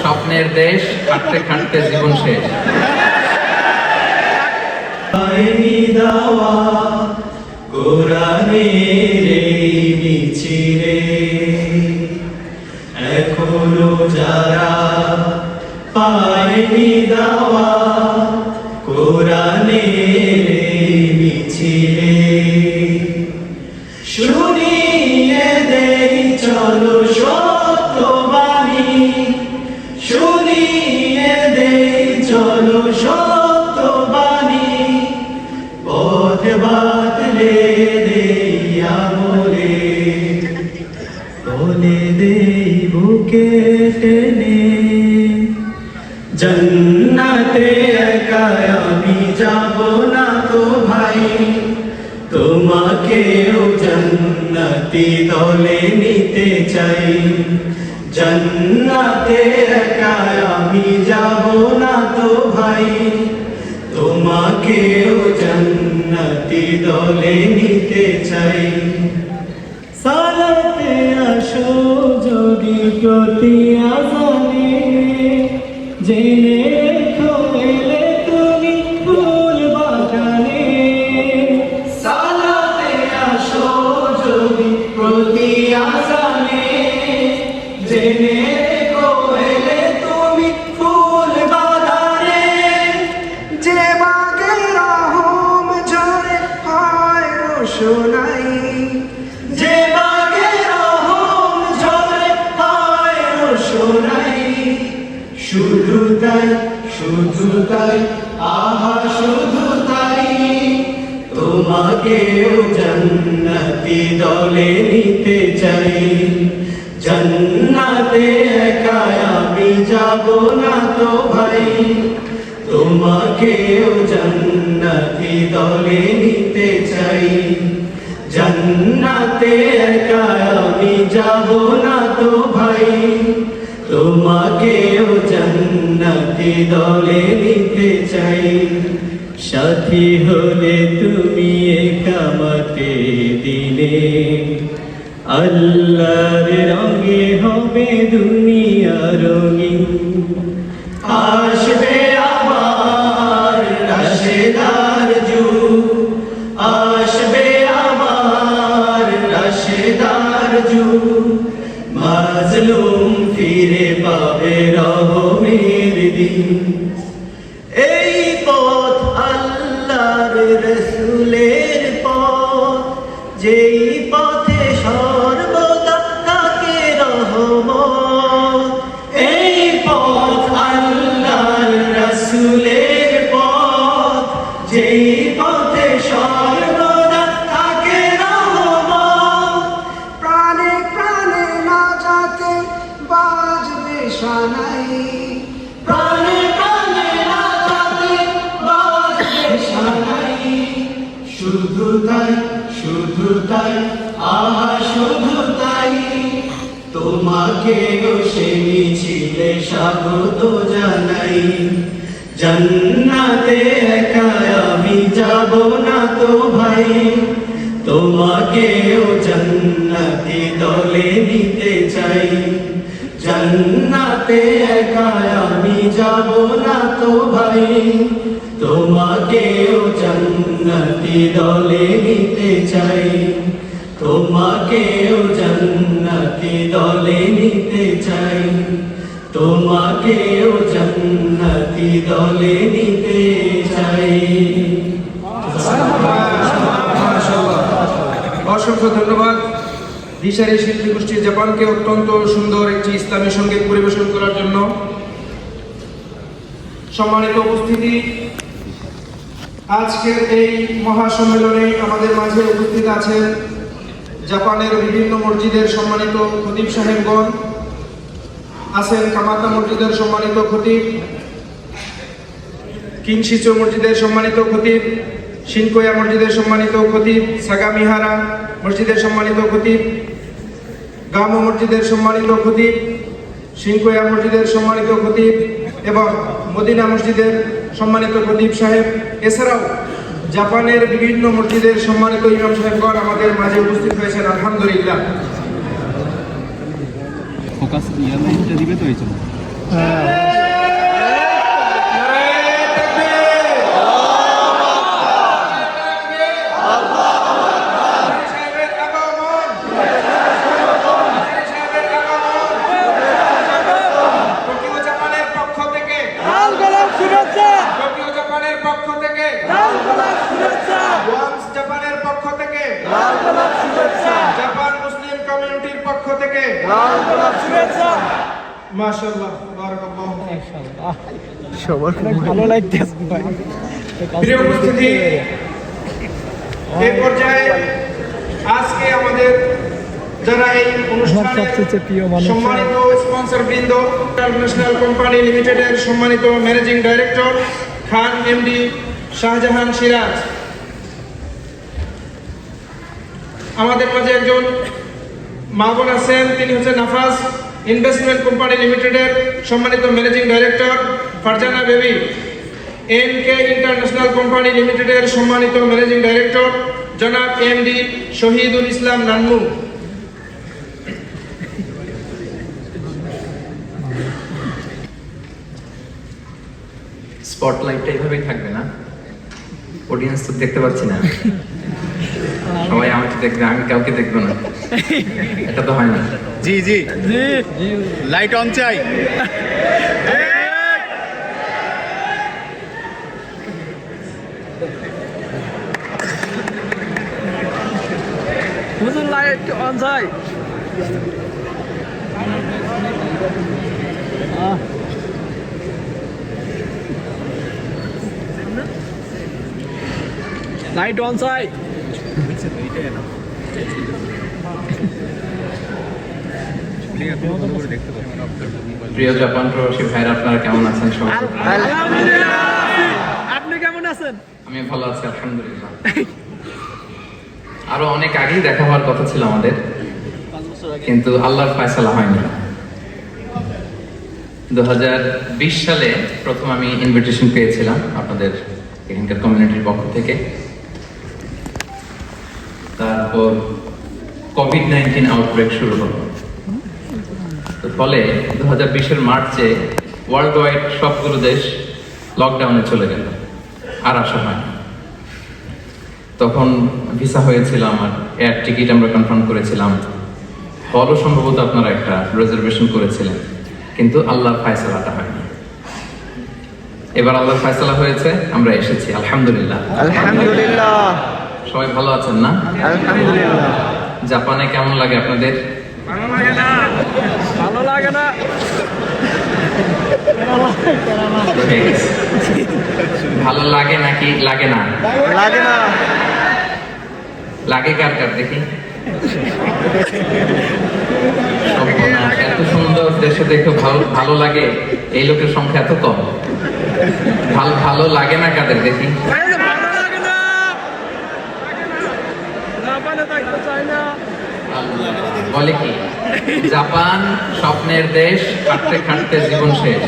স্বপ্নের দেশ, খাটতে খাটতে জীবন শেষ। এখনো যারা পায়নি দাওয়া কোরআনের মিছিলে, শুনিয়ে দেই চলো সত্যবাণী, শুনিয়ে দেই চলো সত্যবাণী, পথ বাতলে দেই আমলে, বলে দেই বুকে টেনে, জান্নাতে একা আমি যাব না তো ভাই, তোমাকেও জান্নাতি দলে নিতে চাই। জান্নাতে একা আমি যাব না তো ভাই, তোমাকেও জান্নাতি দলে নিতে চাই। সালাতে আসো যদি প্রতি আজানে, জেনে রেখো এলে তুমি ফুল বাগানে। সালাতে আসো যদি প্রতি আজানে, জেনে রেখো এলে তুমি ফুল বাগানে। যে বাগে রহম ঝরে হয় রোশনাই, যে বাগে রহম ঝরে হয় রোশনাই, শুধু তাই শুধু তাই আহা শুধু তাই, তোমাকেও জান্নাতি দলে নিতে চাই। জান্নাতে একা আমি যাব না তো ভাই, তোমাকেও জান্নাতি দলে নিতে চাই। জান্নাতে একা আমি যাব না তো ভাই, তোমাকেও জান্নাতি দলে নিতে চাই। সাথী হলে তুমি একামতে দিনে, আল্লাহর রঙে হবে দুনিয়া রঙিন। আসবে আবার রাশেদার যুগ, আসবে আবার রাশেদার যুগ, মাজলুম ফিরে পাবে রহমের দিন। এই পথ আল্লাহর রাসূলের পথ, যেই পথে সর্বদা থাকে রহমত। এই পথ আল্লাহর রাসূলের পথ, যেই পথে সর্বদা থাকে রহমত। প্রাণে প্রাণে না যাতে বাজবে শানাই, প্রাণে প্রাণে না যাতে বাজবে শানাই, শুধু তাই শুধু তাই আহা শুধু তাই, তোমাকেও সে মিছিলে স্বাগত জানাই। জান্নাতে একা আমি যাব না তো ভাই, তোমাকেও জান্নাতি দলে নিতে চাই। জান্নাতে একা আমি যাব না তো ভাই, তোমাকেও জান্নাতি দলে নিতে চাই। তোমাকেও জান্নাতি দলে নিতে চাই, তোমাকেও জান্নাতি দলে নিতে চাই। অসংখ্য ধন্যবাদ দিশারি শিল্পী গোষ্ঠী জাপানকে অত্যন্ত সুন্দর একটি ইসলামী সঙ্গীত পরিবেশন করার জন্য। সম্মানিত উপস্থিতি, আজকের এই মহাসম্মেলনে আমাদের মাঝে উপস্থিত আছেন জাপানের বিভিন্ন মসজিদের সম্মানিত খতিব সাহেবগণ, আছেন কামাতা মসজিদের সম্মানিত খতিব, কিনশিচো মসজিদের সম্মানিত খতিব, শিনকোয়া মসজিদের সম্মানিত খতিব, সাগামিহারা মসজিদের সম্মানিত খতিব, গামো মসজিদের সম্মানিত খতিব, শিনকোয়া মসজিদের সম্মানিত খতিব এবং মদিনা মসজিদের সম্মানিত খতিব সাহেব, এছাড়াও জাপানের বিভিন্ন মসজিদের সম্মানিত ইমাম সাহেবগণ আমাদের মাঝে উপস্থিত হয়েছেন। আলহামদুলিল্লাহ। জাপান মুসলিম কমিউনিটির পক্ষ থেকে মাশাআল্লাহ বারাকাল্লাহ। সবার ভালো লাগতেছে ভাই। প্রিয় উপস্থিতি, এই পর্যায়ে আজকে আমাদের যারা এই অনুষ্ঠানের সম্মানিত স্পন্সর বৃন্দ, ইন্টারন্যাশনাল কোম্পানি লিমিটেডের সম্মানিত ম্যানেজিং ডাইরেক্টর খান এমডি শাহজাহান সিরাজ, আমাদের মাঝে একজন মা বোন আছেন, তিনি হচ্ছেন নাফাজ ইনভেস্টমেন্ট কোম্পানি লিমিটেডের সম্মানিত managing director Farzana Baby, NK international company লিমিটেডের সম্মানিত ম্যানেজিং ডাইরেক্টর জনাব এমডি শহীদুল ইসলাম নান্নু, স্পটলাইটটা এইভাবেই থাকবে না, অডিয়েন্স তো দেখতে পাচ্ছি না, সবাই আমাকে দেখবে, আমি কাউকে দেখবো না, এটা তো হয় না। জি জি জি, লাইট অন চাই। হুজুর লাইট অন চাই। লাইট অন চাই। প্রিয় জাপান প্রবাসী ভাইরা, আপনারা কেমন আছেন? সবাই আলহামদুলিল্লাহ। আপনি কেমন আছেন? আমি ভালো আছি আলহামদুলিল্লাহ। আরো অনেক আগেই দেখা হওয়ার কথা ছিল আমাদের, কিন্তু আল্লাহর ফয়সালা হয়নি। 2020 সালে প্রথম আমি ইনভিটেশন পেয়েছিলাম আপনাদের এখানকার কমিউনিটির পক্ষ থেকে। তারপর কোভিড-19 আউটব্রেক শুরু হলো, তো ফলে 2020-এর মার্চে ওয়ার্ল্ড ওয়াইড সবগুলো দেশ লকডাউনে চলে গেল, আর আসা হয় না। তখন ভিসা হয়েছিল আমার, এয়ার টিকিট আমরা কনফার্ম করেছিলাম, হলও সম্ভবত আপনারা একটা রিজার্ভেশন করেছিলেন, কিন্তু আল্লাহর ফয়সালাটা হয়নি। এবার আল্লাহর ফয়সালা হয়েছে, আমরা এসেছি আলহামদুলিল্লাহ। আলহামদুলিল্লাহ। সবাই ভালো আছেন না? আলহামদুলিল্লাহ। জাপানে কেমন লাগে আপনাদের? ভালো লাগে না। ভালো লাগে না। ভালো লাগে নাকি লাগে না? লাগে না। লাগে কার কার দেখি? সর্বনাশ, এত সুন্দর দেশে দেখে ভালো ভালো লাগে, এই লোকের সংখ্যা এত কম। ভালো লাগে না কাদের দেখি? ভালো লাগে না। জাপানে থাকতে চাই না। বলে কি জাপান স্বপ্নের দেশ, খাটতে খাটতে জীবন শেষ।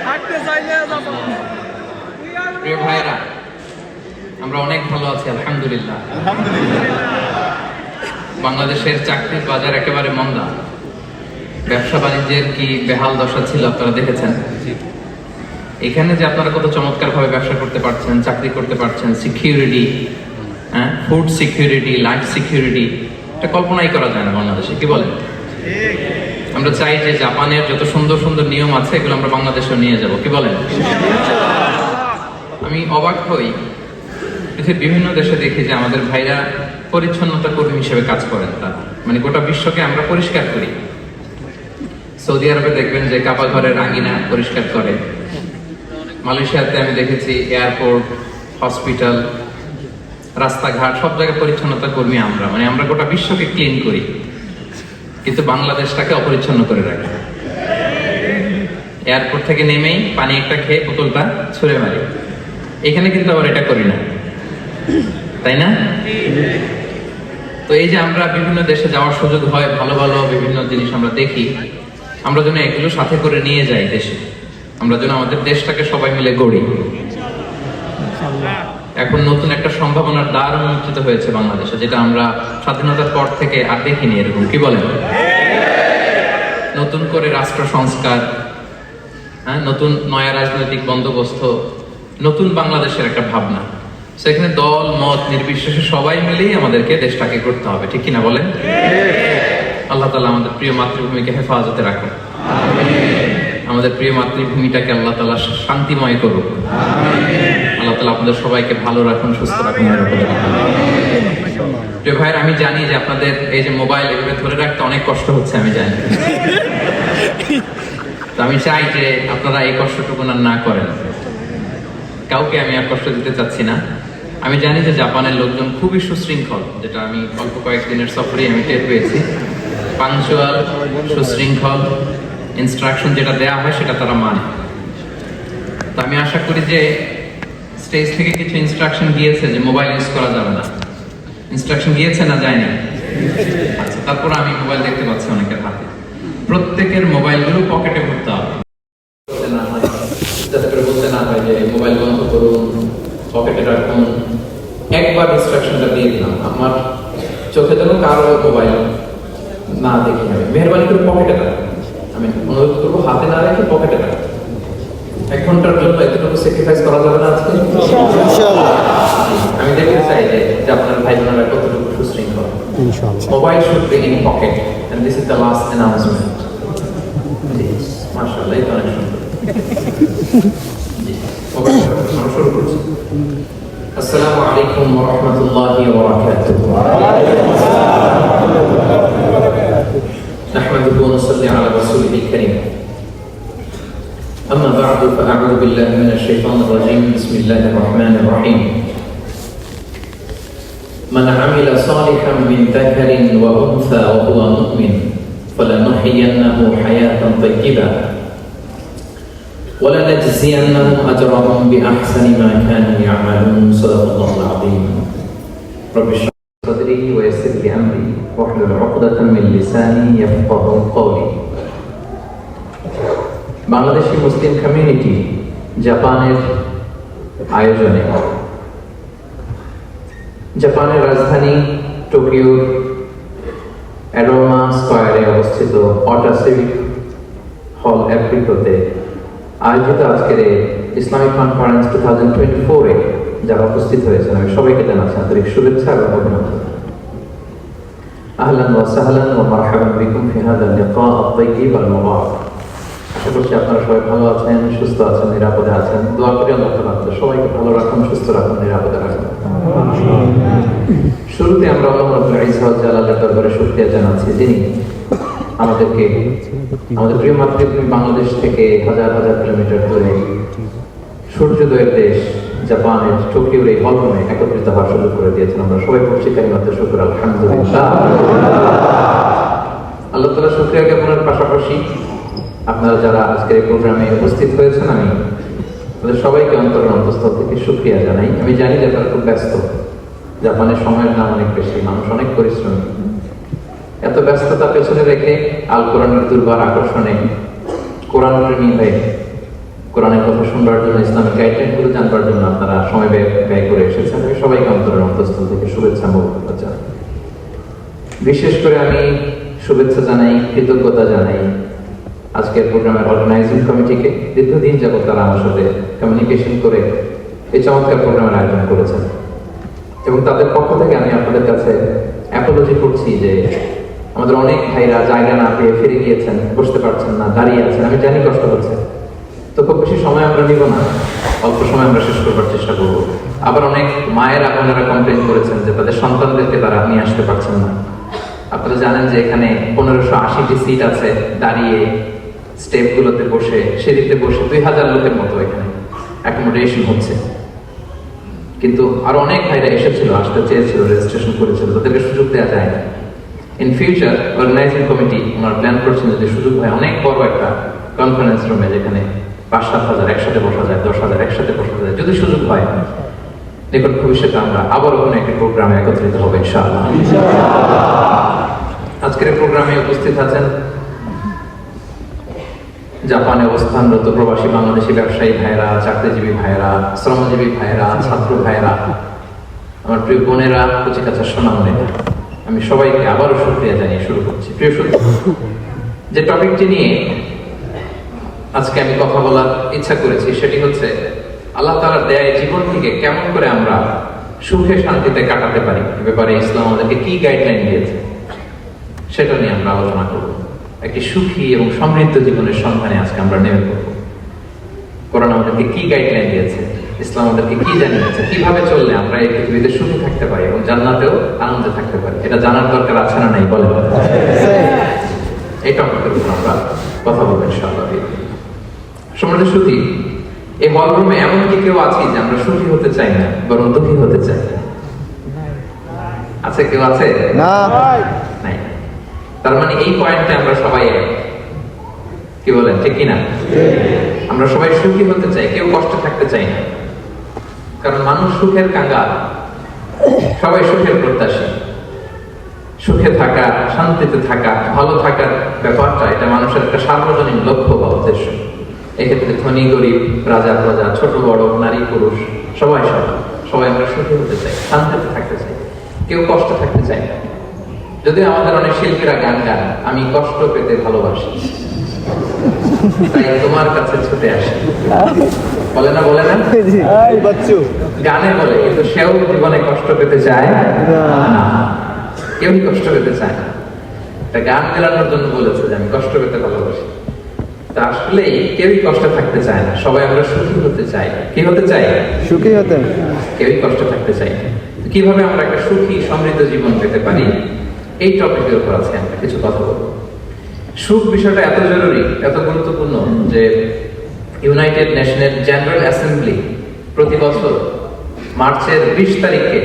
থাকতে চাই না জাপান। প্রিয় ভাইরা, আমরা অনেক ভালো আছি আলহামদুলিল্লাহ। বাংলাদেশের চাকরির বাজার একেবারে মন্দা, ব্যবসা বাণিজ্যের কি বেহাল দশা ছিল আপনারা দেখেছেন। এখানে যে আপনারা কত চমৎকার ভাবে ব্যবসা করতে পারছেন, চাকরি করতে পারছেন, security, food security, life security, এটা কল্পনাই করা যায় না বাংলাদেশে, কি বলেন? আমরা চাই যে জাপানের যত সুন্দর সুন্দর নিয়ম আছে এগুলো আমরা বাংলাদেশেও নিয়ে যাব, কি বলেন? আমি অবাক হই, পৃথিবীর বিভিন্ন দেশে দেখি যে আমাদের ভাইরা পরিচ্ছন্নতা কর্মী হিসেবে কাজ করেন, তারা মানে গোটা বিশ্বকে আমরা পরিষ্কার করি। সৌদি আরবে দেখবেন যে কাবা ঘরের আঙিনা পরিষ্কার করে, মালয়েশিয়াতে আমি দেখেছি এয়ারপোর্ট, হসপিটাল, রাস্তাঘাট সব জায়গায় পরিচ্ছন্নতা কর্মী আমরা, মানে আমরা গোটা বিশ্বকে ক্লিন করি, কিন্তু বাংলাদেশটাকে অপরিচ্ছন্ন করে রাখি। এয়ারপোর্ট থেকে নেমেই পানি একটা খেয়ে বোতলটা ছুঁড়ে মারি, এখানে কিন্তু আবার এটা করি না, তাই না? তো এই যে আমরা বিভিন্ন দেশে যাওয়ার সুযোগ হয়, ভালো ভালো বিভিন্ন জিনিস আমরা দেখি, আমরা যেন এগুলো সাথে করে নিয়ে যাই দেশে, আমরা যেন আমাদের দেশটাকে সবাই মিলে গড়ি। এখন নতুন একটা সম্ভাবনার দ্বার উন্মোচিত হয়েছে বাংলাদেশে, যেটা আমরা স্বাধীনতার পর থেকে আর দেখিনি এরকম, কি বলেন? নতুন করে রাষ্ট্র সংস্কার, হ্যাঁ, নতুন নয়া রাজনৈতিক বন্দোবস্ত, নতুন বাংলাদেশের একটা ভাবনা। সেখানে দল মত নির্বিশেষে সবাই মিলেই আমাদেরকে দেশটাকে করতে হবে, ঠিক কিনা বলেন? আল্লাহ তাআলা আমাদের প্রিয় মাতৃভূমিকে হেফাজতে রাখুন, আমাদের প্রিয় মাতৃভূমিটাকে আল্লাহ তাআলা শান্তিময় করুন। আল্লাহ তাআলা আপনাদের সবাইকে ভালো রাখুন, সুস্থ রাখুন। প্রিয় ভাইয়ের, আমি জানি যে আপনাদের এই যে মোবাইল এভাবে ধরে রাখতে অনেক কষ্ট হচ্ছে, আমি জানি। তো আমি চাই যে আপনারা এই কষ্টটুকু না করেন। কাউকে আমি আর কষ্ট দিতে চাচ্ছি না। আমি জানি যে জাপানের লোকজন খুবই সুশৃঙ্খল, যেটা আমি অল্প কয়েকদিনের সফরে আমি টের পেয়েছি। পাঞ্চুয়াল, সুশৃঙ্খল, ইনস্ট্রাকশন যেটা দেয়া হয় সেটা তারা মানে। তো আমি আশা করি যে স্টেজ থেকে কিছু ইনস্ট্রাকশন দিয়েছে যে মোবাইল ইউজ করা যাবে না। ইনস্ট্রাকশন দিয়েছে না যায়নি? আচ্ছা, তারপর আমি মোবাইল দেখতে পাচ্ছি অনেকের হাতে। প্রত্যেকের মোবাইলগুলো পকেটে ভরতে হবে, যাতে করে বলতে না হয় যে মোবাইল বন্ধ করুন, পকেটে রাখুন। একবার ইনস্ট্রাকশনটা দিয়ে দিলাম, আমার চোখে যেন কারো মোবাইল না দেখি, আমি মেহরবানি করে পকেটে রাখুন। আমি অনুরোধ করবো হাতে না রেখে পকেটে রাখুন। 1 ঘন্টার জন্য এতটুকু স্যাক্রিফাইস করা যাবে না আজকে? আমি দেখতে চাই যে আপনার ভাই বোনেরা কতটুকু সুশৃঙ্খল। Mobile should be in pocket, and this is the last announcement. জি, মাশাআল্লাহ, এটা অনেক সুন্দর। জি, মোবাইল শুরু করছি। আসসালামু আলাইকুম ওয়া রাহমাতুল্লাহি ওয়া বারাকাতুহু। নাহমাদুহু ওয়া নুসাল্লি আলা রাসূলিল কারীম। أما بعد فأعوذ بالله من الشيطان الرجيم. بسم الله الرحمن الرحيم. من عمل صالحا من ذكر وأنثى وهو مؤمن فلنحيينه حياة طيبة ولنجزينهم أجرهم بأحسن ما كانوا يعملون. صدق الله العظيم. رب اشرح لي صدري ويسر لي أمري واحلل عقدة من لساني يفقهوا قولي. বাংলাদেশি মুসলিম কমিউনিটি জাপানের আয়োজনে জাপানের রাজধানী টোকিওর অ্যারোমা স্কয়ারে অবস্থিত অটা সিভিক হল অ্যাপ্রিকোতে আয়োজিত আজকের ইসলামিক কনফারেন্স 2024-এ যারা উপস্থিত হয়েছেন, আমি সবাইকে জানাচ্ছি আন্তরিক শুভেচ্ছা এবং অভিনন্দন। আহলান ওয়া সাহলান ওয়া মারহাবান বিকুম ফি হাযাল লিকা আত-তাইয়্যিব আল মুবারাক। আশা করছি আপনারা সবাই ভালো আছেন, সুস্থ আছেন, নিরাপদে আছেন। দোয়া করি আল্লাহ তাআলা আপনাদের সবাইকে ভালো রাখুন, সুস্থ রাখুন, নিরাপদে রাখুন। শুরুতে আমরা আল্লাহ রাব্বুল ইজ্জত ওয়া জালালের দরবারে শুকরিয়া জানাচ্ছি, যিনি আমাদেরকে আমাদের প্রিয় মাতৃভূমি বাংলাদেশ থেকে হাজার হাজার কিলোমিটার দূরে সূর্যোদয়ের দেশ জাপানের টোকিওর এই হলরুমে একত্রিত হওয়ার সুযোগ করে দিয়েছেন। আমরা সবাই পড়ছি কালিমাতুশ শুকর, আলহামদুলিল্লাহ। আল্লাহ তাআলা শুকরিয়া জ্ঞাপনের পাশাপাশি আপনারা যারা আজকের এই প্রোগ্রামে উপস্থিত হয়েছেন, আমি তাদের সবাইকে অন্তরের অন্তঃস্থল থেকে শুকরিয়া জানাই। আমি জানি যে তারা খুব ব্যস্ত, জাপানের সময়ের দাম অনেক বেশি, মানুষ অনেক পরিশ্রমী। এত ব্যস্ততা পেছনে রেখে আল কোরআনের দুর্বার আকর্ষণে কোরআন প্রেমী হয়ে কোরআনের কথা শুনবার জন্য, ইসলামিক গাইডলাইনগুলো জানবার জন্য আপনারা সময় ব্যয় করে এসেছেন। আমি সবাইকে অন্তরের অন্তঃস্থল থেকে শুভেচ্ছা মোবারক জানাই। বিশেষ করে আমি শুভেচ্ছা জানাই, কৃতজ্ঞতা জানাই আজকের প্রোগ্রামের অর্গানাইজিং কমিটিকে। দীর্ঘদিন যাবত তারা আমার সাথে কমিউনিকেশন করে এই চমৎকার প্রোগ্রামের আয়োজন করেছেন, এবং তাদের পক্ষ থেকে আমি আপনাদের কাছে অ্যাপোলজি করছি যে আমাদের অনেক ভাইরা জায়গা না পেয়ে ফিরে গিয়েছেন, বসতে পারছেন না, দাঁড়িয়ে আছেন। আমি জানি কষ্ট হচ্ছে, তো খুব বেশি সময় আমরা নিব না, অল্প সময় আমরা শেষ করবার চেষ্টা করব। আবার অনেক মায়ের আপনারা কমপ্লেন করেছেন যে তাদের সন্তানদেরকে তারা নিয়ে আসতে পারছেন না। আপনারা জানেন যে এখানে 1580টি সিট আছে, দাঁড়িয়ে স্টেপগুলোতে বসে, সিঁড়িতে বসে 2000 লোকের মতো এখানে অ্যাকোমোডেশন হচ্ছে। কিন্তু আরো অনেক ভাইরা এসেছিল, আসতে চেয়েছিল, রেজিস্ট্রেশন করেছিল, তাদেরকে সুযোগ দেওয়া যায় না। ইন ফিউচার অর্গানাইজিং কমিটি ওনারা প্ল্যান করছেন যদি সুযোগ হয় অনেক বড় একটা কনফারেন্স রুমে, যেখানে 5-7 হাজার একসাথে বসা যায়, 10,000 একসাথে বসা যায়, যদি সুযোগ হয় নিকট ভবিষ্যতে আমরা আবার কোনো একটি প্রোগ্রামে একত্রিত হবো ইনশাআল্লাহ। আজকের প্রোগ্রামে উপস্থিত আছেন জাপানে অবস্থানরত প্রবাসী বাংলাদেশি ব্যবসায়ী ভাইয়েরা, চাকরিজীবী ভাইয়েরা, শ্রমজীবী ভাইয়েরা, ছাত্র ভাইয়েরা, আমার প্রিয় বোনেরা, কচিকাঁচার সোনামণিরা, আমি সবাইকে আবারও শুকরিয়া জানিয়ে শুরু করছি। প্রিয় সুধী, যে টপিকটি নিয়ে আজকে আমি কথা বলার ইচ্ছা করেছি সেটি হচ্ছে আল্লাহ তাআলার দেয়া জীবনটিকে কেমন করে আমরা সুখে শান্তিতে কাটাতে পারি, এ ব্যাপারে ইসলাম আমাদেরকে কি গাইডলাইন দিয়েছে সেটা নিয়ে আমরা আলোচনা করব। একটি সুখী এবং সমৃদ্ধ জীবনের সন্ধানে আজকে আমরা নেমে পড়ব। কোরআন আমাদেরকে কি গাইডলাইন দিয়েছে, ইসলাম আমাদেরকে কি জানিয়েছে, কিভাবে চললে আমরা এই পৃথিবীতে সুখী থাকতে পারি এবং জান্নাতেও আনন্দে থাকতে পারি, এটা জানার দরকার আছে না নাই বলেন? এই টপিকের উপর আমরা কথা বলবো ইনশাআল্লাহ। সম্মানিত সুখী, এই হল রুমে এমন কি কেউ আছে যে আমরা সুখী হতে চাই না, বরং দুঃখী হতে চাই? আছে কেউ? আছে না, নাই। তার মানে এই পয়েন্টে আমরা সবাই এক। কি বলেন, ঠিক কিনা? আমরা সবাই সুখী হতে চাই, কেউ কষ্টে থাকতে চাই না। কারণ মানুষ সুখের কাঙ্গাল, সবাই সুখের প্রত্যাশী। সুখে থাকা, শান্তিতে থাকা, ভালো থাকার ব্যাপারটা এটা মানুষের একটা সার্বজনীন লক্ষ্য বা উদ্দেশ্য। এক্ষেত্রে ধনী গরিব, রাজা প্রজা, ছোট বড়, নারী পুরুষ, সবাই সবাই আমরা সুখী হতে চাই, শান্তিতে থাকতে চাই, কেউ কষ্ট থাকতে চাই না। যদি আমাদের অনেক শিল্পীরা গান গান, আমি কষ্ট পেতে ভালোবাসি, তাই তোমার কাছে ছুটে আসি, বলে না? বলে না? গানে বলে, কিন্তু সেও জীবনে কষ্ট পেতে চায় না। কেউই কষ্ট পেতে চায় না। একটা গান গেলানোর জন্য বলেছে যে আমি কষ্ট পেতে ভালোবাসি। তা আসলে কেউই কষ্ট থাকতে চায় না, সবাই আমরা সুখী হতে চাই। কি হতে চাই? সুখী হতে। কেউই কষ্ট থাকতে চাই না। কিভাবে আমরা একটা সুখী সমৃদ্ধ জীবন পেতে পারি, এই টপিকের উপর আজকে আমরা কিছু কথা বলবো। সুখ বিষয়টা এত জরুরি, এত গুরুত্বপূর্ণ যে ইউনাইটেড নেশনের জেনারেল অ্যাসেম্বলি প্রতি বছর মার্চের 20 তারিখে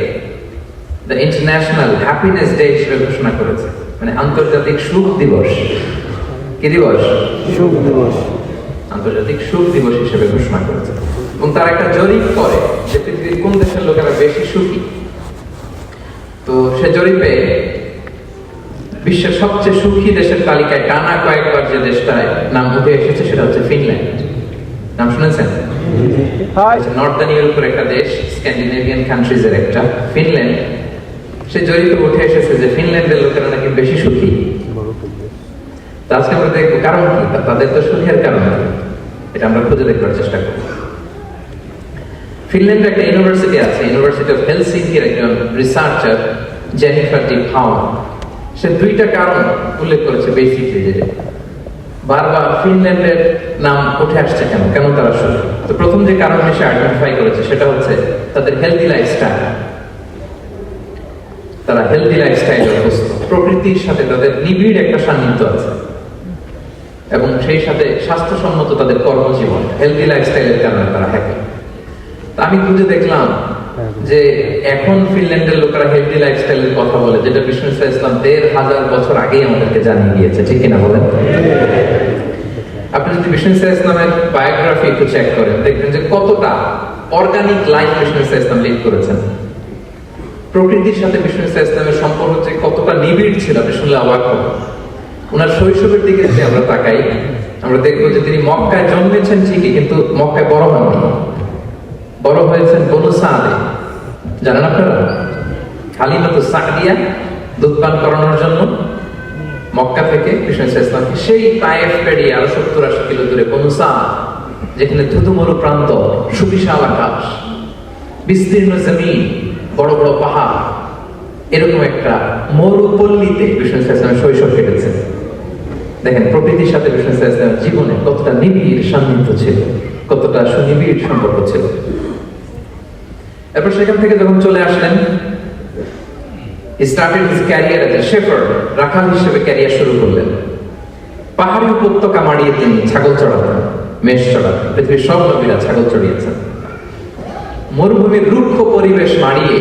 দ্য ইন্টারন্যাশনাল হ্যাপিনেস ডে হিসেবে ঘোষণা করেছে, মানে আন্তর্জাতিক সুখ দিবস। কি দিবস? সুখ দিবস। আন্তর্জাতিক সুখ দিবস হিসেবে ঘোষণা করেছে। এবং তার একটা জরিপ করে যে পৃথিবীর কোন দেশের লোকেরা বেশি সুখী। তো সে জরিপে বিশ্বের সবচেয়ে সুখী দেশের তালিকায় টানা কয়েকবার যে দেশটায় নাম উঠে এসেছে সেটা হচ্ছে ফিনল্যান্ড। নাম শুনেছেন? নর্দার্ন ইউরোপের একটা দেশ, স্ক্যান্ডিনেভিয়ান কান্ট্রিজের একটা, ফিনল্যান্ড। সে জরিপে উঠে এসেছে যে ফিনল্যান্ডের লোকেরা নাকি বেশি সুখী। আজকে আমরা দেখবো কারণ কি, তাদের তো সুখের কারণ কি, এটা আমরা খুঁজে দেখবার চেষ্টা করব। ফিনল্যান্ডে একটা ইউনিভার্সিটি আছে, ইউনিভার্সিটি অফ হেলসিঙ্কির একজন রিসার্চার জেনিফার ডি পাউল, সে 2টা কারণ উল্লেখ করেছে বেসিকলি, যে বারবার ফিনল্যান্ডের নাম উঠে আসছে কেন, কেন তারা সুখী। তো প্রথম যে কারণ সে আইডেন্টিফাই করেছে সেটা হচ্ছে তাদের হেলদি লাইফস্টাইল। তারা হেলদি লাইফস্টাইল অভ্যস্ত, প্রকৃতির সাথে তাদের নিবিড় একটা সান্নিধ্য আছে, এবং সেই সাথে স্বাস্থ্যসম্মত তাদের কর্মজীবন। হেলদি লাইফস্টাইলের কারণে তারা হ্যাপি। আমি খুঁজে দেখলাম যে এখন ফিনল্যান্ডের লোকেরা হেলদি লাইফস্টাইলের কথা বলে, যেটা বিষ্ণু ইসলাম 1500 বছর আগেই আমাদেরকে জানিয়ে গিয়েছে। ঠিক কিনা বলেন? আপনি যদি বিষ্ণু ইসলামের বায়োগ্রাফি একটু চেক করেন, দেখবেন যে কতটা অর্গানিক লাইফ বিষ্ণু ইসলাম লিড করেছেন। প্রকৃতির সাথে বিষ্ণু ইসলামের সম্পর্ক যে কতটা নিবিড় ছিল, আপনি শুনলে অবাক হবেন। ওনার শৈশবের দিকে যদি আমরা তাকাই, আমরা দেখবো যে তিনি মক্কায় জন্মেছেন ঠিকই, কিন্তু মক্কায় বড় হননি। বড় হয়েছেন বনু সাদে। জানেন আপনারা? হালিমাতু সাদিয়া দুধ পান করানোর জন্য মক্কা থেকে কৃষ্ণ ইসলামকে সেই তায়েফ পেরিয়ে আরো 70-80 কিলো দূরে বনু সাদ, যেখানে ধুধুমরু প্রান্ত, সুবিশাল আকাশ, বিস্তীর্ণ জমিন, বড় বড় পাহাড়, এরকম একটা মরুপল্লীতে কৃষ্ণ ইসলামের শৈশব কেটেছে। দেখেন প্রকৃতির সাথে কৃষ্ণ ইসলামের জীবনে কতটা নিবিড় সান্নিধ্য ছিল, কতটা সুনিবিড় সম্পর্ক ছিল। এরপর সেখান থেকে যখন চলে আসলেন, he started his career as a shepherd, রাখাল হিসেবে ক্যারিয়ার শুরু করলেন। পাহাড়ি উপত্যকা মাড়িয়ে তিনি ছাগল চড়াতেন, মেষ চড়াতেন। পৃথিবীর সব নবীরা ছাগল চড়িয়েছেন। মরুভূমির রুক্ষ পরিবেশ মাড়িয়ে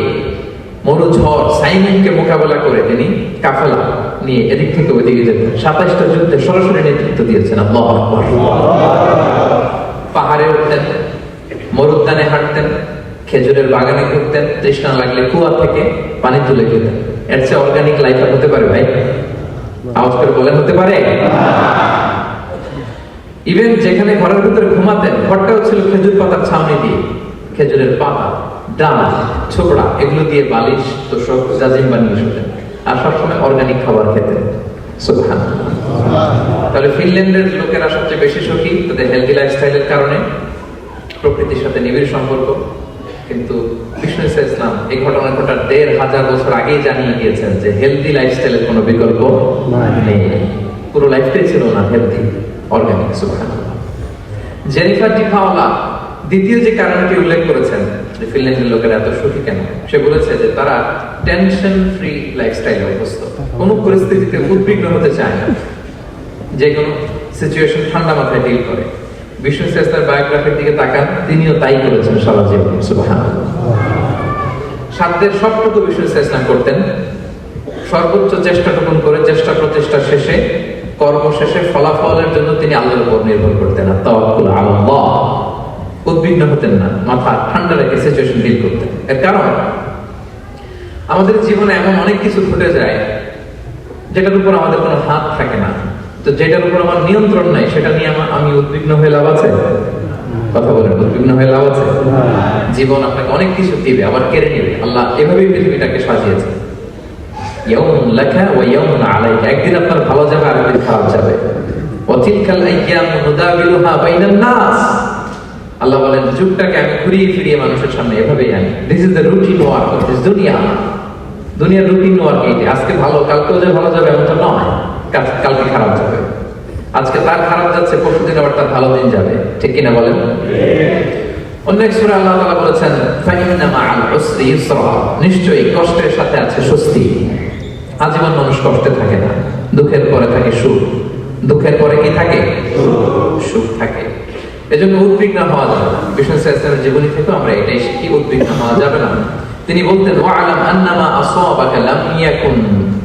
মরু ঝড় সাইমনকে মোকাবেলা করে তিনি কাফেলা নিয়ে এদিক থেকে ওইদিকে যেতেন। 27টা যুদ্ধে সরাসরি নেতৃত্ব দিয়েছেন। আল্লাহু আকবার। পাহাড়ে উঠতেন, মরুদ্যানে হাঁটতেন, খেজুরের বাগানে ঘুরতেন, তৃষ্ণা লাগলে কুয়া থেকে পানি তুলে খেতেন। এর চেয়ে অর্গানিক লাইফ আর হতে পারে ভাই? আওয়াজ করে বলেন, হতে পারে? ইভেন যেখানে ঘরের ভিতরে ঘুমাতেন, ঘরটাও ছিল খেজুর পাতার ছাউনি দিয়ে। খেজুরের পাতা, ডাল, ছোকড়া এগুলো দিয়ে বালিশ, তোষক, জাজিম বানিয়ে শুতেন। আর সবসময় অর্গানিক খাবার খেতেন। সুবহানাল্লাহ। তাহলে ফিনল্যান্ডের লোকেরা সবচেয়ে বেশি সুখী তাদের হেলদি লাইফস্টাইলের কারণে, প্রকৃতির সাথে নিবিড় সম্পর্ক। কিন্তু বিষ্ণু ইসলাম এই ঘটনার 1500 বছর আগেই জানিয়ে গিয়েছেন যে হেলদি লাইফস্টাইলের কোনো বিকল্প নেই। পুরো লাইফটাই ছিল না হেলদি, অর্গানিক। সুবহানাল্লাহ। জেনিফার ডি পাওলা দ্বিতীয় যে কারণটি উল্লেখ করেছেন যে ফিনল্যান্ডের লোকেরা এত সুখী কেন, সে বলেছে যে তারা টেনশন ফ্রি লাইফস্টাইলে অভ্যস্ত, কোনো পরিস্থিতিতে উদ্বিগ্ন হতে চায় না, যে কোনো সিচুয়েশন ঠান্ডা মাথায় ডিল করে। বিষ্ণু ইসলামের বায়োগ্রাফির দিকে তাকান, তিনিও তাই করেছেন সারা জীবন। সুবহানাল্লাহ। সাধ্যের সবটুকু বিষ্ণু ইসলাম করতেন, সর্বোচ্চ চেষ্টাটুকুন করে চেষ্টা প্রচেষ্টা শেষে, কর্ম শেষে ফলাফলের জন্য তিনি আল্লাহর উপর নির্ভর করতেন না। তাওয়াক্কুল আলাল্লাহ। উদ্বিগ্ন হতেন না, মাথা ঠান্ডা রেখে সিচুয়েশন ডিল করতেন। এর কারণ আমাদের জীবনে এমন অনেক কিছু ঘটে যায় যেটার উপর আমাদের কোনো হাত থাকে না, তো যেটার উপর আমার নিয়ন্ত্রণ নাই সেটা নিয়ে আমি উদ্বিগ্ন হয়ে লাভ আছে? কথা বলেন, উদ্বিগ্ন হয়ে লাভ আছে? জীবন আপনাকে অনেক কিছু দিবে, আবার কেড়ে নেবে। আল্লাহ এভাবেই পৃথিবীটাকে সাজিয়েছে। ইয়াউমুন লাকা ওয়া ইয়াউমুন আলাইকা, একদিন আপনার ভালো যাবে, আরেকদিন খারাপ যাবে। ওয়া তিলকাল আইয়ামু নুদাবিলুহা বাইনান নাস, আল্লাহ বলেন যুগটাকে আমি ঘুরিয়ে ফিরিয়ে মানুষের সামনে এভাবেই আনি। This is the routine work of this দুনিয়া। দুনিয়ার রুটিন ওয়ার্ক এইটা। আজকে ভালো, কালকেও যে ভালো যাবে এমনটা নয়, কালকে খারাপ যাবে। আজকে তার খারাপ যাচ্ছে, পরশুদিন আবার তার ভালো দিন যাবে। ঠিক কিনা বলেন? অন্য এক সূরা আল্লাহ তাআলা বলেছেন ফাইন্না মাআল উসরি ইউসরা, নিশ্চয়ই কষ্টের সাথে আছে স্বস্তি। আজীবন মানুষ কষ্টে থাকে না, দুঃখের পরে থাকে সুখ। দুঃখের পরে কি থাকে? সুখ থাকে। এজন্য উদ্বিগ্ন হওয়া যাবে না। বিষ্ণু ইসলামের জীবনী থেকে আমরা এটাই শিখি, উদ্বিগ্ন হওয়া যাবে না। তিনি বলতেন ওয়া'লাম আন্নামা আসাবাকা লাম ইয়াকুন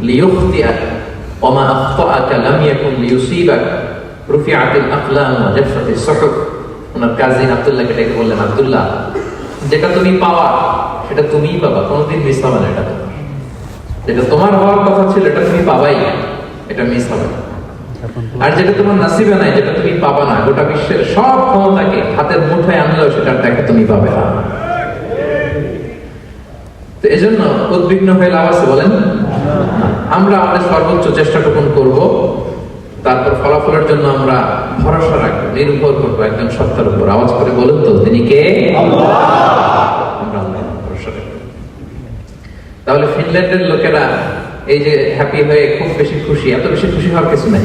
লিয়ুখতিআক ওয়া মা আখতাআকা লাম ইয়াকুন লিয়ুসিবাক রুফিআতিল আকলাম ওয়া জাফফাতিস সুহুফ। ওনার কাজিন আব্দুল্লাহকে ডেকে বললেন, আব্দুল্লাহ, যেটা তুমি পাওয়া সেটা তুমিই পাবা, কোনোদিন মিস হবে না। এটা তোমার, যেটা তোমার হওয়ার কথা ছিল এটা তুমি পাবাই, এটা মিস হবে না। আর যেটা তোমার নসিবে নাই, যেটা তুমি পাবা না, গোটা বিশ্বের সব ক্ষমতাকে হাতের মুঠোয় আনলেও সেটার টাকা তুমি পাবে না। তো এজন্য উদ্বিগ্ন হয়ে লাভ আছে বলেন? আমরা আমাদের সর্বোচ্চ চেষ্টাটুকুন করব, তারপর ফলাফলের জন্য আমরা ভরসা রাখবো, নির্ভর করবো একজন সত্তার উপর। আওয়াজ করে বলুন তো, তিনি কে? আল্লাহ। আমরা আল্লাহর উপর ভরসা রাখবো। তাহলে ফিনল্যান্ডের লোকেরা এই যে হ্যাপি হয়ে খুব বেশি খুশি, এত বেশি খুশি হওয়ার কিছু নাই।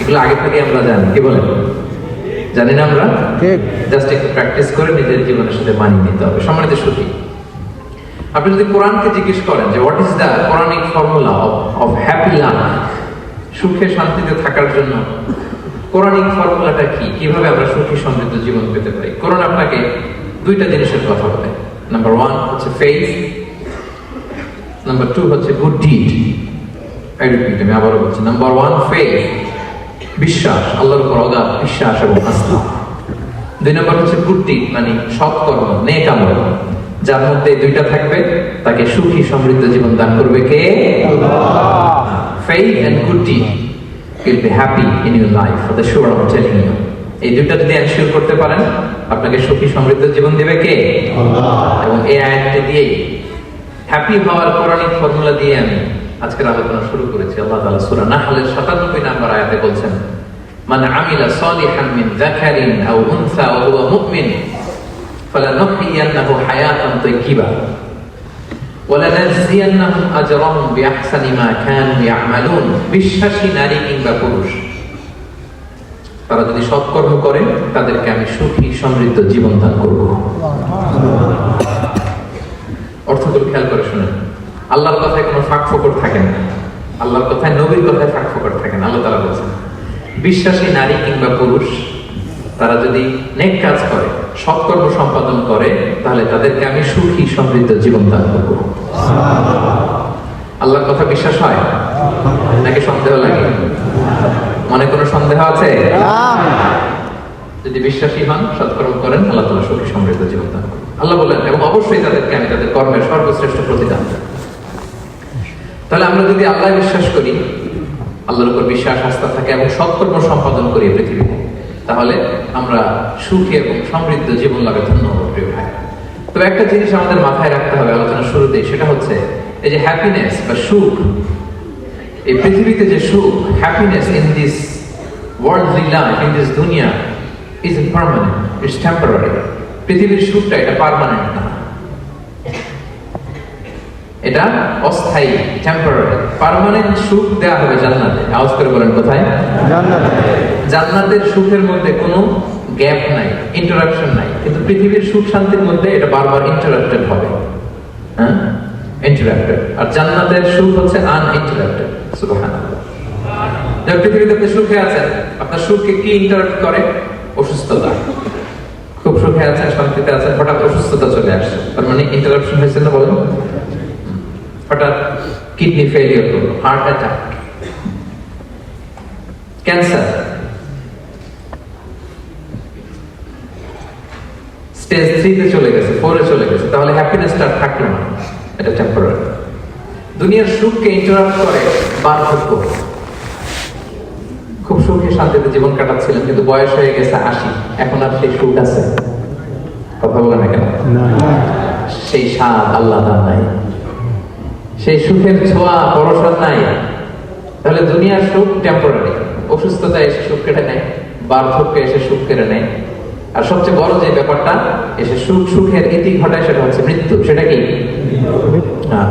এগুলো আগে থেকে আমরা জানি, কি বলেন? জানি না আমরা? জাস্ট একটু প্র্যাকটিস করে নিজের জীবনের সাথে মানিয়ে নিতে হবে। সম্মানিত সুখী, আপনি যদি কোরআনকে জিজ্ঞেস করেন যে what is the Quranic formula of happy life, সুখে শান্তিতে থাকার জন্য কোরআনিক ফর্মুলাটা কি, কিভাবে আমরা সুখী সমৃদ্ধ জীবন পেতে পারি, কোরআন আপনাকে দুইটা জিনিসের কথা বলে। নাম্বার 1 হচ্ছে ফেইথ, নাম্বার 2 হচ্ছে গুড ডিড। আমি আবারও বলছি, নাম্বার 1 ফেইথ, বিশ্বাস, আল্লাহর উপর অগাধ বিশ্বাস এবং আস্থা। 2 নম্বর হচ্ছে গুড ডিড, মানে সৎকর্ম, নেক আমল। যার মধ্যে দুইটা থাকবে তাকে সুখী সমৃদ্ধ জীবন দান করবে কে? আল্লাহ। Faith and good deed will be happy in your life, for the sure I'm telling you. এই দুইটা যদি এনশিওর করতে পারেন, আপনাকে সুখী সমৃদ্ধ জীবন দেবে কে? আল্লাহ। এবং এই আয়াতটি দিয়ে হ্যাপি হওয়ার কোরআনিক ফর্মুলা দিয়ে আমি আজকের আলোচনা শুরু করেছি। আল্লাহ তাআলা সূরা নাহলের 97 নম্বর আয়াতে বলছেন, মান আমিলা সালিহান মিন যাকারিন আও উনসা ওয়া হুয়া মুমিন ফালানুহইয়ান্নাহু হায়াতান তাইয়্যিবা ওয়া লানাজজিয়ান্নাহুম আজরাহুম বিআহসানি মা কানু ইয়ামালুন। বিশ্বাসী নারী কিংবা পুরুষ তারা যদি সৎকর্ম করে তাদেরকে আমি সুখী সমৃদ্ধ জীবন দান করব। অর্থগুলো খেয়াল করে শুনেন। আল্লাহর কথায় কোনো ফাঁক ফোকর থাকে না, আল্লাহর কথায়, নবীর কথায় ফাঁক ফোকর থাকে না। আল্লাহ তাআলা বলেছেন বিশ্বাসী নারী কিংবা পুরুষ তারা যদি নেক কাজ করে, সৎকর্ম সম্পাদন করে, তাহলে তাদেরকে আমি সুখী সমৃদ্ধ জীবন দান করব। আল্লাহর কথা বিশ্বাস হয় নাকি সন্দেহ লাগে? মনে কোনো সন্দেহ আছে? যদি বিশ্বাসী হন, সৎকর্ম করেন, আল্লাহ তাআলা সুখী সমৃদ্ধ জীবন দান করবেন। আল্লাহ বলেন এবং অবশ্যই তাদেরকে আমি তাদের কর্মের সর্বশ্রেষ্ঠ প্রতিদান দেব। তাহলে আমরা যদি আল্লাহ বিশ্বাস করি, আল্লাহর উপর বিশ্বাস আস্থা থাকে এবং সৎকর্ম সম্পাদন করি পৃথিবীতে, তাহলে আমরা সুখী এবং সমৃদ্ধ জীবন লাভে ধন্য হব প্রিয় ভাই। তবে একটা জিনিস আমাদের মাথায় রাখতে হবে আলোচনার শুরুতেই, সেটা হচ্ছে এই যে হ্যাপিনেস বা সুখ, এই পৃথিবীতে যে সুখ, happiness in this worldly life, in this দুনিয়া ইজ ইমপারমানেন্ট, ইটস টেম্পোরারি। পৃথিবীর সুখটা এটা পার্মানেন্ট না, এটা অস্থায়ী, টেম্পোরারি। পার্মানেন্ট সুখ দেয়া হবে জান্নাতে। আওয়াজ করে বলেন কোথায়? জান্নাতে। জান্নাতের সুখের মধ্যে কোনো গ্যাপ নাই, ইন্টারাপশন নাই। কিন্তু পৃথিবীর সুখ শান্তির মধ্যে এটা বারবার ইন্টারাপ্টেড হবে। হ্যাঁ, ইন্টারাপ্টেড। আর জান্নাতের সুখ হচ্ছে আনইন্টারাপ্টেড। সুবহানাল্লাহ। যখন পৃথিবীতে আপনি সুখে আছেন, আপনার সুখকে কি ইন্টারাপ্ট করে? অসুস্থতা। খুব সুখে আছেন, শান্তিতে আছেন, হঠাৎ অসুস্থতা চলে আসছে, তার মানে ইন্টারাপশন হয়েছে না? বলেন। হঠাৎ কিডনি ফেলিয়ার করলো, হার্ট অ্যাটাক, ক্যান্সার, স্টেজ 3 তে চলে গেছে, 4 এ চলে গেছে, তাহলে হ্যাপিনেসটা আর থাকলো না, এটা টেম্পোরারি। দুনিয়ার সুখকে ইন্টারাপ্ট করে বার্ধক্য। খুব সুখে শান্তিতে জীবন কাটাচ্ছিলেন, কিন্তু বয়স হয়ে গেছে 80, এখন আর সেই সুখ আছে? কথা বলে না কেন? সেই স্বাদ আল্লাহ দান নাই, সেই সুখের ছোঁয়া পরশন নাই। তাহলে দুনিয়ার সুখ টেম্পোরারি। অসুস্থতা এসে সুখ কেটে নেয়, বার্ধক্য এসে সুখ কেড়ে নেয়, আর সবচেয়ে বড় যে ব্যাপারটা এসে সুখের ইতি ঘটায়, সেটা হচ্ছে মৃত্যু। সেটা কি?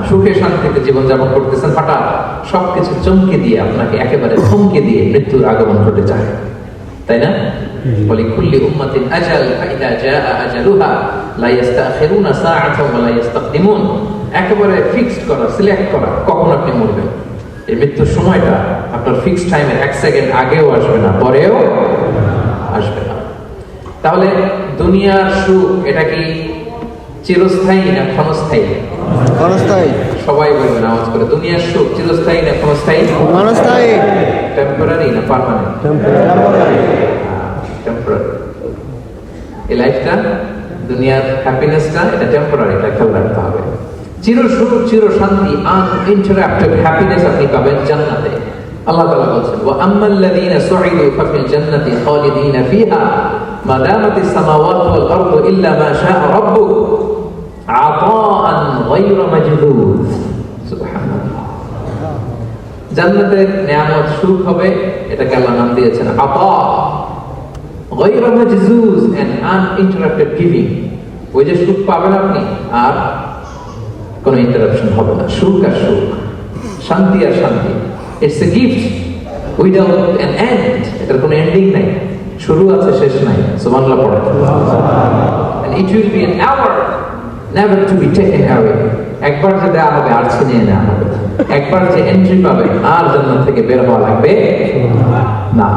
সুখে শান্তিতে জীবনযাপন করতেছেন, হঠাৎ সবকিছু চমকে দিয়ে, আপনাকে একেবারে থমকে দিয়ে মৃত্যুর আগমন ঘটে যায়, তাই না? ওয়ালিকুল্লি উম্মাতিন আজাল, ফাইদা জাআ আজালুহা লা ইস্তাখিরুনা সাআতান ওয়া লা ইস্তাকদিমুন। একেবারে ফিক্সড করা, সিলেক্ট করা কখন আপনি মরবেন। এই মৃত্যুর সময়টা আপনার ফিক্সড টাইমের 1 সেকেন্ড আগেও আসবে না, পরেও আসবে না। তাহলে দুনিয়ার সুখ এটা কি চিরস্থায়ী না ক্ষণস্থায়ী? ক্ষণস্থায়ী। সবাই বলবেন আওয়াজ করে, দুনিয়ার সুখ চিরস্থায়ী না ক্ষণস্থায়ী? ক্ষণস্থায়ী। টেম্পোরারি না পার্মানেন্ট? টেম্পোরারি। টেম্পোরারি। এই লাইফটা, দুনিয়ার হ্যাপিনেসটা, এটা টেম্পোরারি, এটা খেয়াল রাখতে হবে। চির সুখ, চির শান্তি, আনইন্টারাপ্টেড হ্যাপিনেস আপনি পাবেন জান্নাতে। আল্লাহ তাআলা বলেন, ওয়া আম্মাল্লাযীনা সুইদু ফাফিল জান্নাতি খালিদিনা ফিহা মা দামাতিস সামাওয়াতু ওয়াল আরদু ইল্লা মা শাআ রাব্বুক আতাআন গায়রা মাজদুদ। সুবহানাল্লাহ। জান্নাতের নিয়ামত সুখ হবে, এটাকে আল্লাহ নাম দিয়েছেন আতা, গায়রা মাজদুদ, এন্ড আনইন্টারাপ্টেড গিভিং। ওই যে সুখ পাবেন আপনি, আর কোনো ইন্টারাপশন হবে না। সুখ আর সুখ, শান্তি আর শান্তি। It's a gift without an end. এটার কোনো এন্ডিং নাই, শুরু আছে শেষ নাই। সুবহানাল্লাহ পড়ে। And it will be an hour never to be taken away. একবার যে দেওয়া হবে আর ছিনিয়ে নেওয়া হবে। একবার যে এন্ট্রি পাবে আর জান্নাত থেকে বের হওয়া লাগবে না।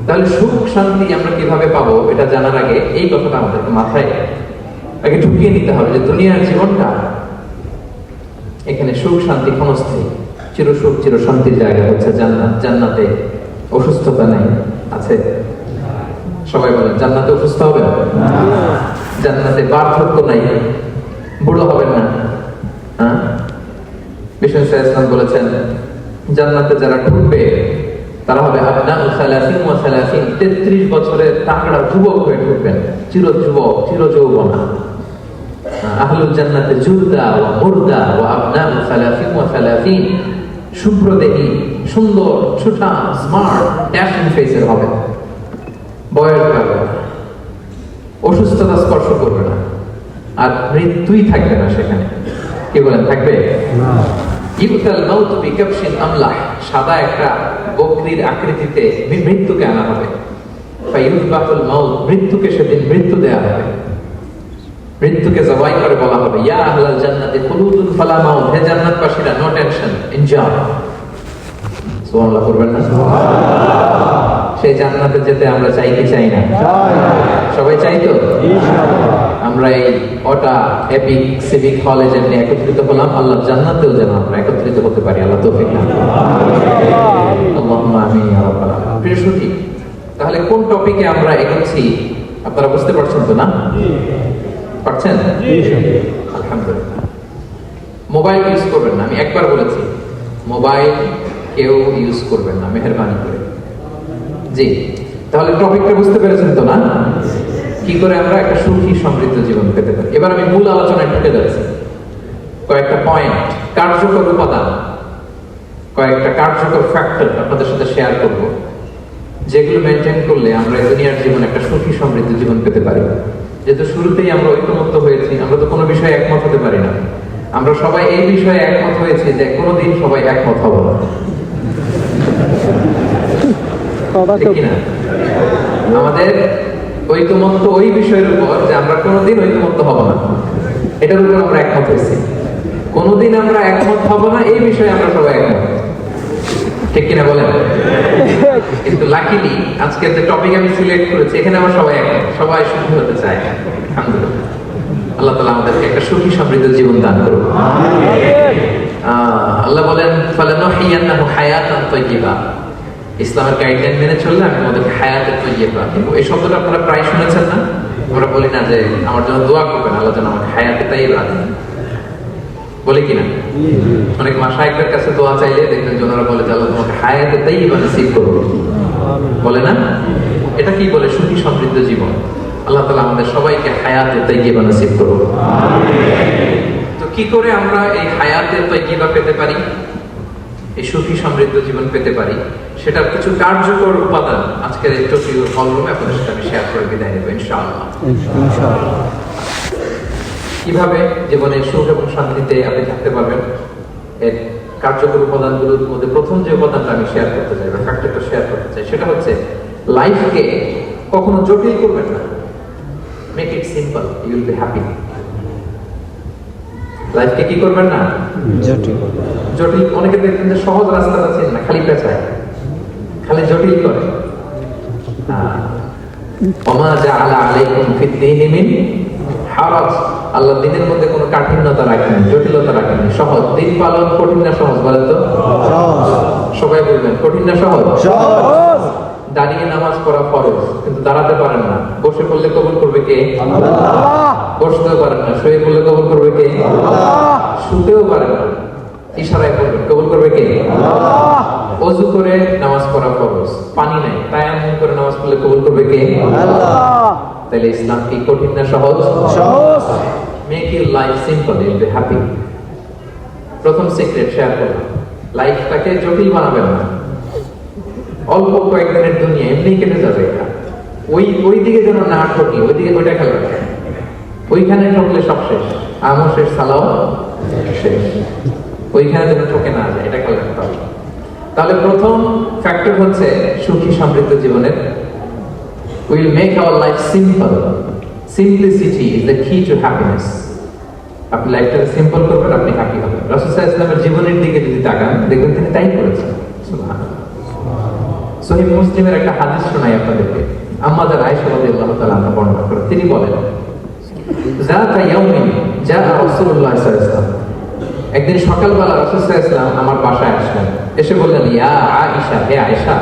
তাহলে সুখ শান্তি আমরা কিভাবে পাবো, এটা জানার আগে এই কথাটা আমাদেরকে মাথায় আগে ঢুকিয়ে নিতে হবে যে দুনিয়ার জীবনটা, এখানে সুখ শান্তি ক্ষণস্থায়ী। চির সুখ চির শান্তির জায়গা হচ্ছে জান্নাত। জান্নাতে অসুস্থতা নাই, আছে? সবাই বলেন, জান্নাতে অসুস্থ হবে না, জান্নাতে বার্ধক্য নাই, বুড়ো হবেন না। হ্যাঁ, বিষ্ণু ইসলাম বলেছেন, জান্নাতে যারা ঢুকবে তারা হবে আবনাউ সালাসিন ওয়া সালাসিন, 33 বছরের তাগড়া যুবক হয়ে ঢুকবেন, চির যুবক, চির যৌবনা। আহলুল জান্নাতে জুরদা ওয়া মুরদা ওয়া আবনাউ সালাসিন ওয়া সালাসিন, শুভ্রদেহী, সুন্দর, সুঠাম, স্মার্ট, ড্যাশিং ফেসের হবে, বয়স লাগবে না, অসুস্থতা স্পর্শ করবে না, আর মৃত্যুই থাকবে না সেখানে। কি বলেন, থাকবে? ইউতাল মাউতু বিকাবশিন আমলাহ, সাদা একটা বকরির আকৃতিতে মৃত্যুকে আনা হবে। ফায়ুযবাহুল মাউত, মৃত্যুকে সেদিন মৃত্যু দেয়া হবে। মৃত্যুকে জবাই করে বলা হবে, ইয়া আহলাল জান্নাতি খুলুদুন ফালা মাউত, হে জান্নাতবাসীরা, নো টেনশন, এনজয়। সুবহানাল্লাহ করবেন না? সেই জান্নাতে যেতে আমরা চাই কি চাই না? সবাই চাই তো? আমরা এই ওটা এপিক সিভিক হলে যেমনি একত্রিত হলাম, আল্লাহর জান্নাতেও যেন আমরা একত্রিত হতে পারি। আল্লাহ তৌফিক দান করুন। আল্লাহুম্মা আমিন ইয়া রাব্বাল আলামিন। প্রিয় সুধী, তাহলে কোন টপিকে আমরা এগোচ্ছি আপনারা বুঝতে পারছেন তো না? পারছেন? আলহামদুলিল্লাহ। মোবাইল ইউজ করবেন না, আমি একবার বলেছি, মোবাইল কেউ ইউজ করবেন না, মেহেরবানি করে। জি, তাহলে টপিকটা বুঝতে পেরেছেন তো না? কি করে আমরা একটা সুখী সমৃদ্ধ জীবন পেতে পারি। এবার আমি মূল আলোচনায় ঢুকে যাচ্ছি। কয়েকটা পয়েন্ট, কার্যকর উপাদান কয়েকটা কার্যকর ফ্যাক্টর আপনাদের সাথে শেয়ার করব, যেগুলো মেনটেন করলে আমরা এই দুনিয়ার জীবনে একটা সুখী সমৃদ্ধ জীবন পেতে পারি। যেহেতু শুরুতেই আমরা ঐক্যমত্য হয়েছি, আমরা তো কোনো বিষয়ে একমত হতে পারি না। আমরা সবাই এই বিষয়ে একমত হয়েছি যে কোনোদিন সবাই একমত হব না, ঠিক কিনা? আমাদের ঐকমত্য ওই বিষয়ের উপর যে আমরা কোনোদিন ঐকমত্য হব না, এটার উপর আমরা একমত হয়েছি। কোনোদিন আমরা একমত হব না এই বিষয়ে আমরা সবাই একমত, ঠিক কিনা বলেন? কিন্তু লাকিলি আজকে যে টপিক আমি সিলেক্ট করেছি এখানে আমরা সবাই একমত, সবাই সুখী হতে চাই। আলহামদুলিল্লাহ, আল্লাহ তাআলা আমাদেরকে একটা সুখী সমৃদ্ধ জীবন দান করুন। আল্লাহ বলেন ফালানুহিয়ান্নাহু হায়াতান তাইয়্যিবা, ইসলামের গাইডলাইন মেনে চললে আমি তোমাদেরকে হায়াতে তাইয়্যিবা দেব। এই শব্দটা আপনারা প্রায় শুনেছেন না? আমরা বলি না যে আমার জন্য দোয়া করবেন, আল্লাহ যেন আমাকে হায়াতে তাইয়্যিবা দেন, বলি কিনা? অনেক মাশায়েখদের কাছে দোয়া চাইলে দেখবেন যে ওনারা বলে যে আল্লাহ তোমাকে হায়াতে তাইয়্যিবা নসিব করুন, বলে না? এটা কি বলে? সুখী সমৃদ্ধ জীবন। আল্লাহ তাআলা আমাদের সবাইকে হায়াতে তাইয়্যিবা নসিব করুন। তো কি করে আমরা এই হায়াতে তাইয়্যিবা পেতে পারি, এই সুখী সমৃদ্ধ জীবন পেতে পারি, সেটার কিছু কার্যকর উপাদান আজকের এই টপিক হলরুমে আপনাদের সাথে আমি শেয়ার করে বিদায় নেব ইনশাআল্লাহ। কিভাবে জীবনে সুখ এবং শান্তিতে আপনি থাকতে পারবেন, এর কার্যকর উপাদানগুলোর মধ্যে প্রথম যে উপাদানটা আমি শেয়ার করতে চাই বা ফ্যাক্টরটা শেয়ার করতে চাই সেটা হচ্ছে লাইফকে কখনো জটিল করবেন না। Make it simple, you will be happy. লাইফকে কি করবেন না? জটিল। অনেকে দেখবেন যে সহজ রাস্তাটা চেন না, খালি পেঁচায়, খালি জটিল করে। ওমা জাআলা আলাইকুম ফিদ-দীনি মিন হারাজ, আল্লাহ দ্বীনের মধ্যে কোনো কাঠিন্যতা রাখেন, জটিলতা রাখেন, সহজ। দিন পালন কঠিন না সহজ বলেন তো? সহজ। সবাই বলবেন কঠিন না সহজ? সহজ। দাঁড়িয়ে নামাজ পড়া ফরজ, কিন্তু দাঁড়াতে পারেন না। বসে পড়লে কবুল করবে কে? আল্লাহ। বসতেও পারেন না, শুয়ে পড়লে কবুল করবে কে? আল্লাহ। শুতেও পারেন না, ইশারায় পড়বেন, কবুল করবে কে? আল্লাহ। ওযু করে নামাজ পড়া ফরজ, পানি নাই, তায়াম্মুম করে নামাজ পড়লে কবুল করবে কে? আল্লাহ। তাহলে ইসলাম কি কঠিন না সহজ? সহজ। Make your life simple, you will be happy. প্রথম সিক্রেট শেয়ার করলাম, লাইফটাকে জটিল বানাবেন না। অল্প কয়েকদিনের দুনিয়া এমনি কেটে যাবে, ওই দিকে যেন না ঠকি, ওইদিকে ওইটা খেলা, ওইখানে ঠকলে সব শেষ, আমও শেষ, সালাও শেষ। ওইখানে যেন ঠকে না যায়, এটা খেয়াল রাখতে হবে। তাহলে প্রথম ফ্যাক্টর হচ্ছে সুখী সমৃদ্ধ জীবনের will make our life simple. Simplicity is the key to happiness. আপনি লাইফটাকে সিম্পল করবেন, আপনি হ্যাপি হবেন। রাসূল সাল্লাল্লাহু আলাইহি ওয়াসাল্লামের জীবনের দিকে যদি তাকান দেখবেন তিনি তাই করেছেন। সুবহানাল্লাহ। সহিহ মুসলিমের একটা হাদিস শোনাই আপনাদেরকে। আম্মা জান আয়েশা রাদিয়াল্লাহু তাআলা আনহা বর্ণনা করেন, তিনি বলেন যাতা ইয়াউমিন জাআ রাসূলুল্লাহ সাল্লাল্লাহু আলাইহি ওয়াসাল্লাম, একদিন সকালবেলা রাসূল সাল্লাল্লাহু আলাইহি ওয়াসাল্লাম আমার বাসায় আসলেন। এসে বললেন ইয়া আয়েশা, হে আয়েশা,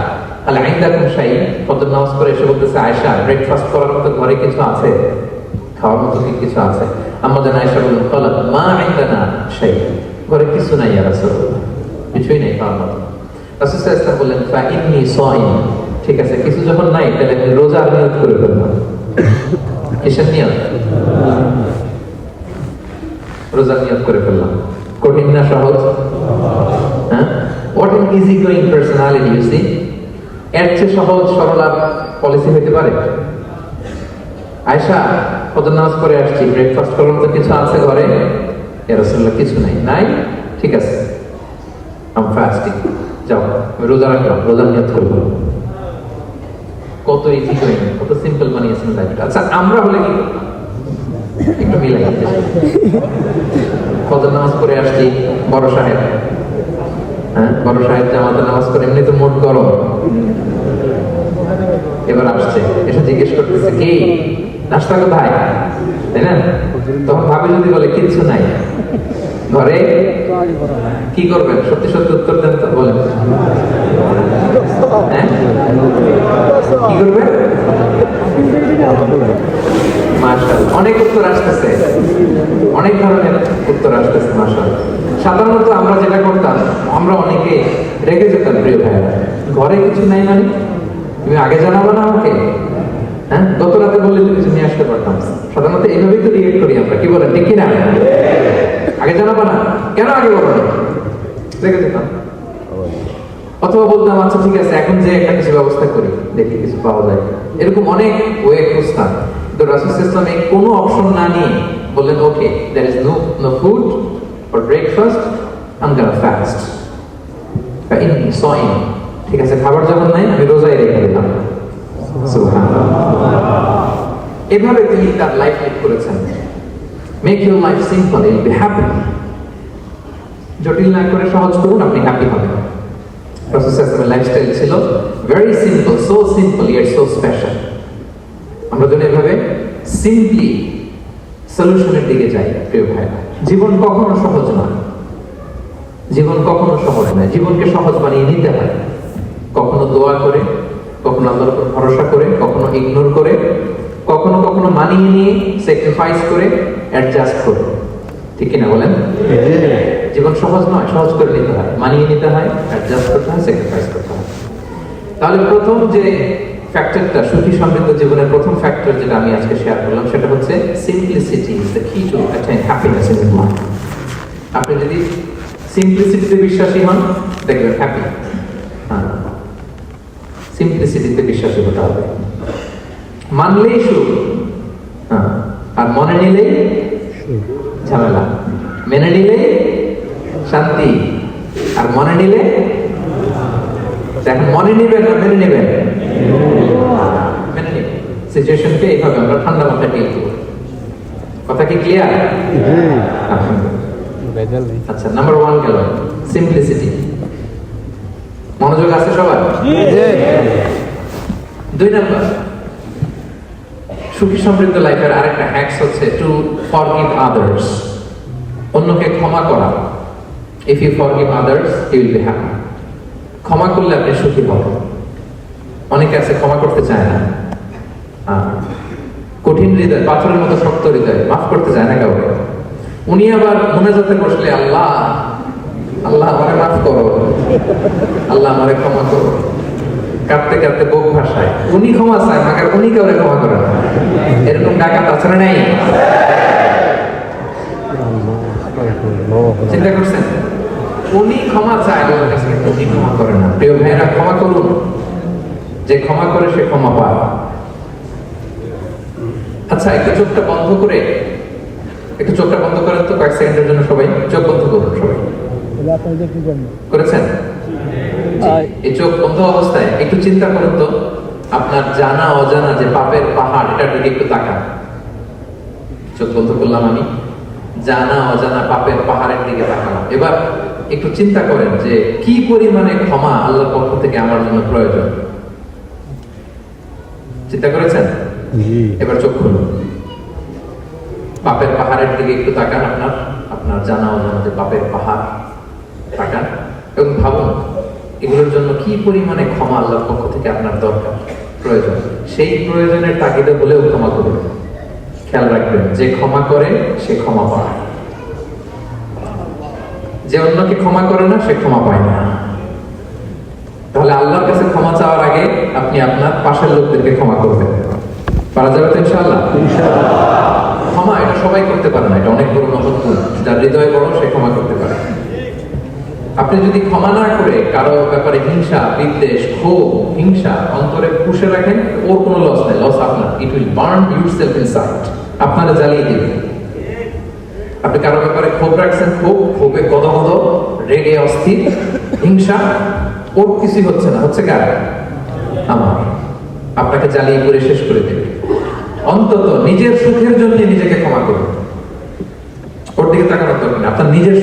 আল ইনদাকুম শাই, ফজর নামাজ পড়ে এসে বলতেছে আয়েশা ব্রেকফাস্ট করার মতো ঘরে কিছু আছে, খাওয়ার মতো কি কিছু আছে? আম্মা জান আয়েশা বললেন ক্বালাত মা ইনদানা শাই, ঘরে কিছু নাই ইয়া রাসূলুল্লাহ, কিছুই নাই খাওয়ার মতো। রাসূল সাল্লাল্লাহু আলাইহি ওয়াসাল্লাম বললেন ফা ইন্নী সাইম, ঠিক আছে কিছু যখন নাই তাহলে আমি রোজার নিয়ত করে ফেললাম। কিসের নিয়ত? রোজার নিয়ত করে ফেললাম। কঠিন না সহজ? হ্যাঁ, what an easy going personality you see. এর চেয়ে সহজ সরল পলিসি হতে পারে? আয়েশা ফজর নামাজ পড়ে আসছি, ব্রেকফাস্ট করার মতো কিছু আছে ঘরে? ইয়া রাসূলুল্লাহ কিছু নাই। নাই, ঠিক আছে আম ফাস্টিং, যাও আমি রোজা রাখলাম, রোজার নিয়ত করবো। কত ইজি গোয়িং, কত সিম্পল বানিয়েছেন লাইফটা। আচ্ছা আমরা হলে কি করতাম? একটু মিলাই। ফজর নামাজ পড়ে আসছি, বড় সাহেব, হ্যাঁ বড় সাহেব জামাতে নামাজ পড়ে, এমনি তো মোট গরম, এবার আসছে, এসে জিজ্ঞেস করতেছে কি নাস্তা কোথায়, তাই না? তখন ভাবি যদি বলে কিচ্ছু নাই ঘরে, কি করবেন? সত্যি সত্যি উত্তর দেন তো, বলেন। হ্যাঁ কি করবেন? মাশাআল্লাহ, অনেক উত্তর আসতেছে, অনেক ধরনের উত্তর আসতেছে মাশাআল্লাহ। সাধারণত আমরা যেটা করতাম, আমরা অনেকে রেগে যেতাম, প্রিয় ভাইরা, ঘরে কিছু নাই মানে তুমি আগে জানাবো না আমাকে? হ্যাঁ, গত রাতে বললে তুমি কিছু নিয়ে আসতে পারতাম। সাধারণত এইভাবেই তো রিয়েক্ট করি আমরা, কি বলেন ঠিক কিনা? আগে জানাবো না কেন? আগে বলো না, রেগে যেতাম। অথবা বলতাম আচ্ছা ঠিক আছে এখন যে একটা কিছু ব্যবস্থা করি, দেখি কিছু পাওয়া যায়। এরকম অনেক ওয়ে খুঁজতাম, কিন্তু রাসূল সাল্লাল্লাহু আলাইহি ওয়াসাল্লাম এই কোনো অপশন না নিয়ে বললেন okay, there is no food for breakfast, I am gonna fast ফাইন্নী সাইম। ঠিক আছে, খাবার যখন নাই আমি রোজায় রেখে দিলাম। সুবহানাল্লাহ। এভাবে তিনি তার লাইফ লিড করেছেন। Make your life simple, you will be happy. জটিল না করে সহজ করুন, আপনি হ্যাপি হবেন। রাসূল সাল্লাল্লাহু আলাইহি ওয়াসাল্লামের লাইফস্টাইল ছিল very simple, so simple yet so special. আমরা যেন এভাবে সিম্পলি সলিউশনের দিকে যাই। প্রিয় ভাইরা, জীবন কখনো সহজ নয়, জীবন কখনো সহজ নয়। জীবনকে সহজ বানিয়ে নিতে হয়, কখনো দোয়া করে, কখনো আল্লাহর উপর ভরসা করে, কখনো ইগনোর করে, কখনো কখনো মানিয়ে নিয়ে, স্যাক্রিফাইস করে, অ্যাডজাস্ট করে। ঠিক কিনা বলেন? জীবন সহজ নয়, সহজ করে নিতে হয়, মানিয়ে নিতে হয়, অ্যাডজাস্ট করতে হয়, স্যাক্রিফাইস করতে হয়। তাহলে প্রথম যে ফ্যাক্টরটা, সুখী সমৃদ্ধ জীবনের প্রথম ফ্যাক্টর যেটা আমি আজকে শেয়ার করলাম, সেটা হচ্ছে simplicity is the key to attain happiness in life. আপনি যদি সিম্পলিসিটিতে বিশ্বাসী হন, দেখবেন হ্যাপি। সিম্পলিসিটিতে বিশ্বাসী হতে হবে। মানলেই সুখ, আর মনে নিলেই ঝামেলা। মেনে নিলে শান্তি, আর মনে নিলে, এখন মনে নিবেন না মেনে নেবেন? মেনে নেবেন। সিচুয়েশনকে এইভাবে আমরা ঠান্ডা মাথায় ডিল করব। কথা কি ক্লিয়ার? আচ্ছা, নাম্বার 1 গেল সিম্পলিসিটি। মনোযোগ আছে সবার? 2 নাম্বার, সুখী সমৃদ্ধ লাইফের আরেকটা হ্যাকস হচ্ছে টু ফরগিভ আদার্স। অন্যকে ক্ষমা করা। If you forgive others you will be happy. ক্ষমা করলে আপনি সুখী হবেন। অনেকে আছে ক্ষমা করতে চায় না, কঠিন হৃদয়, পাথরের মতো শক্ত হৃদয়, মাফ করতে চায় না কাউকে। উনি আবার মুনাজাতে বসলে আল্লাহ আল্লাহ আমারে মাফ করো, আল্লাহ আমারে ক্ষমা করো, কাঁদতে কাঁদতে বুক ভাসায়। উনি ক্ষমা চায়, মাগার উনি কাউরে ক্ষমা করে না। এরকম ডাকাত আছে না নাই? চিন্তা করছেন? উনি ক্ষমা চায় আল্লাহর কাছে, কিন্তু উনি ক্ষমা করে না। প্রিয় ভাইরা, ক্ষমা করুন। যে ক্ষমা করে সে ক্ষমা পায়। আচ্ছা, একটু চোখটা বন্ধ করে, একটু চোখটা বন্ধ করেন তো কয়েক সেকেন্ডের জন্য। সবাই চোখ বন্ধ করুন। সবাই করেছেন? এই চোখ বন্ধ অবস্থায় একটু চিন্তা করুন তো, আপনার জানা অজানা যে পাপের পাহাড়, এটার দিকে একটু তাকান। চোখ বন্ধ করলাম আমি, জানা অজানা পাপের পাহাড়ের দিকে তাকালাম। এবার একটু চিন্তা করেন যে কি পরিমাণে ক্ষমা আল্লাহর পক্ষ থেকে আমার জন্য প্রয়োজন। চিন্তা করেছেন? এবার চোখ খুলুন, পাপের পাহাড়ের দিকে একটু তাকান। আপনার জানা অজানা যে পাপের পাহাড়, তাকান এবং ভাবুন এগুলোর জন্য কি পরিমাণে ক্ষমা আল্লাহর পক্ষ থেকে আপনার দরকার, প্রয়োজন। সেই প্রয়োজনের তাগিদে বলেও ক্ষমা করুন। খেয়াল রাখবেন, যে ক্ষমা করে সে ক্ষমা পায়, যে অন্যকে ক্ষমা করে না সে ক্ষমা পায় না। তাহলে আল্লাহর কাছে ক্ষমা চাওয়ার আগে আপনি আপনার পাশের লোকদেরকে ক্ষমা করবেন। পারা যাবে তো ইনশাআল্লাহ? ক্ষমা এটা সবাই করতে পারে না, এটা অনেক বড় মহৎ গুণ। যার হৃদয় বড় সে ক্ষমা করতে পারে। আপনি যদি ক্ষমা না করে কারো ব্যাপারে হিংসা, বিদ্বেষ, ক্ষোভ, হিংসা অন্তরে পুষে রাখেন, ওর কোনো লস নেই, লস আপনার। It will burn yourself inside, আপনারা জ্বালিয়ে দিবে। আপনি কারো ব্যাপারে ক্ষোভ রাখছেন, ক্ষোভে গদগদ, রেগে অস্থির, হিংসা, ওর কিছুই হচ্ছে না, হচ্ছে কার? আমার। আপনাকে জ্বালিয়ে করে শেষ করে দেবে। অন্তত নিজের সুখের জন্য নিজেকে ক্ষমা করুন। ওর দিকে তাকানোর দরকার নেই। আপনার নিজের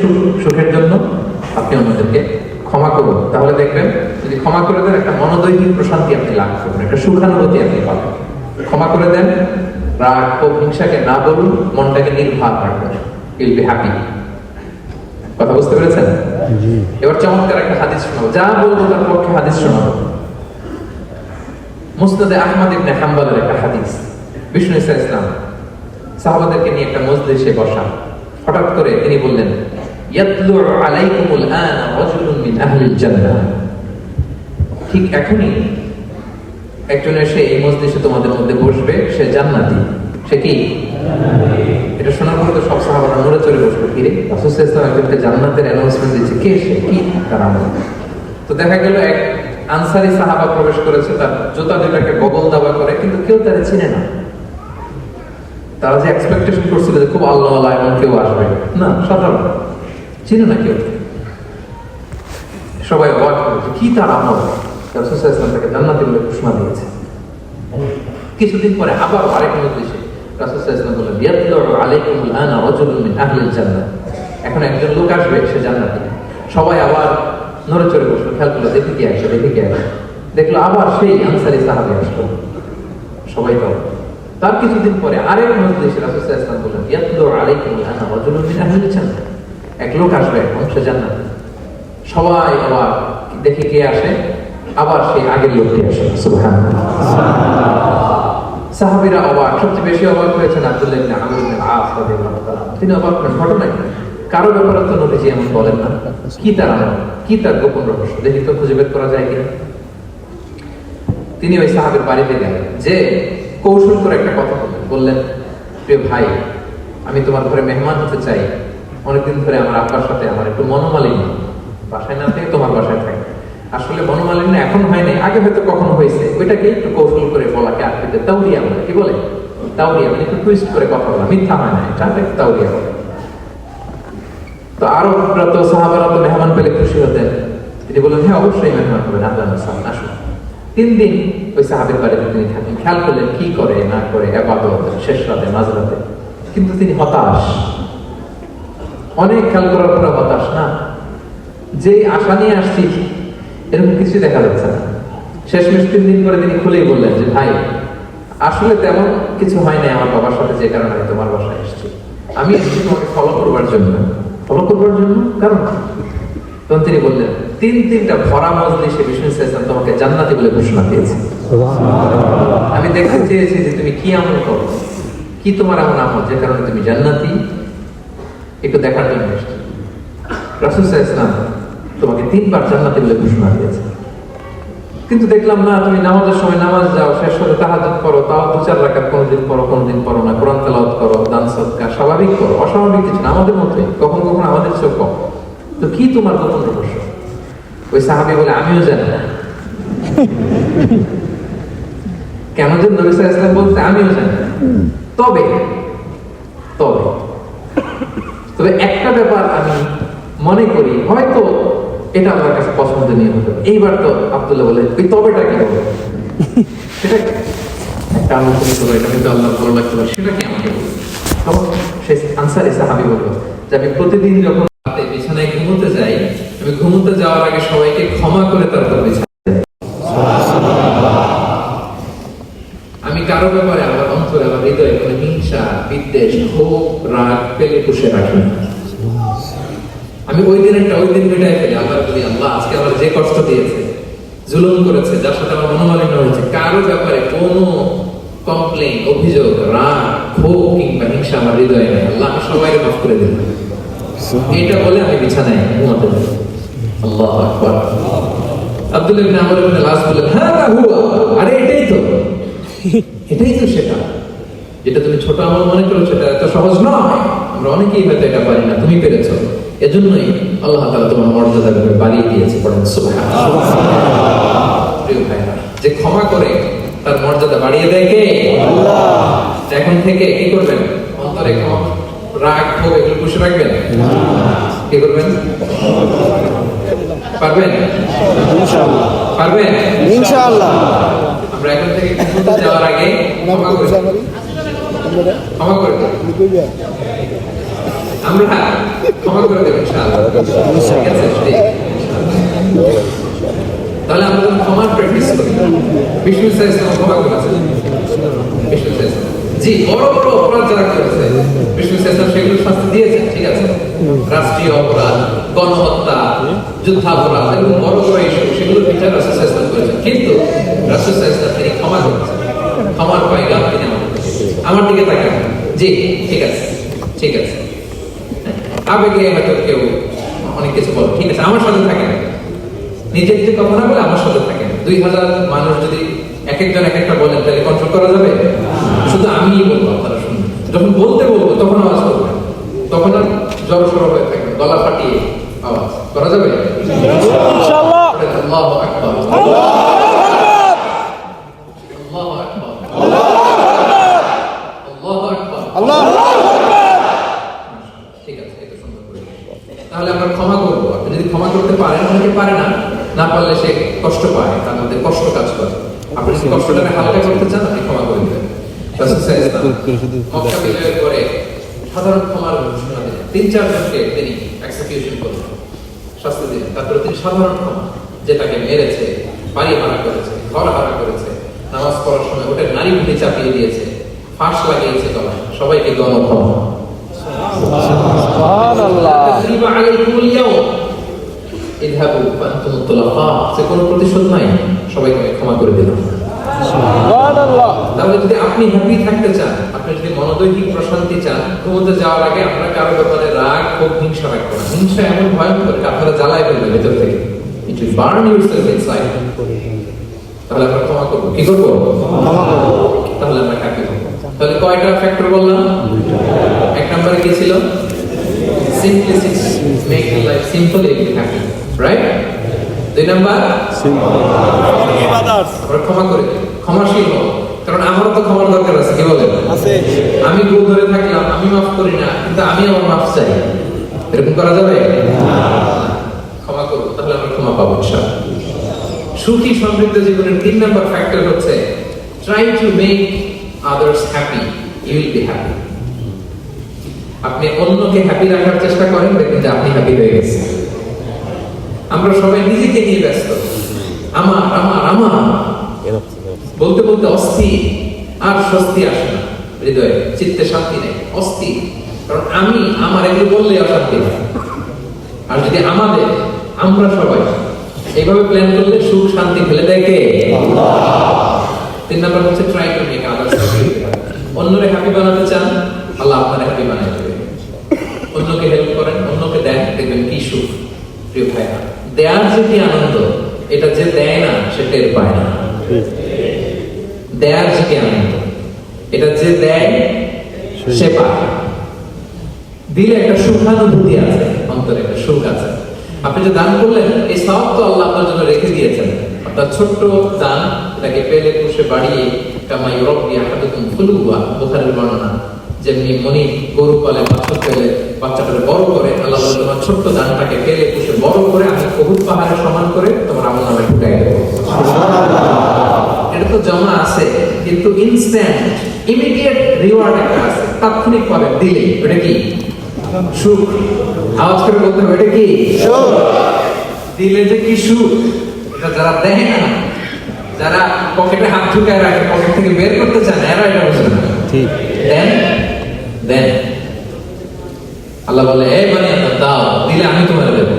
সুখের জন্য আপনি অন্যদেরকে ক্ষমা করুন। তাহলে দেখবেন যদি ক্ষমা করে দেন, একটা মনোদৈহিক প্রশান্তি আপনি লাভ করবেন, একটা সুখানুভূতি আপনি পাবেন। ক্ষমা করে দেন, রাগ ও হিংসাকে না বলুন, মনটাকে নির্ভার রাখবেন, ইউল বি হ্যাপি। কথা বুঝতে পেরেছেন? এবার চমৎকার একটা হাদিস শোনাবো, যা বলবো তার পক্ষে হাদিস শোনাবো। মুসনাদে আহমদ ইবনে হাম্বলের একটা হাদিস। বিষ্ণু ইসা ইসলাম সাহাবাদেরকে নিয়ে একটা মজলিসে বসা। হঠাৎ করে তিনি বললেন, ইয়াতলু আলাইকুমুল আন রাজুলুন মিন আহলিল জান্নাহ। ঠিক এখনই একজন এসে এই মজলিসে তোমাদের মধ্যে বসবে, সে জান্নাতি। সে কি? এটা শোনার পর তো সব সাহাবারা নড়ে চড়ে বসলো। ফিরে রাসূল সাল্লাল্লাহু আলাইহি ওয়াসাল্লাম একজনকে জান্নাতের অ্যানাউন্সমেন্ট দিচ্ছে, কে সে, কি তার আমল? তো দেখা গেল এক আনসারী সাহাবা প্রবেশ করেছে, তার জুতা দুটাকে বগল দাবা করে, কিন্তু কেউ তারা চিনে না। তারা যে এক্সপেকটেশন করছিল যে খুব আল্লাহ আল্লাহ এমন কেউ আসবে, না, সাধারণ, চিনে না কেউ। সবাই অবাক করে কি তার আমল, রাসূল সাল্লাল্লাহু আলাইহি ওয়াসাল্লাম তাকে জান্নাতি বলে ঘোষণা দিয়েছে। কিছুদিন পরে আবার আরেক মজলিসে রাসূল সাল্লাল্লাহু আলাইহি ওয়াসাল্লাম বললেন, ইয়াতলু আলাইকুমুল আনা রাজুলুন মিন আহলিল জান্নাহ, এখন একজন লোক আসবে, সে জান্নাতি। সবাই আবার নড়ে চড়ে বসলো, খেয়াল করলো দেখি কে আসে, দেখি কে আসে। দেখলো আবার সেই আনসারী সাহাবী আসলো, সবাই তো। তার কিছুদিন পরে আরেক মজলিসে রাসূল সাল্লাল্লাহু আলাইহি ওয়াসাল্লাম বললেন, ইয়াতলু আলাইকুমুল আনা রাজুলুন মিন আহলিল জান্নাহ, এক লোক আসবে, এখন সে জান্নাতি। সবাই আবার দেখি কে আসে, আবার সেই আগের লোকটি আসে। সুবহানাল্লাহ। সাহাবীরা অবাক, সবচেয়ে বেশি অবাক হয়েছেন আব্দুল্লাহ ইবনে আমর ইবনে আস রাদিয়াল্লাহু তাআলা। তিনি অবাক হলেন, ঘটনা কি? কারো ব্যাপারে তো নবীজি এমন বলেন না, কি তার আমল, কি তার গোপন রহস্য, দেখি তো খুঁজে বের করা যায় কিনা। তিনি ওই সাহাবীর বাড়িতে গেলেন, যে কৌশল করে একটা কথা বললেন, প্রিয় ভাই, আমি তোমার ঘরে মেহমান হতে চাই, অনেকদিন ধরে আমার আব্বার সাথে আমার একটু মনোমালিন্য, বাসায় না থেকে তোমার বাসায় থাকে। আসলে মনোমালিন্য এখন হয় নাই, আগে হয়তো কখনো হয়েছে, ওইটাকে একটু কৌশল করে বলাকে আটকে তাওরিয়া বলে। কি বলে? তাওরিয়া, মানে একটু টুইস্ট করে কথা বলা, মিথ্যা হয় না, এটা তাওরিয়া বলে। তো আরবরা তো, সাহাবারা তো মেহমান পেলে খুশি হতেন। তিনি বললেন, হ্যাঁ অবশ্যই মেহমান হবেন, আহলান ওয়া সাহলান, আসুন। 3 দিন ওই সাহাবীর বাড়িতে তিনি থাকেন। খেয়াল করলেন কি করে না করে, ইবাদত, শেষ রাতে, মাঝরাতে। কিন্তু তিনি হতাশ, অনেক খেয়াল করার পরে হতাশ না, যে আশা নিয়ে আসছি এরকম কিছু দেখা যাচ্ছে না। শেষমেশ 3 দিন পরে তিনি খুলেই বললেন যে, ভাই আসলে তেমন কিছু হয় নাই আমার বাবার সাথে, যে কারণে আমি তোমার বাসায় এসেছি। আমি এসেছি তোমাকে ফলো করবার জন্য। ফলো করবার জন্য কারণ? তখন তিনি বললেন, 3টা ভরা মজলিসে বিষ্ণু সাল্লাল্লাহু তোমাকে জান্নাতি বলে ঘোষণা দিয়েছে। আমি দেখতে চেয়েছি যে তুমি কি আমল করো, কি তোমার এমন আমল যে কারণে তুমি জান্নাতি, একটু দেখার জন্য এসেছি। রাসূল সাল্লাল্লাহু আলাইহি ওয়াসাল্লাম তোমাকে 3বার জান্নাতি বলে ঘোষণা দিয়েছে, কিন্তু দেখলাম না তুমি নামাজের সময় নামাজ যাও, শেষ হলে তাহাজ্জুদ করো, তাও 2-4 রাকাত, কোনদিন পড়ো কোনদিন পড়ো না, কোরআন তেলাওয়াত করো, দান সদকা, স্বাভাবিক করো, অস্বাভাবিক কিছু না, আমাদের মতোই, কখনো কখনো আমাদের চেয়েও কম। তো কি তোমার গোপন রহস্য? ওই সাহাবী বলে, আমিও জানি না। কেন যে নবী সাল্লাল্লাহু আলাইহি ওয়াসাল্লাম বলতে আমিও জানি না, তবে তবে তবে একটা ব্যাপার আমি মনে করি হয়তো এটা আমার কাছে পছন্দনীয় হতো। এইবার তো আব্দুল্লাহ বলে, ওই তবেটা কি হবে? সেটা একটা আলোচনা করবো, এটা কিন্তু আল্লাহ ভালো লাগতে পারে, সেটা কি আমাকে বলবে? তখন সে আনসারী সাহাবী বলল যে, আমি প্রতিদিন যখন রাতে বিছানায় ঘুমোতে যাই, আমি ঘুমোতে যাওয়ার আগে সবাইকে ক্ষমা করে তারপর বিছানায় যাই। আমি কারো ব্যাপারে আমার অন্তরে, আমার হৃদয়ে কোনো হিংসা, বিদ্বেষ, ক্ষোভ, রাগ পেলে পুষে রাখি না। আমি ওই দিনটা ওই দিন মিটাই ফেলি। আল্লাহ বলি, আল্লাহ আজকে আমার যে কষ্ট দিয়েছে, জুলুম করেছে, যার সাথে আমার মনোমালিন্য হয়েছে, কারো ব্যাপারে কোনো কমপ্লেইন, অভিযোগ, রাগ, ক্ষোভ কিংবা হিংসা আমার হৃদয়ে নেই। আল্লাহ আমি সবাইকে মাফ করে দিলাম। এটা বলে আমি বিছানায় ঘুমাতে যাই। আল্লাহু আকবার। আব্দুল্লাহ ইবনে আমর ইবনে আস বললেন, হ্যাঁ হুয়া, আরে এটাই তো সেটা যেটা তুমি ছোট আমল মনে করো, সেটা এত সহজ নয়। আমরা অনেকেই হয়তো এটা পারি না, তুমি পেরেছো। এজন্যই আল্লাহ তাআলা তোমার মর্যাদা বাড়িয়ে দিয়েছে। পড়েন সুবহানাল্লাহ। প্রিয় ভাইরা, যে ক্ষমা করে তার মর্যাদা বাড়িয়ে দেয় কে? আল্লাহ। এখন থেকে কি করবেন? অন্তরে ক্ষমা, রাগ, ক্ষোভ এগুলো পুষে রাখবেন। কি করবেন? পারবেন? ইনশাআল্লাহ। পারবেন? ইনশাআল্লাহ। আমরা এখন থেকে ঘুমোতে যাওয়ার আগে ক্ষমা করে দেব। ক্ষমা করে দেব। আমরা ক্ষমা করে দেব ইনশাআল্লাহ। ঠিক আছে? তাহলে আমরা ক্ষমার প্র্যাকটিস করি। বিষ্ণু সাল্লাল্লাহু ক্ষমা করেছেন। বিষ্ণু সাল্লাল্লাহু জি বড় বড় অপরাধ যারা করেছে, বিষ্ণু সাল্লাল্লাহু সেগুলো শাস্তি দিয়েছেন। ঠিক আছে? রাষ্ট্রীয় অপরাধ, গণহত্যা, যুদ্ধাপরাধ, এরকম বড় বড় ইস্যু, সেগুলো বিচার রাসূল সাল্লাল্লাহু করেছেন। কিন্তু রাসূল সাল্লাল্লাহু তিনি ক্ষমা করেছেন। ক্ষমার পয়গাম তিনি আমার দিকে তাকান। জি ঠিক আছে, ঠিক আছে। আবেগে হয়তো কেউ অনেক কিছু বলে, ঠিক আছে, আমার সাথে থাকেন। নিজে নিজে কথা না বলে আমার সাথে থাকেন। 2000 মানুষ যদি এক একজন এক একটা বলেন, তাহলে কন্ট্রোল করা যাবে? শুধু আমিই বলবো, আপনারা শুনবেন। যখন বলতে বলবো তখন আওয়াজ করবেন, তখন আর জড়সড় হয়ে থাকবেন, গলা ফাটিয়ে আওয়াজ করা যাবে ইনশাআল্লাহ। ঠিক আছে, এটা সুন্দর করে। তাহলে আমরা ক্ষমা করবো। আপনি যদি ক্ষমা করতে পারেন, অনেকে পারে না, না পারলে সে কষ্ট পায়, তার মধ্যে কষ্ট কাজ করে। আপনি যদি কষ্টটাকে হালকা করতে চান, আপনি ক্ষমা করে দেবেন। রাসূল সাল্লাল্লাহু আলাইহি ওয়াসাল্লাম মক্কা বিজয়ের পরে সাধারণ ক্ষমার ঘোষণা দিলেন। 3-4 জনকে তিনি এক্সিকিউশন করলেন, শাস্তি দিলেন। তারপরে তিনি সাধারণ ক্ষমা, যে তাকে মেরেছে, বাড়ি হারা করেছে, ঘর হারা করেছে, নামাজ পড়ার সময় ওটা নারী ভুলি চাপিয়ে দিয়েছে, ফাঁস লাগিয়েছে গলায়, সবাইকে গণক্ষমা। তাকরিবা আলাইকুমুল ইয়াউম ইযহাবু ফাআনতুম তুলাকা। সে কোনো প্রতিশোধ নাই, সবাইকে আমি ক্ষমা করে দিলাম। তাহলে যদি আপনি হ্যাপি থাকতে চান, আপনি যদি মনোদৈহিক প্রশান্তি চান, ঘুমোতে যাওয়ার আগে আপনারা কারো ব্যাপারে রাগ, ক্ষোভ, হিংসা রাখবেন না। হিংসা এমন ভয়ঙ্কর, আপনারা জ্বালায় ফেলবে ভেতর থেকে। It will burn yourself inside. তাহলে আমরা ক্ষমা করবো, কি করবো? তাহলে আমরা হ্যাপি হবো। তাহলে কয়টা ফ্যাক্টর বললাম? 1 নম্বরে কি ছিল? Simplicity, make life simple and happy, right? 2 number আমরা ক্ষমা করি, ক্ষমাশীল হব। কারণ আমারও তো ক্ষমার দরকার আছে, কি বলেন? আমি ভুল ধরে থাকলাম, আমি মাফ করি না, কিন্তু আমি আমার মাফ চাই, এরকম করা যাবে? ক্ষমা করবো, তাহলে আমরা ক্ষমা পাবো ইনশাআল্লাহ। সুখী সমৃদ্ধ জীবনের 3 নাম্বার ফ্যাক্টর হচ্ছে try to make others happy, you will be happy. আপনি অন্যকে হ্যাপি রাখার চেষ্টা করেন, দেখবেন যে আপনি হ্যাপি হয়ে গেছেন। আমরা সবাই নিজেকে নিয়ে ব্যস্ত, আমার আমার আমার বলতে বলতে অস্থির, আর স্বস্তি আসে না হৃদয়ে, চিত্তে শান্তি নেই, অস্থির। কারণ আমি আমার এগুলো বললে অশান্তি হয়। আর যদি আমাদের, আমরা সবাই এইভাবে প্ল্যান করলে সুখ শান্তি ফেলে দেয় কে? আল্লাহ। 3 নাম্বার হচ্ছে try to make others happy. অন্যরে হ্যাপি বানাতে চান, আল্লাহ আপনার হ্যাপি বানায় দেবে। অন্যকে হেল্প করেন, অন্যকে দেন, দেখবেন কি সুখ। প্রিয় ভাইরা, দেয়ার যে কি আনন্দ, এটা যে দেয় না সে টের পায় না। দেয়ার যে কি আনন্দ, এটা যে দেয় সে পায়। দিলে একটা সুখানুভূতি আছে, অন্তরে একটা সুখ আছে। আপনি যে দান করলেন, এই সওয়াব তো আল্লাহ আপনার জন্য রেখে দিয়েছেন। অর্থাৎ ছোট্ট দান, এটাকে পেলে পুষে বাড়িয়ে, কামা ইউরাব্বি আহাদুকুম ফুলুয়া, বুখারীর বর্ণনা, যেমনি মনি গরু পালে, বাছুর পেলে বাচ্চাটাকে বড় করে, আল্লাহ বলে তোমার ছোট্ট দানটাকে পেলে পুষে বড় করে আমি উহুদ পাহাড়ের সমান করে তোমার আমলনামায় ঢুকাই দেবো। এটা তো জমা আছে, কিন্তু ইনস্ট্যান্ট ইমিডিয়েট রিওয়ার্ড একটা আছে, তাৎক্ষণিক পাবে দিলে। এটা কি? সুখ। আওয়াজ করে বলতে হবে, এটা কি? সুখ। দিলে যে কি সুখ, এটা যারা দেয় না, যারা পকেটে হাত ঢুকায় রাখে, পকেট থেকে বের করতে চায় না, এরা এটা বুঝে না। ঠিক। দেন দেন, আল্লাহ বলে এই বানি আদম দাও, দিলে আমি তোমার দেব।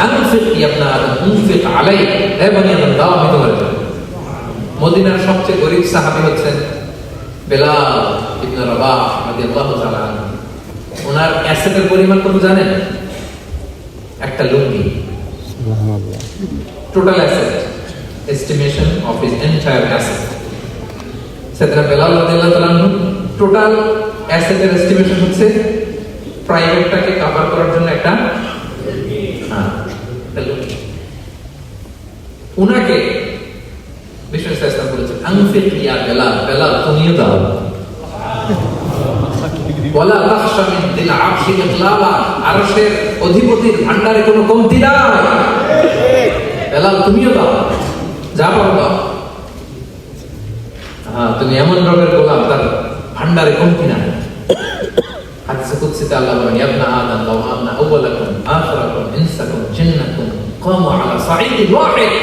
আনফিক ইয়া ইবনা আদম উনফিক আলাইক, এই বানি আদম দাও, আমি তোমার দেব। মদিনার সবচেয়ে গরীব সাহাবী হচ্ছেন বেলাল ইবনে রাবাহ রাদিয়াল্লাহু তাআলা আনহু। ওনার অ্যাসেটের পরিমাণ কত জানেন? একটা লুঙ্গি। সুবহানাল্লাহ। Total asset, estimation of his entire asset. সাইয়েদনা বেলাল রাদিয়াল্লাহু তাআলা আনহু টোটাল অ্যাসেটের এস্টিমেশন হচ্ছে প্রাইভেটটাকে কভার করার জন্য একটা লুঙ্গি। উনাকে বিষ্ণু ইসলাম বলেছেন আনফিক ইয়া বেলাল, বেলাল তুমিও দাও। ওয়ালা তাখশা মিন দিল আরশি ইতলালা, আরশের অধিপতির ভান্ডারে কোনো কমতি নাই। বেলাল তুমিও দাও, যা পারো দাও। তুমি এমন রবের গোলাম, তার ভান্ডারে কমতি নাই। হাদিসে কুদসিতে আল্লাহ বলেন ইয়া ইবনা আদম লাউ আন্না আউওয়ালাকুম আখিরাকুম ইনসাকুম জিন্নাকুম কামু আলা সাঈদিন ওয়াহিদ।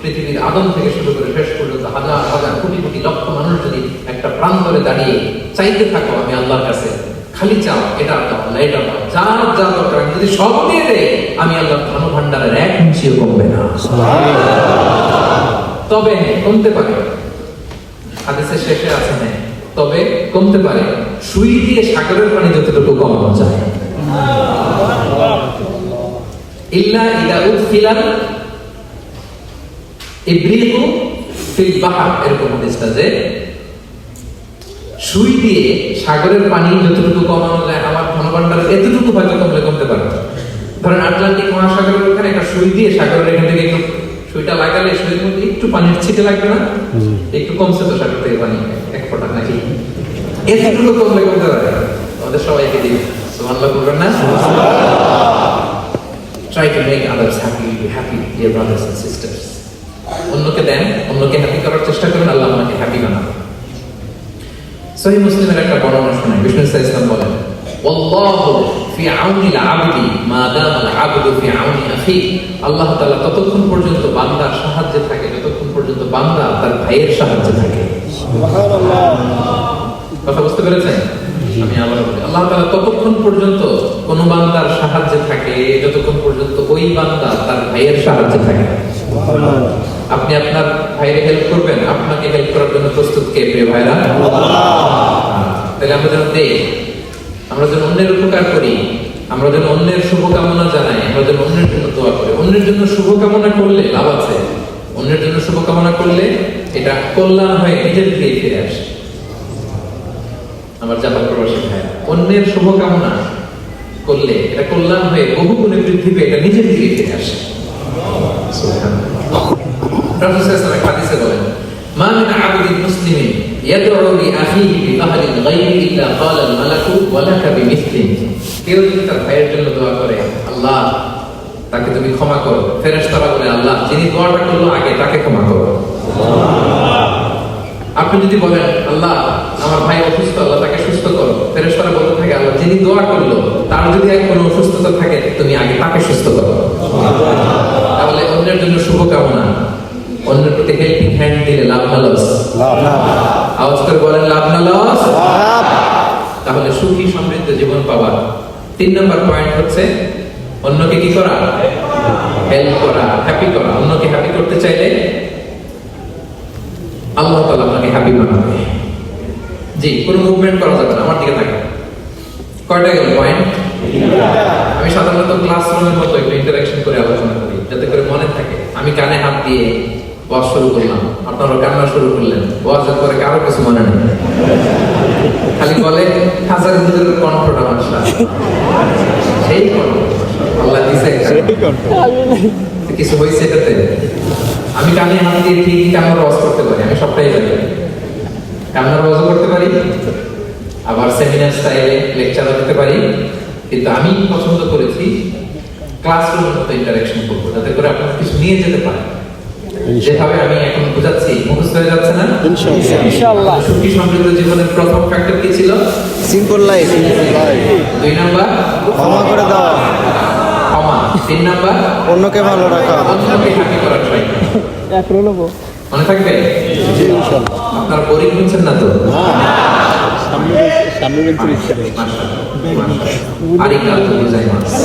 পৃথিবীর আদম থেকে শুরু করে শেষ পর্যন্ত হাজার হাজার কোটি কোটি লক্ষ মানুষ যদি একটা প্রান্তরে দাঁড়িয়ে চাইতে থাকো আমি আল্লাহর কাছে, খালি চাও এটা দাও না এটা দাও, যা যা দরকার আমি যদি সব দিয়ে দেই, আমি আল্লাহর ধন ভান্ডারের 1 ইঞ্চিও কমবে না। তবে হ্যাঁ, কমতে পারে। হাদিসের শেষে আছে হ্যাঁ, তবে কমতে পারে সুই দিয়ে সাগরের পানি যতটুকু কমানো যায়। ইল্লা ইদা উদখিলাল ইব্রিকু ফিল বাহর, এরকম হাদিসটা যে সুই দিয়ে সাগরের পানি যতটুকু কমানো যায় আমার ধনভাণ্ডারের এতটুকু হয়তো কমলে কমতে পারে। ধরেন আটলান্টিক মহাসাগরের ওখানে একটা সুই দিয়ে সাগরের এখান থেকে একটু সুইটা লাগালে সুইয়ের মধ্যে একটু পানির ছিটে লাগবে না? একটু কমছে তো সাগর থেকে পানি, এক ফোঁটা নাকি এতটুকু কমলে করতে পারে আমাদের সবাইকে দিবে সুবহানাল্লাহ বলবেন না try to make others happy be happy dear brothers and sisters অন্যকে দেন অন্যকে হ্যাপি করার চেষ্টা করেন আল্লাহ আপনাকে হ্যাপি বানাবে সহিহ মুসলিমের একটা বর্ণনা শোনাই বিষ্ণু সাল্লাল্লাহু আলাইহি ওয়াসাল্লাম বলেন ওয়াল্লাহু ফি আউনি আল-আবদি মা দামা আল-আবদু ফি আউনি আখি আল্লাহ তাআলা ততক্ষণ পর্যন্ত বান্দার সাহায্যে থাকে যতক্ষণ পর্যন্ত বান্দা তার ভাইয়ের সাহায্যে থাকে সুবহানাল্লাহ কথা বুঝতে পেরেছেন আমি আবার বলি আল্লাহ তাআলা ততক্ষণ পর্যন্ত কোন বান্দার সাহায্যে থাকে যতক্ষণ পর্যন্ত ওই বান্দা তার ভাইয়ের সাহায্যে থাকে সুবহানাল্লাহ আপনি আপনার ভাইয়ের হেল্প করবেন আপনাকে হেল্প করার জন্য প্রস্তুত কে প্রিয় ভাইরা তাহলে আমরা যেন দেই আমরা যেন অন্যের উপকার করি আমরা যেন অন্যের শুভকামনা জানাই আমরা যেন অন্যের জন্য দোয়া করি অন্যের জন্য শুভকামনা করলে লাভ আছে অন্যের জন্য শুভকামনা করলে এটা কল্যাণ হয়ে নিজের দিকে ফিরে আসে আমার জাপান প্রবাসী ভাইরা অন্যের শুভকামনা করলে এটা কল্যাণ হয়ে বহু গুণে বৃদ্ধি পেয়ে এটা নিজের দিকে ফিরে আসে রাসূল সাল্লাল্লাহু আলাইহি হাদিসে বলেন মা মিন আবদিন মুসলিমিন ইয়াদউ লিআখিহি বিযাহরিল গায়বি ইল্লা ক্বালা আল মালাকু ওয়া লাকা বিমিসলিহি কেউ যদি তার ভাইয়ের জন্য দোয়া করে আল্লাহ তাকে তুমি ক্ষমা করো ফেরেশতারা বলে আল্লাহ যিনি দোয়াটা করলো আগে তাকে ক্ষমা করো আপনি যদি বলেন আল্লাহ আমার ভাই অসুস্থ আল্লাহ তাকে সুস্থ করো ফেরেশতারা বলতে থাকে আল্লাহ যিনি দোয়া করলো তার যদি কোনো অসুস্থতা থাকে তুমি আগে তাকে সুস্থ করো তাহলে অন্যের জন্য শুভকামনা অন্যের প্রতি হেল্পিং হ্যান্ড দিলে লাভ না লস আওয়াজ করে বলেন লাভ না লস তাহলে সুখী সমৃদ্ধ জীবন পাবার 3 নম্বর পয়েন্ট হচ্ছে অন্যকে কি করা হেল্প করা হ্যাপি করা অন্যকে হ্যাপি করতে চাইলে আল্লাহ তাআলা আপনাকে হ্যাপি বানাবে জি কোনো মুভমেন্ট করা যাবে না আমার দিকে তাকান কয়টা গেল পয়েন্ট আমি সাধারণত ক্লাসরুমের মতো একটু ইন্টারঅ্যাকশন করে আলোচনা করি যাতে করে মনে থাকে আমি কানে হাত দিয়ে ওয়াজ শুরু করলাম আপনারা কান্না শুরু করলেন ওয়াজের পরে কারো কিছু মনে নেই খালি বলে হাজার হুজুরের কণ্ঠটা মাশাআল্লাহ সেই কণ্ঠ আল্লাহ দিয়েছে কিছু হয়েছে এটাতে আমি কানে হাত দিয়ে ঠিকই কান্নার ওয়াজ করতে পারি আমি সবটাই জানি কান্নার ওয়াজ করতে পারি আবার সেমিনার স্টাইলে লেকচারও দিতে পারি কিন্তু আমি পছন্দ করেছি ক্লাসরুমের মতো ইন্টারঅ্যাকশন করবো যাতে করে আপনারা কিছু নিয়ে যেতে পারেন যেভাবে আমি এখন বোঝাচ্ছি মুখস্থ হয়ে যাচ্ছে না ইনশাআল্লাহ সুখী সমৃদ্ধ জীবনের প্রথম ফ্যাক্টর কি ছিল সিম্পল লাইফ 2 নাম্বার ক্ষমা করে দাও ক্ষমা 3 নাম্বার অন্যকে ভালো রাখা অন্যকে হ্যাপি করার ট্রাই এক রোলবো মনে থাকবে জি ইনশাআল্লাহ আপনারা বোরিং হচ্ছেন না তো সামনে বেঞ্চের ইচ্ছা নেই আরিগাতো গোজাইমাসু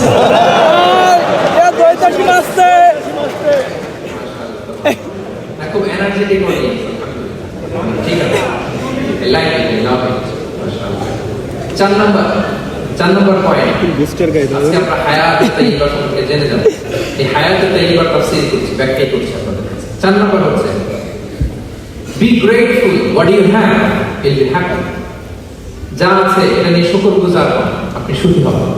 খুব এনার্জেটিক হয়ে ঠিক আছে লাইক ইট লাভ ইট মাশাআল্লাহ 4 নম্বর পয়েন্ট বুস্টার গাইড আজকে আমরা হায়াত তাইয়্যিবা সম্পর্কে জেনে যাব এই হায়াত তাইয়্যিবার তাফসীর করছি ব্যাখ্যা করছি আপনাদের কাছে 4 নম্বর হচ্ছে be grateful what you have will be happy যা আছে এটা নিয়ে শুকরগুজার হন আপনি সুখী হবেন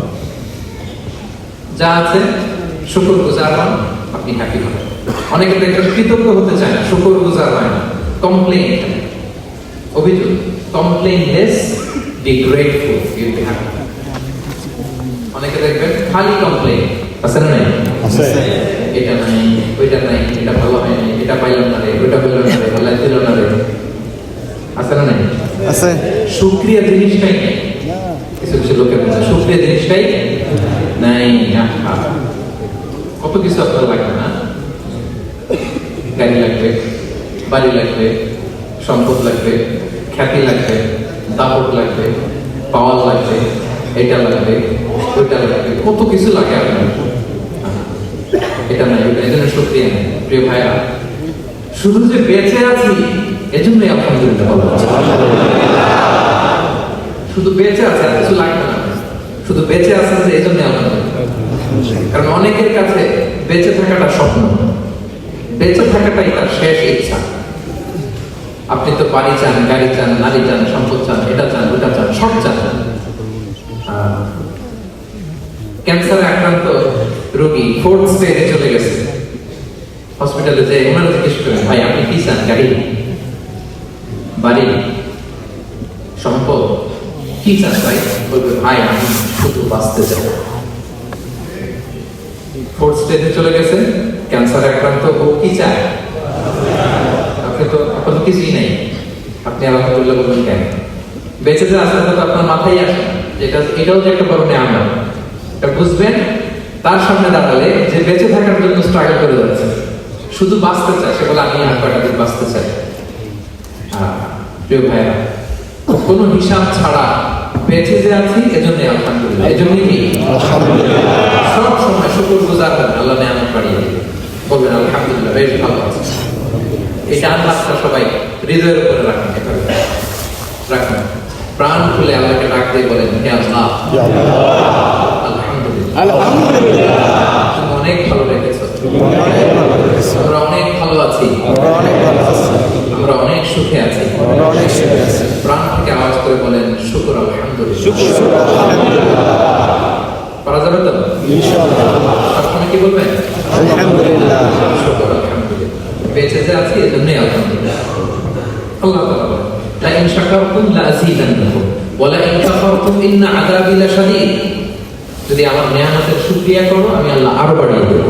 যা আছে শুকরগুজার হন আপনি হ্যাপি হবেন অনেকে দেখবেন কৃতজ্ঞ হতে চায় না শুকরগুজার হয় না কমপ্লেইন অভিযোগ complain less be grateful you be happy অনেকে দেখবেন খালি কমপ্লেইন আছে না নাই আছে এটা নাই ওইটা নাই এটা ভালো হয় না এটা পাইলাম না রে ওইটা পাইলাম না রে আল্লাহ দিল না রে আছে না নাই আছে শুকরিয়া জিনিসটাই নেই কিছু কিছু লোকের মধ্যে শুকরিয়া জিনিসটাই নাই কত কিছু আপনার লাগবে না গাড়ি লাগবে বাড়ি লাগবে সম্পদ লাগবে খ্যাতি লাগবে দাপট লাগবে পাওয়ার লাগবে এটা লাগবে ওইটা লাগবে কত কিছু লাগে আপনার এটা নাই ওইটা এজন্য শুকরিয়া নেই প্রিয় ভাইয়া শুধু যে বেঁচে আছি এজন্যই আলহামদুলিল্লাহ বলা হচ্ছে শুধু বেঁচে আছে আর কিছু লাগবে না শুধু বেঁচে আছেন যে এজন্যই আলহামদুলিল্লাহ কারণ অনেকের কাছে বেঁচে থাকাটা স্বপ্ন বেঁচে থাকাটাই তার শেষ ইচ্ছা আপনি তো বাড়ি চান গাড়ি চান নারী চান সম্পদ চান এটা চান ওটা চান সব চান ক্যান্সারে আক্রান্ত রোগী 4th স্টেজে চলে গেছে হসপিটালে যে ওনারা জিজ্ঞেস করেন ভাই আপনি কি চান গাড়ি বাড়ি সম্পদ কি চাস ভাই? বলবে ভাই আমি শুধু বাঁচতে চাই। ফোর্থ স্টেজে চলে গেছে, ক্যান্সার আক্রান্ত, ও কি চায়? আপনি তো আপনার তো কিছুই নেই, আপনি আলহামদুলিল্লাহ বলবেন কেন? বেঁচে যে আসলে তো আপনার মাথায় আসে না যে এটাও যে একটা বড় নেয়ামত। এটা বুঝবেন তার সামনে দাঁড়ালে যে বেঁচে থাকার জন্য স্ট্রাগল করে যাচ্ছে, শুধু বাঁচতে চায়, সে বলে আমি আর কয়টা দিন বাঁচতে চাই। প্রিয় ভাইরা, কোনো হিসাব ছাড়া বেঁচে যে আছি এজন্যই আলহামদুলিল্লাহ। এজন্যই কি সব সময় শুকর গুজার করেন, আল্লাহ নেয়ামত বাড়িয়ে দিবে, বলবেন আলহামদুলিল্লাহ বেশ ভালো আছে। এই ডান হাতটা সবাই হৃদয়ের উপরে রাখেন, রাখেন, প্রাণ খুলে আল্লাহকে ডাক দিয়ে বলেন হে আল্লাহ আলহামদুলিল্লাহ তুমি অনেক ভালো রেখেছো, আমরা অনেক ভালো আছি, আমরা অনেক সুখে আছি। প্রাণ থেকে আওয়াজ করে বলেন শুকর আলহামদুলিল্লাহ। পারা যাবে তো? সবসময় কি বলবেন? আলহামদুলিল্লাহ। শুকর আলহামদুলিল্লাহ, বেঁচে যে আছি এজন্যই আলহামদুলিল্লাহ। আল্লাহ তাআলা বলেন লাইন শাকারতুম লাযীদান্নাকুম ওয়া লাইন কাফারতুম ইন্না আযাবি লাশাদীদ। যদি আমার নিয়ামতের শুকরিয়া করো আমি আল্লাহ আরো বাড়িয়ে দেব,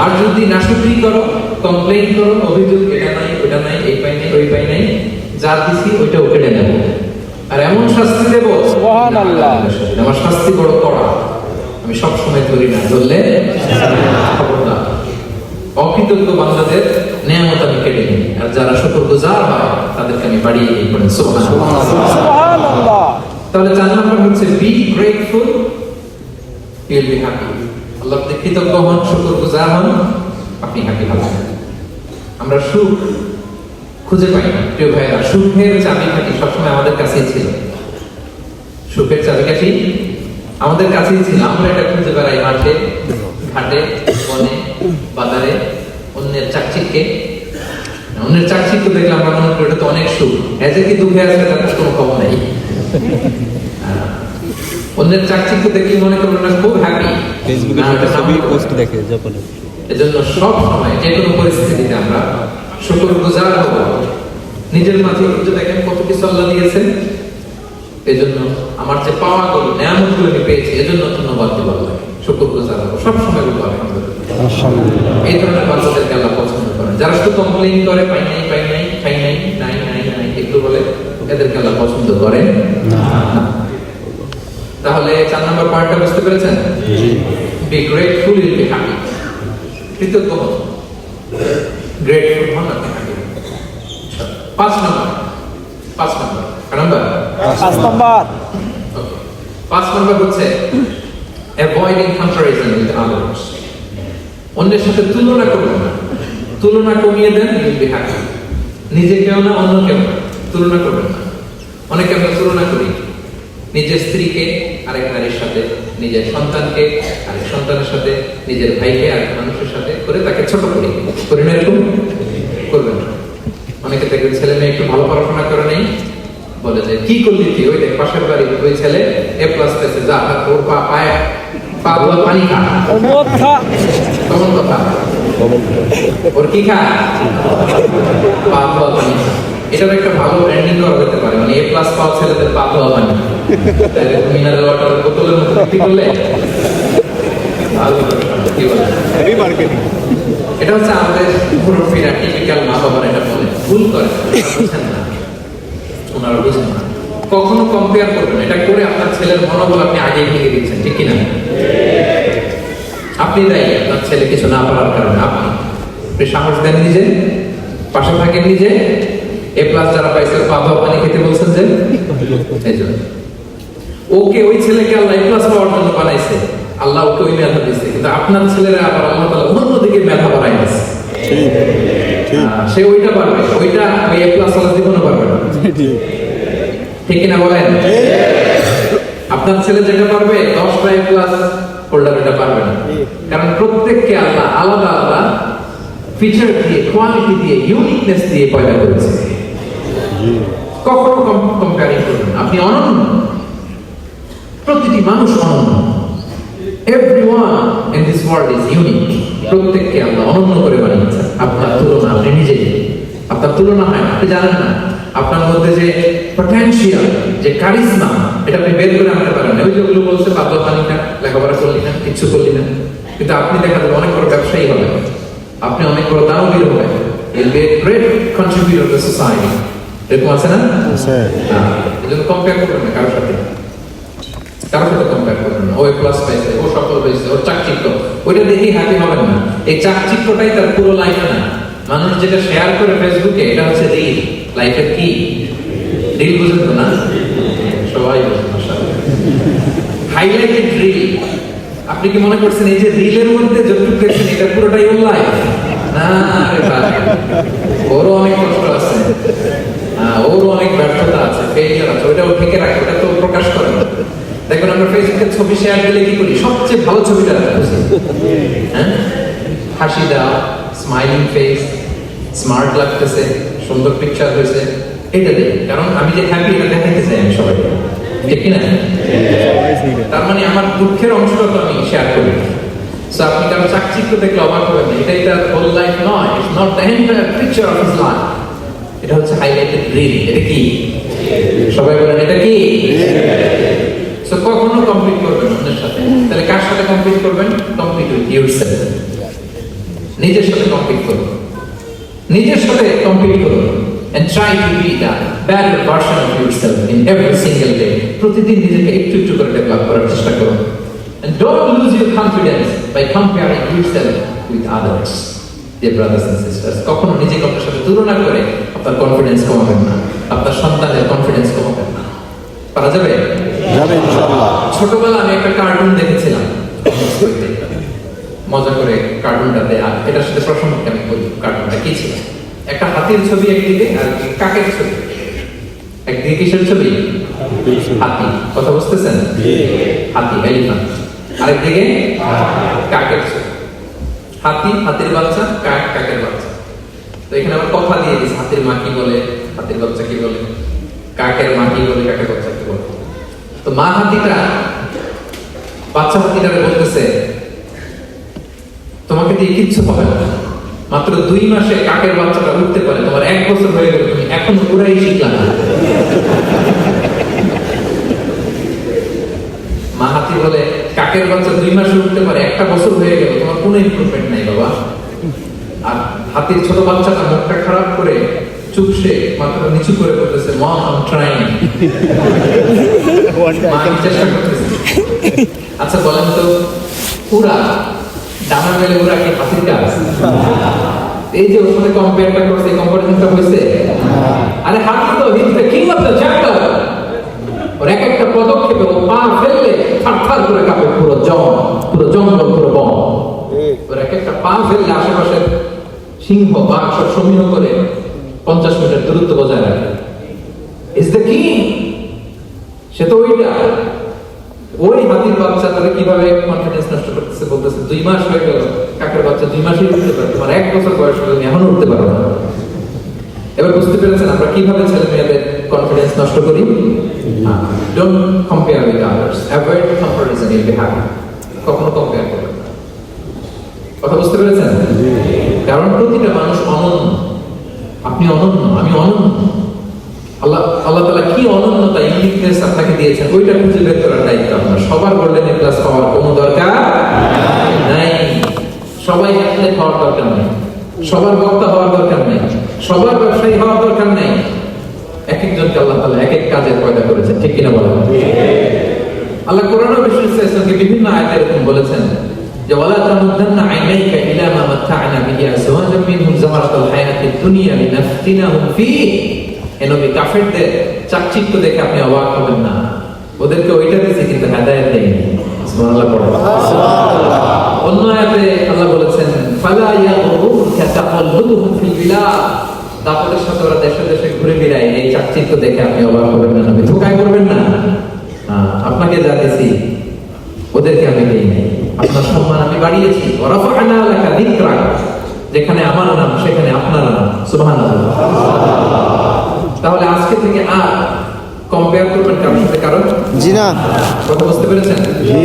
আর যদি নাশুকরি করো, কমপ্লেইন করো, অভিযোগ এটা নাই ওটা নাই, এই পাই নাই ওই পাই নাই, যা দিছি ওইটাও কেড়ে নেব, আর এমন শাস্তি দেব সুবহানাল্লাহ। আমার শাস্তি বড় কড়া, আমি সব সময় ধরি না, ধরলে খবরদার। অকৃতজ্ঞ বান্দাদের নিয়ামত আমি কেড়ে নিই, আর যারা শুকরগুজার হয় তাদেরকে আমি বাড়িয়ে দিই। পড়েন সুবহানাল্লাহ। সুবহানাল্লাহ। তাহলে 4 নম্বর হচ্ছে be grateful, you will be happy. আল্লাহর প্রতি কৃতজ্ঞ হন, শুকরগুজার হন, আপনি হ্যাপি হবেন। আমরা সুখ খুঁজে পাই না প্রিয় ভাইরা, সুখের চাবিকাঠি সবসময় আমাদের কাছেই ছিল, সুখের চাবিকাঠি আমাদের কাছেই ছিল। আমরা এটা খুঁজে বেড়াই মাঠে ঘাটে বনে বাজারে, অন্যের চাকচিক্যে, অন্যের চাকচিক্য দেখলে আমরা মনে করি এটা তো অনেক সুখ, এতে কি দুঃখে আছে তার কোনো খবর নেই। অন্যের চাকচিক্য দেখলে মনে করবেন না খুব হ্যাপি, ফেসবুকে ছবি পোস্ট দেখে যখন। এজন্য সব সময় যে কোনো পরিস্থিতিতে আমরা শুকরগুজার হব। নিজের মাঝে একটু দেখেন কত কিছু আল্লাহ দিয়েছেন, এজন্য আমার যে পাওয়াগুলো নিয়ামতগুলো আমি পেয়েছি এজন্য ধন্যবাদ দিব আল্লাহকে, শুকরগুজার হব সব সময় বলবো আলহামদুলিল্লাহ। এই ধরনের বাচ্চাদেরকে আল্লাহ পছন্দ করেন। যারা শুধু কমপ্লেইন করে পাই নাই পাই নাই খাই নাই নাই নাই নাই এগুলো বলে, এদেরকে আল্লাহ পছন্দ করেন না। তাহলে 4 নম্বর পয়েন্টটা বুঝতে পেরেছেন? Be grateful, you will be happy. কৃতজ্ঞ হন, গ্রেটফুল হন, আপনি হ্যাপি হন। 5 নম্বর 5 নম্বর 5 নম্বর হচ্ছে অ্যাভয়েডিং কম্পারিজন উইথ আদার্স। অন্যের সাথে তুলনা করবেন না, তুলনা কমিয়ে দেন, ইউ উইল বি হ্যাপি। নিজেকেও না অন্যকেও না, তুলনা করবেন না। অনেকে আমরা তুলনা করি নিজের স্ত্রীকে আরেক নারীর সাথে, নিজের সন্তানকে আরেক সন্তানের সাথে, নিজের ভাইকে আরেক মানুষের সাথে করে তাকে ছোট করি না, এরকম করবেন না। অনেকে দেখবেন ছেলে মেয়ে একটু ভালো পড়াশোনা করে নেই, বলে যে কি করলি তুই, ওই দেখ পাশের বাড়ির ওই ছেলে A+ পেয়েছে, যা ওর পা ধোয়া পানি খা, কেমন কথা, ওর কি খা, পা ধোয়া পানি। এটার একটা ভালো ব্র্যান্ডিং করা যেতে পারে, মানে A+ পাওয়া ছেলেদের পা ধোয়া পানি, মিনারেল ওয়াটার বোতলের মতো বিক্রি করলে ভালো, কি বলে, এটা হচ্ছে আমাদের মুরব্বীরা টিপিক্যাল মা বাবারা এটা বলে, ভুল করে, বুঝছেন না, ওনারা বুঝেন না। কখনো কম্পেয়ার করবেন, এটা করে আপনার ছেলের মনোবল আপনি আগেই ভেঙে দিচ্ছেন, ঠিক কিনা? আপনি দায়ী আপনার ছেলে কিছু না পারার কারণে। আপনি সাহস দেন নিজে, পাশে থাকেন নিজে। A+ যারা পাইছে পা ধোয়া পানি খেতে বলছেন যে, এই জন্য ওকে, ওই ছেলেকে আল্লাহ A+ পাওয়ার জন্য বানাইছে, আল্লাহ ওকে ওই মেধা দিচ্ছে, কিন্তু আপনার ছেলেরা আবার আল্লাহ তাআলা অন্যদিকে মেধা বাড়াই দিচ্ছে। সে ওইটা পারবে, ওইটা ওই A+ আল্লাহ জীবনে পারবে না, ঠিক কিনা বলেন? আপনার ছেলে যেটা পারবে 10টা A+ হোল্ডার এটা পারবে না, কারণ প্রত্যেককে আল্লাহ আলাদা আলাদা ফিচার দিয়ে, কোয়ালিটি দিয়ে, ইউনিকনেস দিয়ে পয়দা করেছে। কখনো কম্পেয়ারিং করবেন না, আপনি অনন্য, প্রতিটি মানুষ অনন্য। Everyone in this world is unique. প্রত্যেককে আল্লাহ অনন্য করে বানিয়েছেন, আপনার তুলনা আপনি নিজেই আপনার তুলনা হয় না, আপনি জানেন না আপনার মধ্যে যে পটেনশিয়াল, যে কারিজমা, এটা আপনি বের করে আনতে পারেন না। ওই যে ওগুলো বলছে বাবা পানি না, লেখাপড়া করলি না, কিচ্ছু করলি না, কিন্তু আপনি দেখা যাবে অনেক বড় ব্যবসায়ী হবেন, আপনি অনেক বড় দানবীর হবেন, you'll be a great contributor to society। এরকম আছে না? এই জন্য কম্পেয়ার করবেন না কারোর সাথে, কারোর সাথে কম্পেয়ার করবেন না। ও এ প্লাস পাইছে, ও সফল হয়েছে, ওর চাকচিক্য, ওইটা দেখেই হ্যাপি হবেন না। এই চাকচিক্যটাই তার পুরো লাইফ না। মানুষ যেটা শেয়ার করে ফেসবুকে, এটা হচ্ছে রিল। লাইফের কি রিল? বুঝেন তো না? সবাই বুঝেন। Highlighted reel. আপনি কি মনে করছেন এই যে রিলের মধ্যে যতটুকু দেখছেন এটা পুরোটাই ওর লাইফ? না রে ভাই, ওরও অনেক কষ্ট আছে, ওরও অনেক ব্যর্থতা আছে, ফেইলিয়ার আছে, ওইটা ও ঠেকে রাখে, ওটা তো প্রকাশ করে না। দেখুন আমরা ফেসবুকে ছবি শেয়ার দিলে কি করি? সবচেয়ে ভালো ছবিটা রাখছি, হ্যাঁ, হাসি দাও, স্মাইলিং ফেস, স্মার্ট লাগতেছে, সুন্দর পিকচার হয়েছে, এটা দেই। কারণ আমি যে হ্যাপি এটা দেখাইতে চাই আমি সবাইকে, ঠিক কিনা? তার মানে আমার দুঃখের অংশটা তো আমি শেয়ার করি। সো আপনি কারো চাকচিক্য দেখলে অবাক হবেন না, এটাই তার হোল লাইফ নয়। It's not the entire picture of his life. এটা হচ্ছে হাইলাইটেড রিল। এটা কি? সবাই বলেন এটা কি? সো কখনো কমপ্লিট করবেন অন্যের সাথে। তাহলে কার সাথে কমপ্লিট করবেন? Complete with yourself. নিজের সাথে কমপ্লিট করুন, নিজের সাথে কমপ্লিট করুন, and try to be the better version of yourself in every single day। প্রতিদিন নিজেকে একটু একটু করে ডেভেলপ করার চেষ্টা করুন। And don't lose your confidence by comparing yourself with others, dear brothers and sisters। কখনো নিজেকে অন্যের সাথে তুলনা করে আপনার কনফিডেন্স কমাবেন না, আপনার সন্তানের কনফিডেন্স কমাবেন না। পারা যাবে? যাবে ইনশাআল্লাহ। ছোটবেলা আমি একটা কার্টুন দেখেছিলাম, মজা করে কার্টুনটা দেয়া, এটার সাথে প্রসঙ্গকে আমি বলি। কার্টুনটা কি ছিল? একটা হাতির ছবি একদিকে আর কাকের ছবি। একদিকে কিসের ছবি? হাতি। কথা বুঝতেছেন? হাতি, এলিফ্যান্ট। আরেকদিকে কাকের ছবি। হাতি, হাতির বাচ্চা, কাক, কাকের বাচ্চা। তো এখানে আবার কথা দিয়ে দিচ্ছে, হাতির মা কি বলে, হাতির বাচ্চা কি বলে, কাকের মা কি বলে, কাকের বাচ্চা কি বলে। তো মা হাতিটা বাচ্চা হাতিটারে বলতেছে, তোমাকে দিয়ে কিচ্ছু হবে না, মাত্র 2 মাসে কাকের বাচ্চাটা উঠতে পারে, তোমার 1 বছর হয়ে গেল, তুমি এখন পুরাই শিখলা না। মা হাতি বলে, কাকের বাচ্চা 2 মাসে উঠতে পারে, 1 বছর হয়ে গেল, তোমার কোনো ইমপ্রুভমেন্ট নাই বাবা। আর হাতির ছোট বাচ্চাটা মুখটা খারাপ করে চুপসে মাথাটা নিচু করে বলতেছে, মম আই এম ট্রাইং। মা চেষ্টা করতেছে। আচ্ছা বলেন তো, পুরা ডানা মেলে ওরা কি হাতির কাজ? এই যে ওর সাথে কম্পেয়ারটা করছে, কম্পারিজনটা হয়েছে। আরে হাতি তো he is the king of the chapter. ওর এক একটা পদক্ষেপে ও পা ফেললে থারথার করে কাঁপে পুরো জঙ্গল, পুরো বন। ওর এক একটা পা ফেললে আশেপাশের সিংহ বাঘ সব সমীহ করে 50 মিটার দূরত্ব বজায় রাখে। Is the king. সে তো ওইটা। ওই হাতির বাচ্চা তাদের কিভাবে কনফিডেন্স নষ্ট করতেছে, বলতেছে 2 মাস হয়ে গেল, কাকের বাচ্চা 2 মাসেই উঠতে পারে, তোমার 1 বছর বয়স হলে এখনো উঠতে পারো না। এবার বুঝতে পেরেছেন আমরা কিভাবে ছেলে মেয়েদের কনফিডেন্স নষ্ট করি? Don't compare with others, avoid comparison, you'll be happy. কখনো কম্পেয়ার করবেন না। কথা বুঝতে পেরেছেন? কারণ প্রতিটা মানুষ অনন্য। আপনি অনন্য, আমি অনন্য। আল্লাহ তাআলা কি অনন্যতা, ইউনিকনেস আপনাকে দিয়েছেন, ওইটা খুঁজে বের করার দায়িত্ব আপনার। সবার গোল্ডেন এ প্লাস পাওয়ার কোনো দরকার নাই, সবাই অ্যাথলেট হওয়ার দরকার নেই, সবার বক্তা হওয়ার দরকার নেই, সবার ব্যবসায়ী হওয়ার দরকার নেই। এক একজনকে আল্লাহ তাআলা এক এক কাজে পয়দা করেছেন, ঠিক কিনা বলেন? আল্লাহ কোরআনে বিশেষভাবে বিভিন্ন আয়াতে এরকম বলেছেন যে ওয়ালা তামুদ্দান্না আইনাইকা ইলা মা মাত্তা'না বিহি আজওয়াজাম মিনহুম যাহারাতাল হায়াতিদ দুনিয়া লিনাফতিনাহুম ফীহি। এ নবী, কাফেরদের চাকচিক্য দেখে আপনি অবাক হবেন না, ওদেরকে ওইটা দিয়েছে কিন্তু হেদায়েত দেয়নি। সুবহানাল্লাহ পড়ো। সুবহানাল্লাহ। অন্য আয়াতে আল্লাহ বলেছেন ফালা ইয়াগুরুকা তাকাল্লুবুহুম ফিল বিলাদ। দাপটের সাথে ওরা দেশে দেশে ঘুরে বেড়ায়, এই চাকচিক্য দেখে আপনি অবাক হবেন না, নবী ধোঁকায় পড়বেন না। আপনাকে যা দিয়েছি ওদেরকে আমি দেই নাই, আপনার সম্মান আমি বাড়িয়েছি। ওয়া রাফা'না লাকা যিকরাক, যেখানে আমার নাম সেখানে আপনার নাম। সুবহানাল্লাহ। তাহলে আজকে থেকে আর কম্পেয়ার করবেন কারোর সাথে কারো? জি না। কথা বুঝতে পেরেছেন? জি।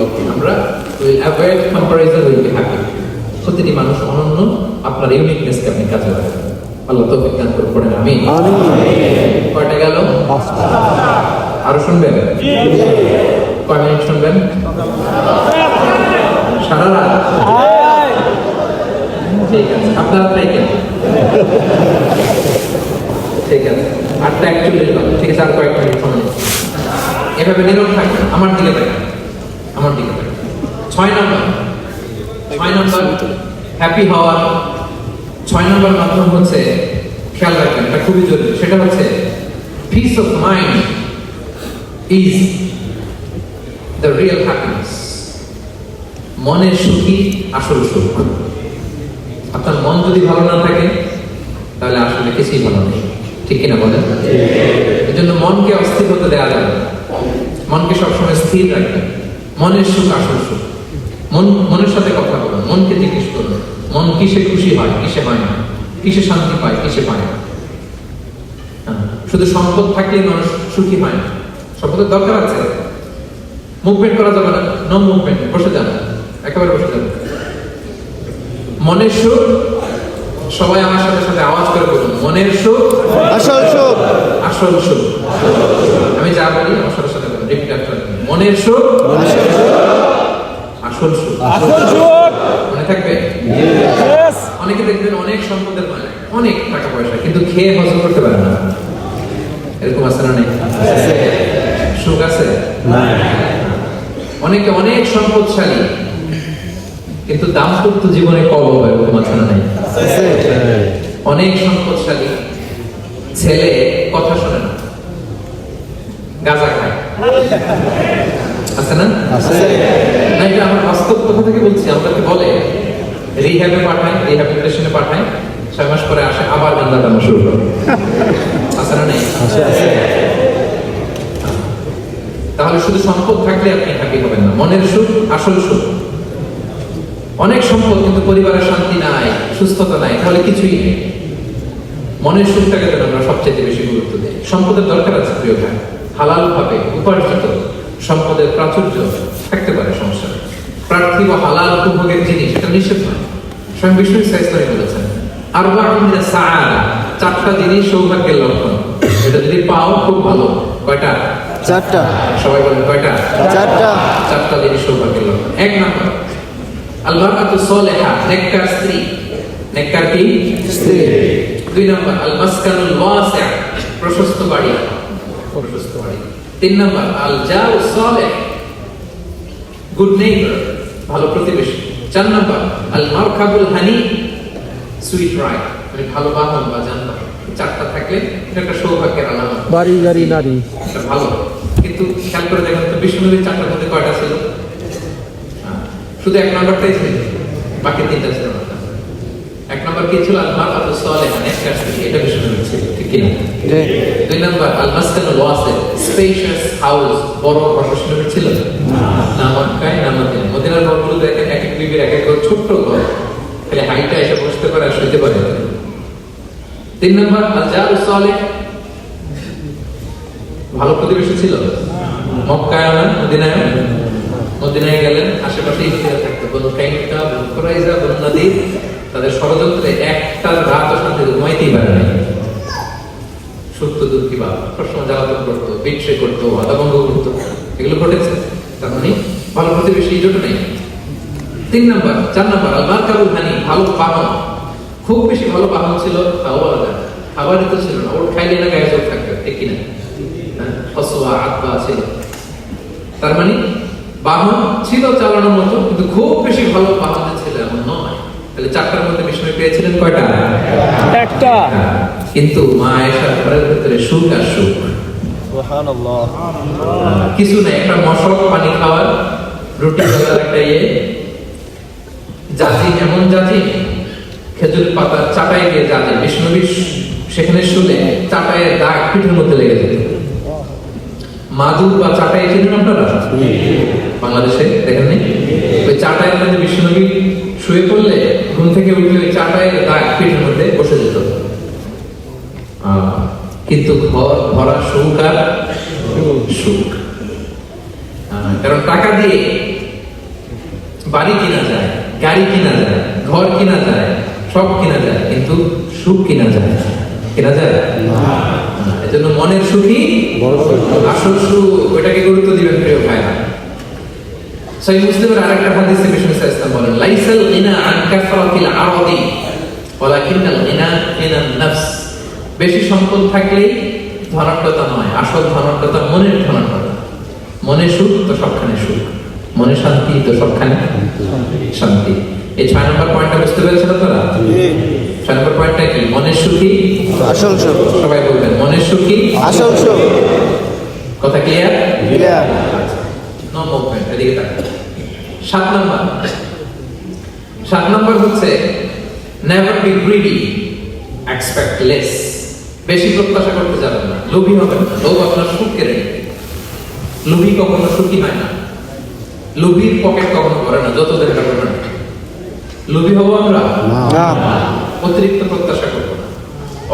ওকে, আমরা will avoid comparison, will be happy. প্রতিটি মানুষ অনন্য, আপনার ইউনিকনেসকে আপনি কাজে লাগাবেন। আল্লাহ তৌফিক দান করে পড়েন আমিন। কয়টা গেল? আরো শুনবেন? কয় মিনিট শুনবেন? সারা রাত? ঠিক আছে, আপনারা তাই কেন? ঠিক আছে, 8:41 বাজে। ঠিক আছে, আর কয়েকটা মিনিট সময় নিন। এভাবে নীরব থাকবেন, আমার দিকে থাকবেন, আমার দিকে থাকবেন। 6 নম্বর হ্যাপি হওয়ার 6 নম্বর মাধ্যম হচ্ছে, খেয়াল রাখবেন, এটা খুবই জরুরি। সেটা হচ্ছে piece of mind is the real happiness. মনের সুখই আসল সুখ। আপনার মন যদি ভালো না থাকে তাহলে আসলে কিছুই ভালো নেই, ঠিক কিনা বলেন? এই জন্য মনকে অস্থির হতে দেওয়া যাবে না, মনকে সবসময় স্থির রাখবেন। মনের সুখ আসল সুখ। মনের সাথে কথা বলুন, মনকে জিজ্ঞেস করুন মন কিসে খুশি হয়, কিসে হয় না, কিসে শান্তি পায়, কিসে পায় না। শুধু সম্পদ থাকলে মানুষ সুখী হয় না, সম্পদের দরকার আছে। মুভমেন্ট করা যাবে না, নো মুভমেন্ট, বসে যান, একেবারে বসে যান। মনের সুখ, সবাই আমার সাথে সাথে আওয়াজ করে বলুন, মনের সুখ আসল সুখ। আসল সুখ। আমি যা বলি আমার সাথে সাথে বলুন, রিপিট আফটার মি। মনের সুখ আসল সুখ। আসল সুখ। মনে থাকবে? অনেকে দেখবেন অনেক সম্পদের মালিক, অনেক টাকা পয়সা, কিন্তু খেয়ে হজম করতে পারে না। এরকম আছে না? নেই? সুখ আছে? অনেকে অনেক সম্পদশালী, কিন্তু দাম্পত্য জীবনে কলহ, এরকম আছে না? নেই? অনেক সম্পদশালী ছেলে কথা শোনে না, গাঁজা খায়, আছে না? না, এটা আমার বাস্তব কথা থেকে বলছি। আমাদেরকে বলে রিহ্যাবে পাঠায়, রিহ্যাবিলিটেশনে পাঠায়, 6 মাস পরে আসে আবার গাঁজা টানা শুরু করে, আছে না? নেই? তাহলে শুধু সম্পদ থাকলে আপনি হ্যাপি হবেন না। মনের সুখ আসল সুখ। অনেক সম্পদ কিন্তু পরিবারের শান্তি নাই, সুস্থতা নাই, তাহলে কিছুই নেই। মনের সুখটাকে যেন আমরা সবচেয়ে বেশি গুরুত্ব দিই। সম্পদের দরকার আছে প্রিয় ভাই, হালাল ভাবে উপার্জিত সম্পদের প্রাচুর্য থাকতে পারে, সমস্যা নেই। পার্থিব হালাল উপভোগের জিনিস, এটা নিষেধ নয়। স্বয়ং বিষ্ণু ইসলাম বলেছেন, আরবাউনা সাআদা, 4টা জিনিস সৌভাগ্যের লক্ষণ। এটা যদি পাও খুব ভালো। কয়টা? 4টা। সবাই বলেন কয়টা? 4টা। 4টা জিনিস সৌভাগ্যের লক্ষণ। 1 নম্বর আল মারআতু সালিহা, নেককার স্ত্রী। নেককার কি? স্ত্রী। 2 নম্বর আল মাসকানুল ওয়াসি', প্রশস্ত বাড়ি, প্রশস্ত বাড়ি। 3 নম্বর আল জারু সালিহ, গুড নেইবার, ভালো প্রতিবেশী। 4 নম্বর আল মারকাবুল হানি, সুইট রাইড, মানে ভালো বাহন বা যানবাহন। 4টা থাকলে এটা একটা সৌভাগ্যের আলামত। বাড়ি গাড়ি নারী। এটা ভালো, কিন্তু খেয়াল করে দেখেন তো বিষ্ণুনবীর 4টার মধ্যে কয়টা ছিল? শুধু 1 নম্বরটাই ছিল, বাকি 3টা ছিল না। 1 নম্বর কি ছিল? আল মারআতু সালিহা, নেককার স্ত্রী, এটা বিষ্ণুনবীর ছিল, ঠিক কি না? 2 নম্বর আল মাসকানুল ওয়াসি', স্পেশিয়াস হাউস, বড় প্রশাসনের ছিল না। মক্কায় না মদিনায়? মদিনার ঘরগুলো দেখেন এক এক বিবির এক এক ঘর, ছোট্ট ঘর, খালি হাইটা এসে বসতে পারে আর শুইতে পারে। 3 নম্বর আল জারু সালিহ, ভালো প্রতিবেশী ছিল। মক্কায় না মদিনায়? মদিনায় গেলেন, আশেপাশে ইতিহাস থাকতো, বনু কাইনুকা, বনু কুরাইজা, বনু নাদির, তাদের ষড়যন্ত্রে একটা রাত শান্তিতে ঘুমাইতেই পারে নাই। সত্য দুঃখী বা সবসময় জ্বালাতন করতো, বিট্রে করতো, আদাভঙ্গ করতো, এগুলো ঘটেছে। তার মানে ভালো প্রতিবেশী এই জন্য নেই। 4 নম্বর আল মারকাবুল হানি, ভালো বাহন। খুব বেশি ভালো বাহন ছিল তাও বলা যায়, খাবারই তো ছিল না, ওর খাইলে না গায়ে চোখ থাকবে, ঠিক কিনা? ফসওয়া আতবা ছিল। তার মানে বাহন ছিল চালানোর মতো, কিন্তু খুব বেশি ভালো বাহন ছিল এমন নয়। তাহলে 4টার মধ্যে বিষ্ণু পেয়েছিলেন কয়টা? 1টা। কিন্তু মা আয়েশার ঘরের ভিতরে সুখ আর সুখ, সুবহানাল্লাহ। কিছু নেই। একটা মশক, পানি খাওয়ার, রুটি খাওয়ার একটা জাজি, এমন জাজি, খেজুর পাতার চাটাই দিয়ে জাজি। বিষ্ণুবী সেখানে শুলে চাটাইয়ের দাগ পিঠের মধ্যে লেগে যেত। মাদুর বা চাটাই চিনেন আপনারা? বাংলাদেশে দেখেন নি? ওই চাটাইয়ের মধ্যে বিষ্ণুবী শুয়ে পড়লে ঘুম থেকে উঠে ওই চাটাইয়ের দাগ পিঠের মধ্যে বসে যেত। কিন্তু ঘর ভরা সুখ আর সুখ। কারণ টাকা দিয়ে বাড়ি কিনা যায়, গাড়ি কিনা যায়, ঘর কিনা যায়, সব কিনা যায়, কিন্তু সুখ কিনা যায় না। কিনা যায় না। এজন্য মনের সুখই আসল সুখ, ওইটাকে গুরুত্ব দিবেন প্রিয় ভাইরা। সহিহ মুসলিমের আরেকটা হাদিসে বিষ্ণু সাল্লাল্লাহু আলাইহি ওয়াসাল্লাম বলেন, লাইসাল গিনা আন কাসরাতিল আরাদি ওয়ালাকিন্নাল গিনা গিনান নাফস। বেশি সম্পদ থাকলেই ধনাঢ্যতা নয়, আসল ধনাঢ্যতা মনের ধনাঢ্যতা। মনে সুখ তো সবখানে সুখ, মনে শান্তি তো সবখানে শান্তি। এই 6 নম্বর পয়েন্টটা বুঝতে পেরেছেন আপনারা? 6 নম্বর পয়েন্টটা কি? মনের সুখী আসল সুখ। সবাই বলবেন, মনের সুখী আসল সুখ। কথা ক্লিয়ার? ক্লিয়ার। নো মুভমেন্ট, এদিকে তাকান। 7 নম্বর হচ্ছে never be greedy, expect less. বেশি প্রত্যাশা করতে যাবেন না, লোভী হবেন না। লোভ আপনার সুখ কেড়ে নেবে। লোভী কখনো সুখী হয় না, লোভীর পকেট কখনো ভরে না, যত দেখা করবেন। লোভী হবো আমরা না। অতিরিক্ত প্রত্যাশা করবো না,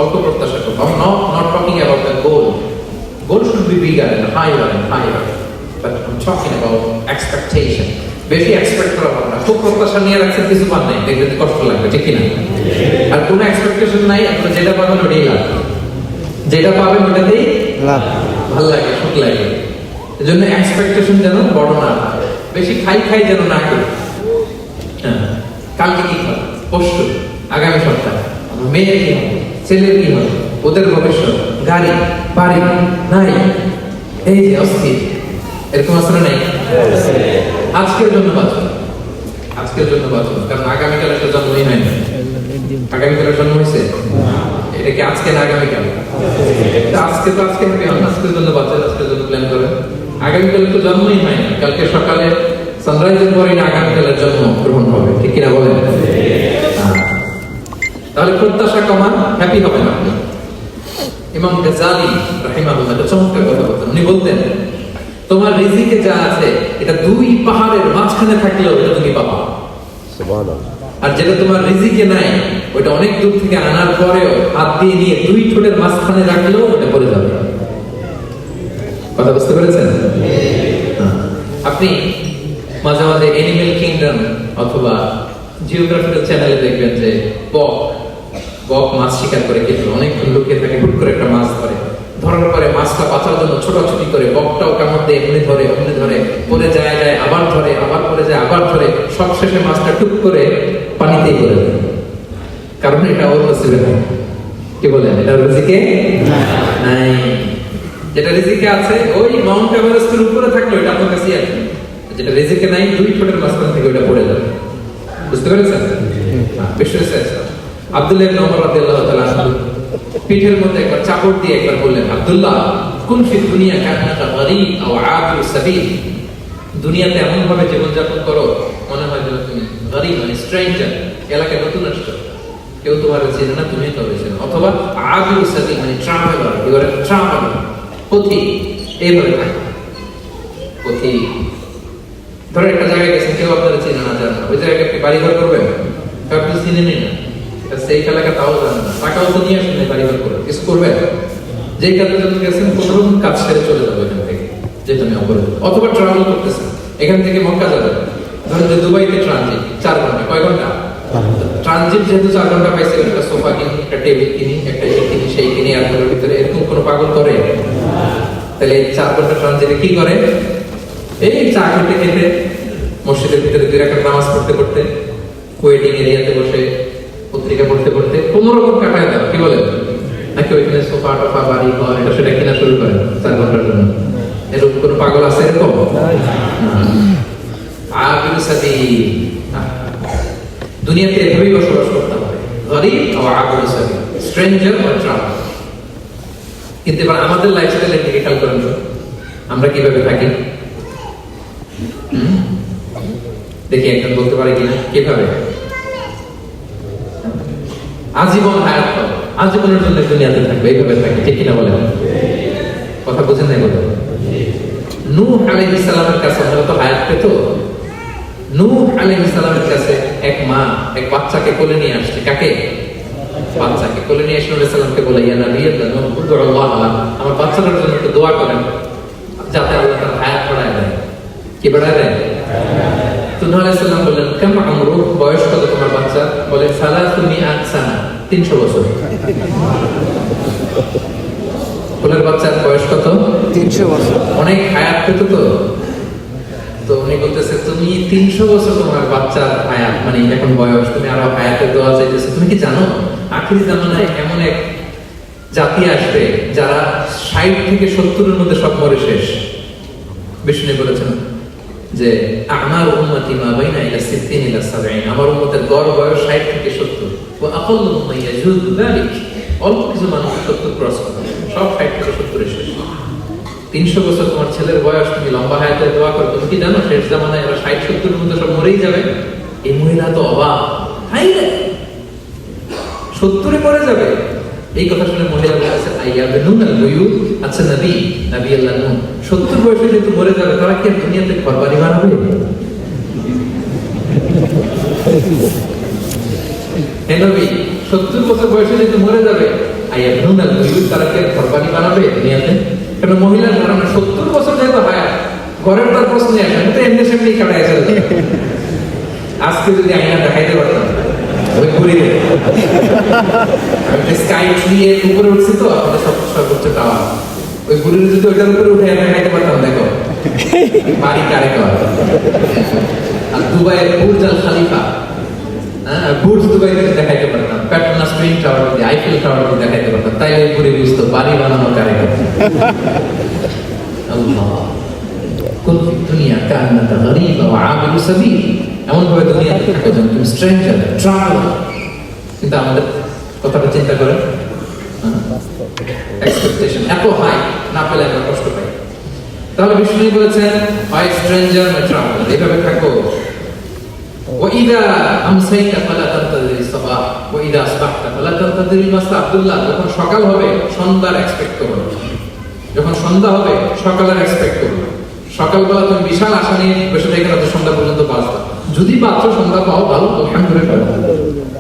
অল্প প্রত্যাশা করবো। I'm not talking about the goal. Goal should be bigger and higher and higher. But I'm talking about expectation. বেশি এক্সপেক্ট করা ভালো না। খুব প্রত্যাশা নিয়ে রাখছেন, কিছু পান নাই, দেখবেন যে কষ্ট লাগবে, ঠিক কিনা? আর কোনো এক্সপেকটেশন নাই, আপনার যেটা পাবেন ওটাই লাভ। যেটা পাবেন ওটাতেই লাভ। ভালো লাগে, সুখ লাগে। এজন্য এক্সপেকটেশন যেন বড় না হয়, বেশি খাই যেন না করি। হ্যাঁ, কালকে কি খাবো, পরশু, আগামী সপ্তাহে আমার মেয়ের কি হবে, ছেলের কি হবে, ওদের ভবিষ্যৎ, গাড়ি বাড়ি নাই, এই যে অস্থির। এরকম আসলে নাই। আজকের জন্য বাঁচুন, আজকের জন্য বাঁচুন, কারণ আগামীকাল একটা জন্মই হয় না। আগামীকালের জন্ম হয়েছে, এটা কি আজকে না আগামীকাল? আজকে তো আজকে হ্যাপি হন, আজকের জন্য বাঁচেন, আজকের জন্য প্ল্যান করেন। আগামীকাল তো জন্মই হয় না, কালকে সকালে সানরাইজের পরে না আগামীকালের জন্ম গ্রহণ হবে, ঠিক কিনা বলেন? তাহলে প্রত্যাশা কমান, হ্যাপি হবেন আপনি। ইমাম গাজ্জালী রাহিমাহুল্লাহ একটা চমৎকার কথা বলতেন। উনি বলতেন, তোমার রিজিকে যা আছে এটা 2 পাহাড়ের মাঝখানে থাকলেও এটা তুমি পাবা। সুবহানাল্লাহ। আর যেটা তোমার রিজিকে নাই, ওটা অনেক দূর থেকে আনার পরেও হাত দিয়ে নিয়ে 2 ঠোঁটের মাঝখানে রাখলেও ওটা পড়ে যাবে। কথা বুঝতে পেরেছেন? আপনি মাঝে মাঝে অ্যানিমেল কিংডম অথবা জিওগ্রাফিক্যাল চ্যানেলে দেখবেন যে বক মাছ শিকার করে, কিন্তু অনেকক্ষণ লুকিয়ে থাকে, হুট করে একটা মাছ ধরার পরে মাছটা বাঁচার জন্য ছোটাছুটি করে, বকটাও কামড় দিয়ে এমনি ধরে পরে যায় আবার ধরে, আবার পরে যায় আবার ধরে, সবশেষে মাছটা টুক করে পানিতেই পড়ে যায়। কারণ এটা ওর নসিবে নাই। কি বলেন? এটা রিজিকে নাই। যেটা রিজিকে আছে ওই মাউন্ট এভারেস্টের উপরে থাকলে ওটা আপনার কাছেই আছে। যেটা রিজিকে নাই 2 ঠোঁটের মাঝখান থেকে ওটা পড়ে যাবে। বুঝতে পেরেছেন? বিশ্বাস আছে। আব্দুল্লাহ ইবনে ওমর রাদিয়াল্লাহু তাআলা পিঠের মধ্যে একবার চাপড় দিয়ে একবার বললেন, আব্দুল্লাহ কুন ফি দুনিয়া কান্নাকা গরীব আও আবির সাবিল। দুনিয়াতে এমন ভাবে জীবনযাপন করো মনে হয় যেন তুমি গরীব, মানে স্ট্রেঞ্জার, এলাকায় নতুন আসছো, কেউ তোমার চেনে না, তুমি তবে চেনো। অথবা আবির সাবিল, মানে ট্রাভেলার, ইউ আর ট্রাভেলার, পথি। এইভাবে থাকে পথি। ধরো একটা জায়গায় গেছেন, কেউ আপনারা চেনে না, জানেন না, ওই জায়গায় আপনি বাড়ি ঘর করবেন, আপনি চিনেনই না, সেই এলাকা তাও জানেন না, টাকাও তো নিয়ে আসেন বাড়ি ঘর করে, কিছু করবেন? যে কাজের জন্য গেছেন কোনোরকম কাজ সেরে চলে যাবো এখান থেকে, যেটা আমি অপরাধ। অথবা ট্রাভেল করতেছেন, এখান থেকে মক্কা যাবেন, ধরেন যে দুবাইতে ট্রানজিট 4 ঘন্টা, কয় ঘন্টা ট্রানজিট? যেহেতু 4 ঘন্টা পাইছে, একটা সোফা কিনি, একটা টেবিল কিনি, একটা এই কিনি সেই কিনি, এয়ারপোর্টের ভিতরে, এরকম কোনো পাগল করে? তাহলে 4 ঘন্টা ট্রানজিটে কি করে? এই চা খেতে খেতে, মসজিদের ভিতরে 2 রাকাত নামাজ পড়তে, ওয়েটিং এরিয়াতে বসে পত্রিকা পড়তে কোনো রকম কাটায় দেয়। কি বলে? নাকি ওইখানে সোফা টোফা বাড়ি ঘর এটা সেটা কিনা শুরু করে 4 ঘন্টার জন্য? এরকম কোনো পাগল আছে এরকম? আবির সাবিল। দুনিয়াতে এভাবেই বসবাস করতে হবে, গরীব ও আবির সাবিল, স্ট্রেঞ্জার ও ট্রাভেলার। কিন্তু এবার আমাদের লাইফস্টাইলের দিকে খেয়াল করেন, আমরা কিভাবে থাকি দেখি, একজন বলতে পারে কিনা কিভাবে? আজীবন হায়াত পাবো, আজীবনের জন্য দুনিয়াতে থাকবে, এইভাবে থাকে, ঠিক কিনা বলেন? কথা বুঝেন নাই বলেন? নূহ আলাইহিস সালামের কাছে আমরা তো হায়াত পেত। নূহ আলাইহিস সালামের কাছে এক মা এক বাচ্চাকে কোলে নিয়ে আসছে। কাকে? বাচ্চাকে কোলে নিয়ে এসে নবী সাল্লাল্লাহু আলাইহি ওয়াসাল্লামকে বলে, ইয়া নবিয়াল্লাহ উদউল্লাহ, আমার বাচ্চাটার জন্য একটু দোয়া করেন যাতে আল্লাহ তার হায়াত বাড়ায় দেয়। কি বাড়ায় দেয়? তো নূহ আলাইহিস সালাম বললেন কাম আমরু, বয়স কত তোমার বাচ্চা? বলে 300 সানা, 300 বছর। ফুলের বাচ্চার বয়স কত? 300 বছর। অনেক হায়াত পেত তো। তো উনি বলতেছে তুমি 300 বছর তোমার বাচ্চার হায়াত, মানে এখন বয়স, তুমি আরো হায়াতের দোয়া চাইতেছো। তুমি কি জানো আখিরি জামানায় এমন এক জাতি আসবে যারা 60 থেকে 70 এর মধ্যে সব মরে শেষ। বিষ্ণু বলেছেন যে আমার উম্মতি মা বাইনা ইলা 60 ইলা 70, আমার উম্মতের গড় বয়স 60 থেকে 70। ওয়া আকাল্লু মা ইয়াজুযু যালিক, অল্প কিছু মানুষ 70 ক্রস করে, সব 60 থেকে 70 এ শেষ। 300 বছর তোমার ছেলের বয়স, তুমি লম্বা হায়াতের দোয়া করো। তুমি কি জানো শেষ জামানায় এরা 60-70 এর মধ্যে সব মরেই যাবে? এই মহিলা তো অবাক, হাই রে 70 এ মরে যাবে। এই কথা শুনে মহিলা বলেছে আইয়াবনুন আল-বুয়ুত, আচ্ছা নবী আল্লাহ নূহ 70 বয়সে যেহেতু মরে যাবে, তারা কি আর দুনিয়াতে ঘর বাড়ি বানাবে? হে নবী 70 বছর বয়সে যেহেতু মরে যাবে, আইয়াবনুন আল-বুয়ুত, তারা কি আর ঘর বাড়ি বানাবে দুনিয়াতে? কারণ মহিলার ধারণা 70 বছর যেহেতু হায়াত, ঘরের তার প্রশ্নই আসে না, তো এমনি সেমনি কাটায় চলে যাবে। আজকে যদি আয়না দেখাইতে পারতাম ওই ঘুরে স্কাই ট্রি এর উপরে উঠছি, তো আমাদের সর্বোচ্চ টাওয়ার, ওই ঘুরে যদি ওইটার উপরে উঠে দেখাইতে পারতাম, দেখো বাড়ি কারে কর। আর দুবাইয়ের বুর্জ আল খালিফা, বুর্জ দুবাই থেকে দেখাইতে পারতাম, পেট্রোনাস টুইন টাওয়ার যদি, আইফেল টাওয়ার যদি দেখাইতে পারতাম, তাইলে ঘুরে বুঝতো বাড়ি বানানো কারে কর। আল্লাহ কুল ফি দুনিয়া কান্নাকা গরীবা ওয়া আবিরু সাবিল, এমন ভাবে দুনিয়াতে থাকো যেন তুমি স্ট্রেঞ্জার, ট্রাভেলার। কিন্তু আমাদের কথাটা চিন্তা করেন, এক্সপেকটেশন এত হাই, না পেলে আমরা কষ্ট পাই। তাহলে বিষ্ণু বলেছেন হয় স্ট্রেঞ্জার না ট্রাভেলার, এইভাবে থাকো। ওয়াইদা আমসাইতা ফালা তানতাযির সাবাহ ওয়াইদা আসবাহতা ফালা তানতাযির মাসা। আব্দুল্লাহ, যখন সকাল হবে সন্ধ্যার এক্সপেক্ট করো, যখন সন্ধ্যা হবে সকালের এক্সপেক্ট করো। সকালবেলা তুমি বিশাল আশা নিয়ে বসে থেকে রাতে সন্ধ্যা পর্যন্ত বাঁচবা। যদি পাত্র সন্ধ্যা পাও ভালো, আলহামদুলিল্লাহ।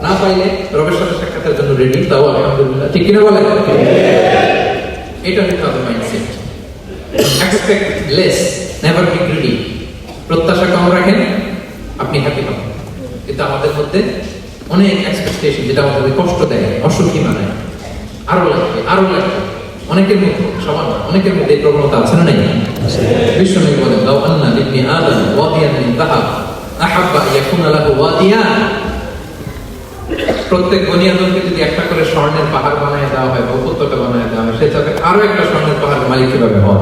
না পাইলে রবের সাথে সাক্ষাতের জন্য রেডি, তাও আলহামদুলিল্লাহ। ঠিক কিনা বলে? এটা হচ্ছে আমাদের mindset. Expect less, never be greedy. প্রত্যাশা কম রাখেন, আপনি হ্যাপি হবেন। কিন্তু আমাদের মধ্যে অনেক এক্সপেকটেশন, যেটা আমাদের কষ্ট দেয়, অসুখী বানায়, আরো লাগবে আরো লাগবে। অনেকের মধ্যে, সবার অনেকের মধ্যে এই প্রবণতা আছে না নাই? বিষ্ণু বলেন লাউ আন্না লিবনি আদম ওয়াদিয়ান মিন যাহাব আহাব্বা ইয়াকুনা লাহু ওয়াদিয়ান। প্রত্যেক বনি আদমকে যদি একটা করে স্বর্ণের পাহাড় বানায় দেওয়া হয়, উপত্যকা বানায় দেওয়া হয়, সে চাবে আরো একটা স্বর্ণের পাহাড় মালিক কিভাবে হওয়া।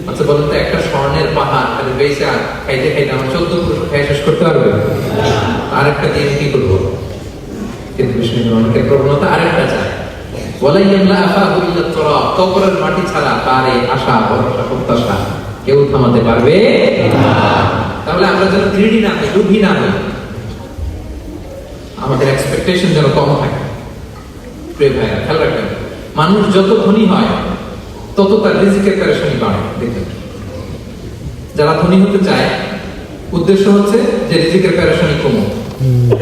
আচ্ছা বলেন তো, একটা স্বর্ণের পাহাড় খালি বেঁচে খাইতে খাইতে আমার 14 পুরুষ খাই শেষ করতে পারবে? আরেকটা দিয়ে কি করবো? কিন্তু বিষ্ণু অনেকের প্রবণতা আরেকটা চায়, কবরের মাটি ছাড়া তার এই আশা, ভরসা, প্রত্যাশা কেউ থামাতে পারবে না। তাহলে আমরা যেন গ্রিডি না হই, লোভী না হই, আমাদের এক্সপেকটেশন যেন কম থাকে। প্রিয় ভাইরা, খেয়াল রাখবেন, মানুষ যত ধনী হয় তত তার রিজিকের পেরেশানি বাড়ে। দেখবেন, যারা ধনী হতে চায় উদ্দেশ্য হচ্ছে যে রিজিকের পেরেশানি কমুক।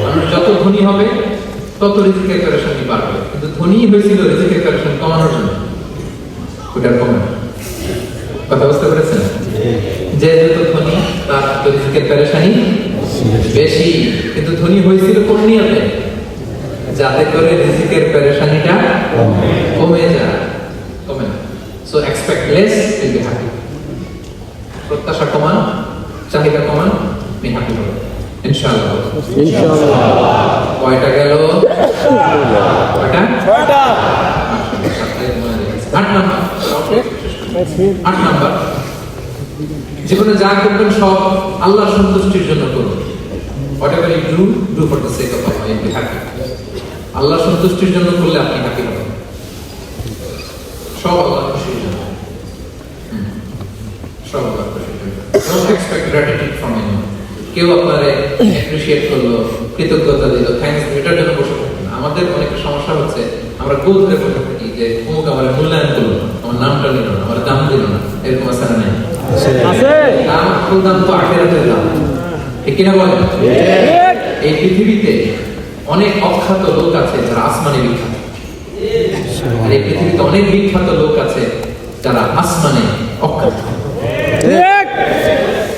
মানুষ যত ধনী হবে তত রিজিকের পেরেশানি বাড়বে। কিন্তু ধনী হয়েছিল রিজিকের পেরেশানি কমানোর জন্য, ওটা কমে না। কথা বুঝতে পেরেছেন? যে যত ধনী তার রিজিকের পেরেশানি বেশি। কিন্তু ধনী হয়েছিল কোন নিয়তে? যাতে করে রিজিকের পেরেশানিটা কমে যায়, কমে না। So expect less, will be happy. প্রত্যাশা কমান, চাহিদা কমান, আপনি হ্যাপি হবেন ইনশাআল্লাহ। কয়টা গেল? কয়টা? 8 নাম্বার, জীবনে যা করবেন সব আল্লাহর সন্তুষ্টির জন্য করবেন। Whatever you do for the sake of Allah, you'll be happy. আল্লাহর সন্তুষ্টির জন্য করলে আপনি হ্যাপি হবেন। সব আল্লাহর খুশির জন্য, সব আল্লাহর খুশির জন্য। Don't expect gratitude from anyone. কেউ আপনারে অ্যাপ্রিশিয়েট করলো, কৃতজ্ঞতা দিল, থ্যাঙ্কস, এটার জন্য বসে থাকবেন। আমাদের অনেক সমস্যা হচ্ছে, আমরা গোল ধরে বসে থাকি যে অমুক আমার মূল্যায়ন করলো, আমার নামটা নিল না, আমার দাম দিল না। এরকম আছে না? নাই? দাম, আসল দাম তো আখিরাতের দাম। ঠিক কিনা বলেন? এই পৃথিবীতে অনেক অখ্যাত লোক আছে যারা আসমানে বিখ্যাত, আর এই পৃথিবীতে অনেক বিখ্যাত লোক আছে যারা আসমানে অখ্যাত।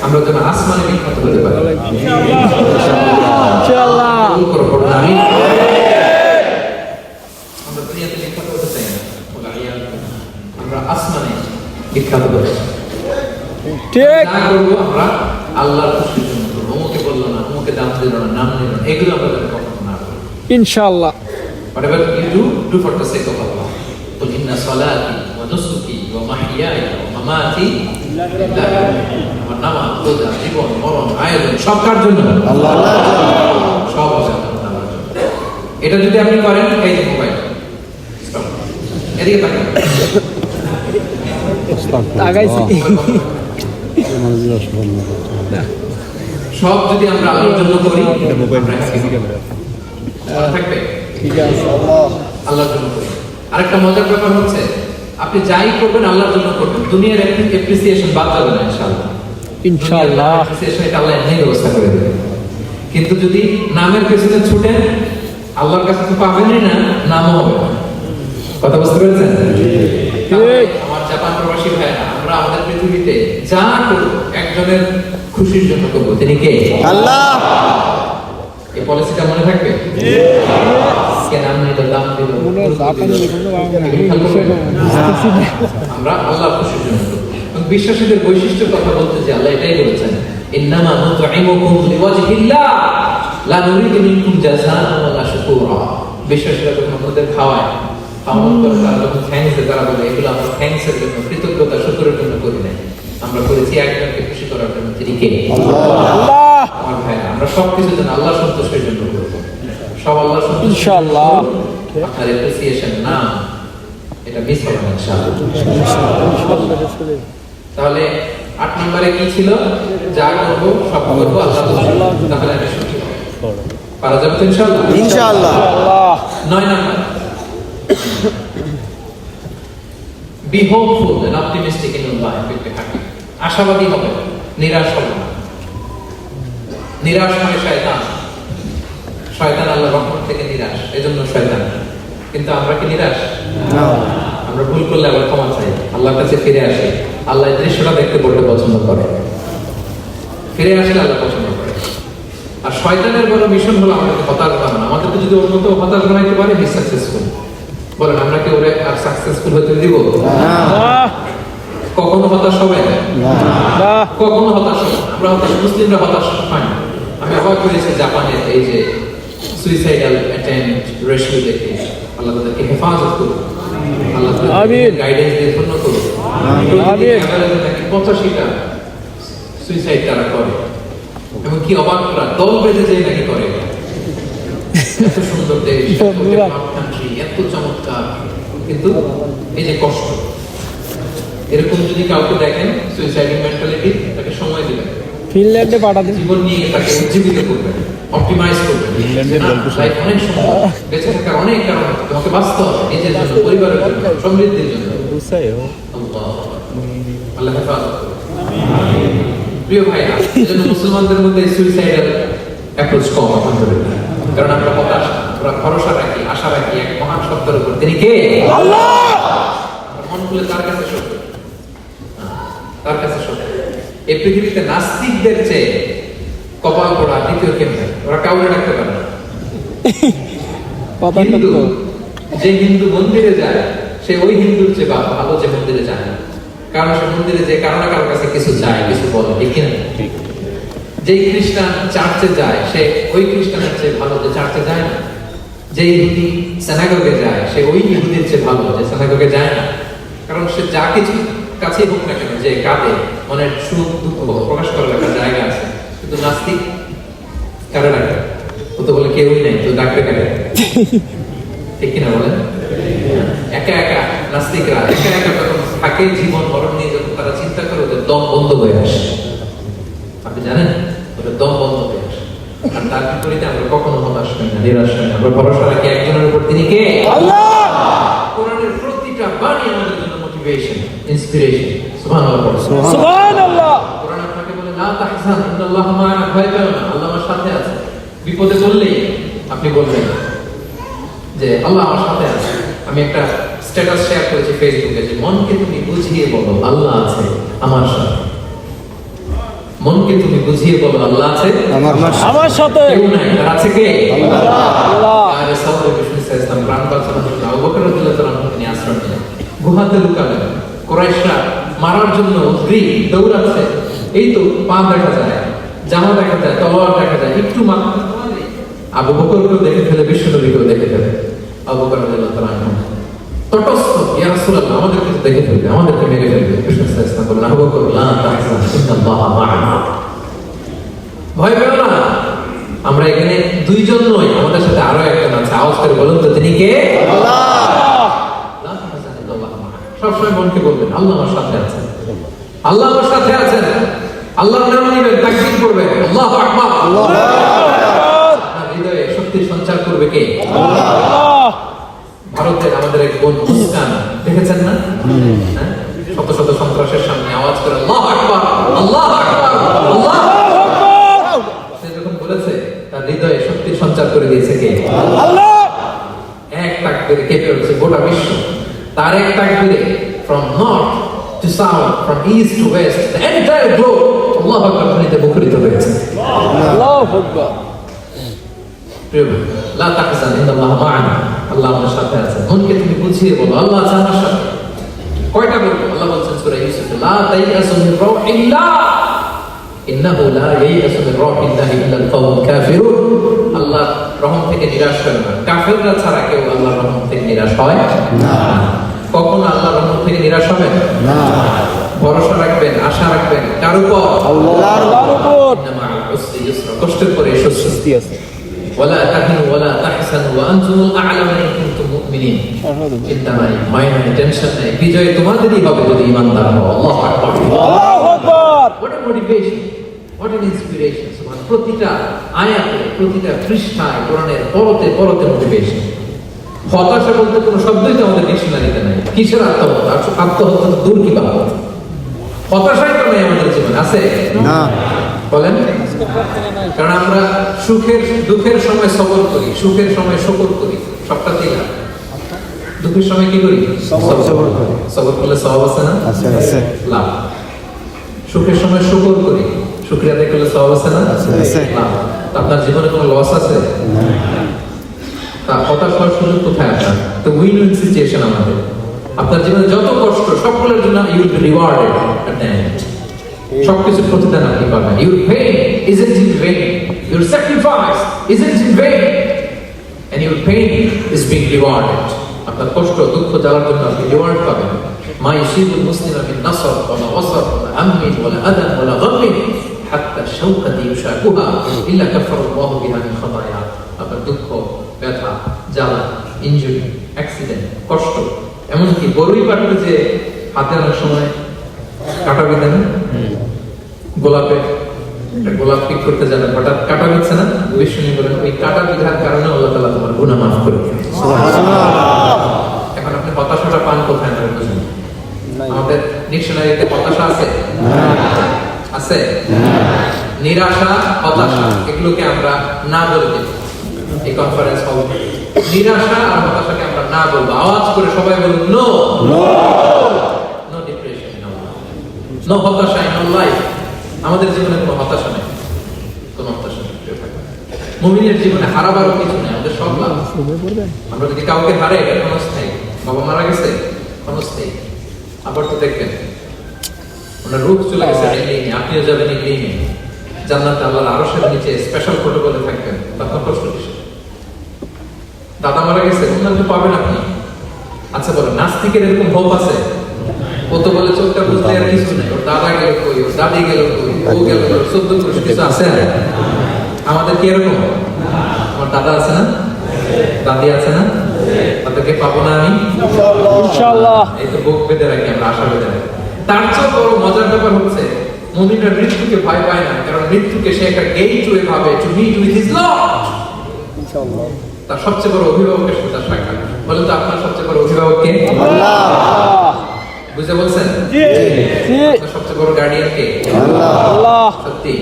আমরা যেন আসমানে বিখ্যাত হতে পারি। সাথে দোষ। ঠিক যা করবো আমরা আল্লাহর খুশির জন্য করবো। অমুকে বললো না, অমুকে দাম দিল না, নাম নিল না, এগুলো আমরা যাতে কখনো না করি। ইনশাআল্লাহ Whatever you do for the sake of Allah. قل إن صلاتي ونسكي ومحياي ومماتي لله। আমার নামাজ, রোজা, জীবন, মরণ, আয়োজন সব কার জন্য? আল্লাহ সব আছে আল্লাহর জন্য। এটা যদি আপনি করেন, এই যে মোবাইল Stop. এদিকে তাকান। তাকাইছি সব যদি আমরা আল্লাহর জন্য করি, আমরা happy হব। মনে থাকবে? ঠিক আছে আল্লাহর জন্য করি। আরেকটা মজার ব্যাপার হচ্ছে, আপনি যাই করবেন আল্লাহর জন্য করবেন, দুনিয়ার অ্যাপ্রিসিয়েশন বাদ যাবে না ইনশাআল্লাহ। ইনশাআল্লাহ অ্যাপ্রিসিয়েশন এটা আল্লাহ এমনি ব্যবস্থা করে দেবে। কিন্তু যদি নামের পেছনে ছুটেন, আল্লাহর কাছে তো পাবেনই না, নামও হবে না। কথা বুঝতে পেরেছেন? তাহলে আমার জাপান প্রবাসী ভাইরা, আমরা আমাদের পৃথিবীতে যা করব একজনের খুশির জন্য করবো, তিনি কে? আল্লাহ এই পলিসিটা মনে থাকবে? কে নাম নিল, দাম দিল, আমরা আল্লাহর খুশির জন্য করব। এবং বিশ্বাসীদের বৈশিষ্ট্যের কথা বলতে যে আল্লাহ এটাই বলেছেন, ইন্নামা নুতঈমুকুম লিওয়াজহিল্লাহ লা নুরিদু মিনকুম জাযাআন ওয়ালা শুকুরা। বিশ্বাসীরা যখন আমাদের খাওয়ায়, খাওয়ানোর পরে তারা যখন থ্যাঙ্কস দেয়, তারা বলে এগুলো আমরা থ্যাঙ্কসের জন্য, কৃতজ্ঞতা শুকরের জন্য করি না, আমরা করেছি একজনকে খুশি করার জন্য, তিনি কে? আল্লাহ আমার ভাইরা, আমরা সবকিছু যেন আল্লাহ সন্তুষ্টির জন্য করবো, সব আল্লাহ সন্তুষ্ট। ইনশাআল্লাহ আপনার অ্যাপ্রিসিয়েশন না, এটা মিস হবে না ইনশাআল্লাহ। তাহলে 8 নম্বরে কি ছিল? যা করবো সব করবো আল্লাহ সন্তুষ্ট। তাহলে এটা সুখী হবে। পারা যাবে তো ইনশাআল্লাহ? ইনশাআল্লাহ 9 নম্বর, be hopeful and optimistic in your life, be happy. আশাবাদী হবে, নিরাশ হবে না। নিরাশ হয় শয়তান। শয়তান আল্লাহর রহমত থেকে নিরাশ, এজন্য শয়তান। কিন্তু আমরা কি নিরাশ? আমরা ভুল করলে আবার ক্ষমা চাই, আল্লাহর কাছে ফিরে আসি। আল্লাহ এই দৃশ্যটা দেখতে বড় পছন্দ করে, ফিরে আসলে আল্লাহ পছন্দ করে। আর শয়তানের বড় মিশন হলো আমাদেরকে হতাশ বানানো। আমাদেরকে যদি ওর মতো হতাশ বানাইতে পারে, হি সাকসেসফুল। বলেন, আমরা কি ওরে আর সাকসেসফুল হতে দিব? কখনো হতাশ হবে না, কখনো হতাশ হবে না। আমরা হতাশ, মুসলিমরা হতাশ হয় না। আমি অবাক হয়েছি জাপানের এই যে সুইসাইডাল অ্যাটেম্পট রেশিও দেখে। আল্লাহ তাদেরকে হেফাজত করুন, আল্লাহ তাদের গাইডেন্স দিয়ে ধন্য করুন। এভারেজে নাকি 85টা সুইসাইড তারা করে, এবং কি অবাক করা, দল বেঁধে যে নাকি করে। এত সুন্দর দেশ, কান্ট্রি, এত চমৎকার, কিন্তু এই যে কষ্ট। এরকম যদি কাউকে দেখেন সুইসাইডিং মেন্টালিটি, তাকে সময় দিবেন, ফিনল্যান্ডে পাঠাতে জীবন নিয়ে তাকে উজ্জীবিত করবেন, অপটিমাইজ করবেন। লাইফ অনেক সুন্দর, বেঁচে থাকার অনেক কারণ আছে, তোমাকে বাঁচতে হবে নিজের জন্য, পরিবারের জন্য, সমৃদ্ধির জন্য। আল্লাহ হেফাজত করুন। প্রিয় ভাইরা, এজন্য মুসলমানদের মধ্যে সুইসাইডাল অ্যাপ্রোচ কম আলহামদুলিল্লাহ। কারণ আমরা হতাশ, আমরা ভরসা রাখি, আশা রাখি এক মহান সত্তার উপর, তিনি কে? আল্লাহ। মন খুলে তার কাছে সত্য, তার কাছে সত্য। এই পৃথিবীতে নাস্তিকদের চেয়ে কপাল পড়া দ্বিতীয় কেউ নেই, ওরা কাউরে রাখতে পারে না। হিন্দু, যে হিন্দু মন্দিরে যায়, সে ওই হিন্দুর চেয়ে ভালো যে মন্দিরে যায় না। কারণ সে মন্দিরে যে কারো না কারো কাছে কিছু চায়, কিছু বলে, ঠিক কিনা? যে খ্রিস্টান চার্চে যায়, সে ওই খ্রিস্টানের চেয়ে ভালো যে চার্চে যায় না। যে ইহুদি সিনাগগে যায়, সে ওই ইহুদির চেয়ে ভালো যে সিনাগগে যায় না। কারণ সে যা কিছু কাছে হোক না কেন, যে কাঁদে, মনের সুখ দুঃখ প্রকাশ করার একটা জায়গা আছে। কিন্তু নাস্তিক কারে ডাকে? ও তো বলে কেউই নাই, তো ডাকবে কারে? ঠিক কিনা বলেন? একা একা নাস্তিকরা একা একা যখন থাকে, জীবন মরণ নিয়ে যখন তারা চিন্তা করে, ওদের দম বন্ধ হয়ে আসে। আপনি জানেন, ওদের দম বন্ধ হয়ে আসে। আর তার বিপরীতে আমরা কখনো হতাশ হই না, নিরাশ হই না। আমরা ভরসা রাখি একজনের উপর, তিনি কে? আল্লাহ। কোরআনের প্রতিটা বাণী আমাদের জন্য মোটিভেশন, ইন্সপিরেশন। সুবহানাল্লাহ, সুবহানাল্লাহ। কোরআন আপনাকে বলে, লা তাহজান ইন্নাল্লাহা মা'ানা, ভয় পেও না, আল্লাহ আমার সাথে আছে। বিপদে পড়লেই আপনি বলবেন যে আল্লাহ আমার সাথে আছে। আমি একটা স্ট্যাটাস শেয়ার করেছি ফেসবুকে, যে মনকে তুমি বুঝিয়ে বলো আল্লাহ আছে আমার সাথে। মনকে তুমি বুঝিয়ে বলো আল্লাহ আছে আমার সাথে। কেউ নাই, তার আছে কে? আল্লাহ। আর সাউদে বিষ্ণু ইসলাম প্রাণ বাঁচানোর জন্য আবু বকর রাদিয়াল্লাহু তাআলা তিনি আশ্রয় নিলেন, গুহাতে লুকালেন। কুরাইশরা মারার জন্য উদ্গ্রীব দৌড়াচ্ছে, এই তো পা দেখা যায়, জামা দেখা যায়, তলোয়ার দেখা যায়, একটু মাথা আবু বকরকেও দেখে ফেলে, বিশ্বনবীকেও দেখে ফেলে। আবু বকর রাদিয়াল্লাহু তাআলা আনহু তটস্থ, ইয়া রাসূলুল্লাহ আমাদেরকে দেখে ফেলবে, আমাদেরকে মেরে ফেলবে। কৃষ্ণ সাল্লাল্লাহু আলাইহি ওয়াসাল্লাম বললেন, আবু বকর লা তাহজান ইন্নাল্লাহা মা'ানা, ভয় পেও না, আমরা এখানে দুইজন নই, আমাদের সাথে আরো একজন আছে। আওয়াজ করে বলুন তো, তিনি কে? আল্লাহ। লা তাহজান ইন্নাল্লাহা মা'ানা, সবসময় মনকে বলবেন আল্লাহ আমার সাথে আছেন, আল্লাহ আমার সাথে আছেন। আল্লাহর নাম নিবেন, তাকবীর করবেন, আল্লাহু আকবার, আল্লাহু আকবার। হৃদয়ে শক্তি সঞ্চার করবে কে? আল্লাহ। ভারতের আমাদের এক বোন মুস্কান, দেখেছেন না? হ্যাঁ? শত শত সন্ত্রাসের সামনে আওয়াজ করে আল্লাহু আকবার, আল্লাহু আকবার, আল্লাহু আকবার। সে যখন বলেছে, তার হৃদয়ে শক্তি সঞ্চার করে দিয়েছে কে? আল্লাহ। এক তাকবীরে কেঁপে উঠেছে গোটা বিশ্ব। তার এক তাকবীরে from north to south, from east to west, the entire globe আল্লাহু আকবার ধ্বনিতে মুখরিত হয়েছে। আল্লাহু আকবার। লা তাহজান ইন্নাল্লাহা মা'ানা, আল্লাহ আমাদের সাথে আছেন। মনকে তুমি বুঝিয়ে বলো আল্লাহ আছে আমার সাথে। কয়টা বলবো? আল্লাহ বলছেন সূরা ইউসুফে, লা তাইয়াসু মিন রাউহিল্লাহ ইন্নাহু লা ইয়াইয়াসু মিন রাউহিল্লাহি ইল্লাল কওমুল কাফিরুন। আল্লাহ রহম থেকে নিরাশ হয় না, কাফেররা ছাড়া কেউ আল্লাহর রহম থেকে নিরাশ হয় না। কখনো আল্লাহর রহম থেকে নিরাশ হবে না। ভরসা রাখবেন, আশা রাখবেন কার উপর? আল্লাহর উপর। ইন্না মা'আল উসরি ইউসরা, কষ্টের পরে স্বস্তি আছে। ওয়ালা তাহিনু ওয়ালা তাহসানু ওয়া আনতুমুল আ'লামু ইন কুনতুম মুমিনিন। চিন্তা নাই, ভয় নাই, টেনশন নাই, বিজয় তোমাদেরই হবে যদি ঈমানদার হও। আল্লাহু আকবার, আল্লাহু আকবার। What a motivation, what an inspiration. প্রতিটা আয়াতে, প্রতিটা পৃষ্ঠায় কোরআনের পরতে পরতে মোটিভেশন। হতাশা বলতে কোনো শব্দই তো আমাদের ডিকশনারিতে নাই। কিসের আত্মহত্যা? আত্মহত্যা তো দূর কি পাবো, হতাশাই তো নেই আমাদের জীবনে, আছে না। বলেন? কারণ আমরা সুখের দুঃখের সময় সবর করি, সুখের সময় শুকর করি, সবটাতেই না। দুঃখের সময় কি করি? সবর করি। সবর করলে সওয়াব আছে না? আছে আছে লাভ। সুখের সময় শুকর করি, শুকরিয়া আদায় করলে সওয়াব আছে না? আছে। লাভ। তা আপনার জীবনে কোনো লস আছে? তা হতাশ হওয়ার সুযোগ কোথায় আপনার? তো উইন উইন সিচুয়েশন আমাদের। আপনার জীবনে যত কষ্ট, সবগুলোর জন্য you will be rewarded at the end. সবকিছু প্রতিদান আপনি পাবেন। Your pain isn't in vain, your sacrifice isn't in vain, and your pain is being rewarded. আপনার কষ্ট, দুঃখ জ্বালার জন্য আপনি রিওয়ার্ড পাবেন। মা ইউসিবুল মুসলিমা মিন নাসর ওয়ালা ওয়াসর ওয়ালা হাম্মিন ওয়ালা আদান ওয়ালা গাম্মিন হাত্তা শাওকাতি ইউশাকুহা ইল্লা কাফারাল্লাহু বিহা মিন খাতায়া। আপনার দুঃখ, ব্যথা, জ্বালা, ইনজুরি, অ্যাক্সিডেন্ট, কষ্ট, এমনকি বড়ই পাটের যে হাতে আনার সময় কাটা বিঁধে না, গোলাপে গোলাপ পিক করতে যাবেন, হঠাৎ কাটা বিঁধছে না, বিষ্ণু বলেন ওই কাটা বিধার কারণে আল্লাহ তাআলা তোমার গুনাহ মাফ করে দেন। এখন আপনি হতাশাটা পান কোথায় আমরা বুঝুন? আমাদের ডিকশনারিতে হতাশা আছে? আছে? নিরাশা, হতাশা, এগুলোকে আমরা না বলে দিই এই কনফারেন্স হল। নিরাশা আর হতাশাকে আমরা না বলবো। আওয়াজ করে সবাই বলুন নো, নো ডিপ্রেশন, নো হতাশা ইন আওয়ার লাইফ। আমাদের জীবনে কোনো হতাশা নেই, কোনো হতাশা নেই। মুমিনের জীবনে হারাবারও কিছু নেই, আমাদের সব লাভ। আমরা যদি কাউকে হারাই, এটা ক্ষণস্থায়ী। বাবা মারা গেছে, ক্ষণস্থায়ী। আবার তো দেখবেন ওনার রূপ চলে গেছে এলিনে, আপনিও যাবেন এলিনে, জান্নাতে আল্লাহর আরশের নিচে স্পেশাল প্রটোকলে থাকবেন। তখন কষ্ট কিসে? দাদা মারা গেছে, ওনাকে পাবেন আপনি। আচ্ছা বলো, নাস্তিকের এরকম হোপ আছে? ও তো বলে চোখটা বুঝতে আর কিছু নেই, ওর দাদা গেল কই, ওর দাদি গেল কই, ও গেল কই, 14 পুরুষ কিছু আছে না? আমাদের কি এরকম? আমার দাদা আছে না, দাদি আছে না, তাদেরকে পাবো না আমি ইনশাআল্লাহ। এই তো বুক বেঁধে রাখি আমরা, আশা বেঁধে রাখি। তার চেয়ে বড় মজার ব্যাপার হচ্ছে মুমিনরা মৃত্যুকে ভয় পায় না, কারণ মৃত্যুকে সে একটা গেটওয়ে ভাবে to meet with his lord. ইনশাআল্লাহ। তার সবচেয়ে বড় অভিভাবকের সাথে তার সাক্ষাৎ। বলেন তো আপনার সবচেয়ে বড় অভিভাবক কে? আল্লাহ। বুঝতে বলছেন? জি জি। আপনার সবচেয়ে বড় গার্ডিয়ান কে? আল্লাহ। সত্যি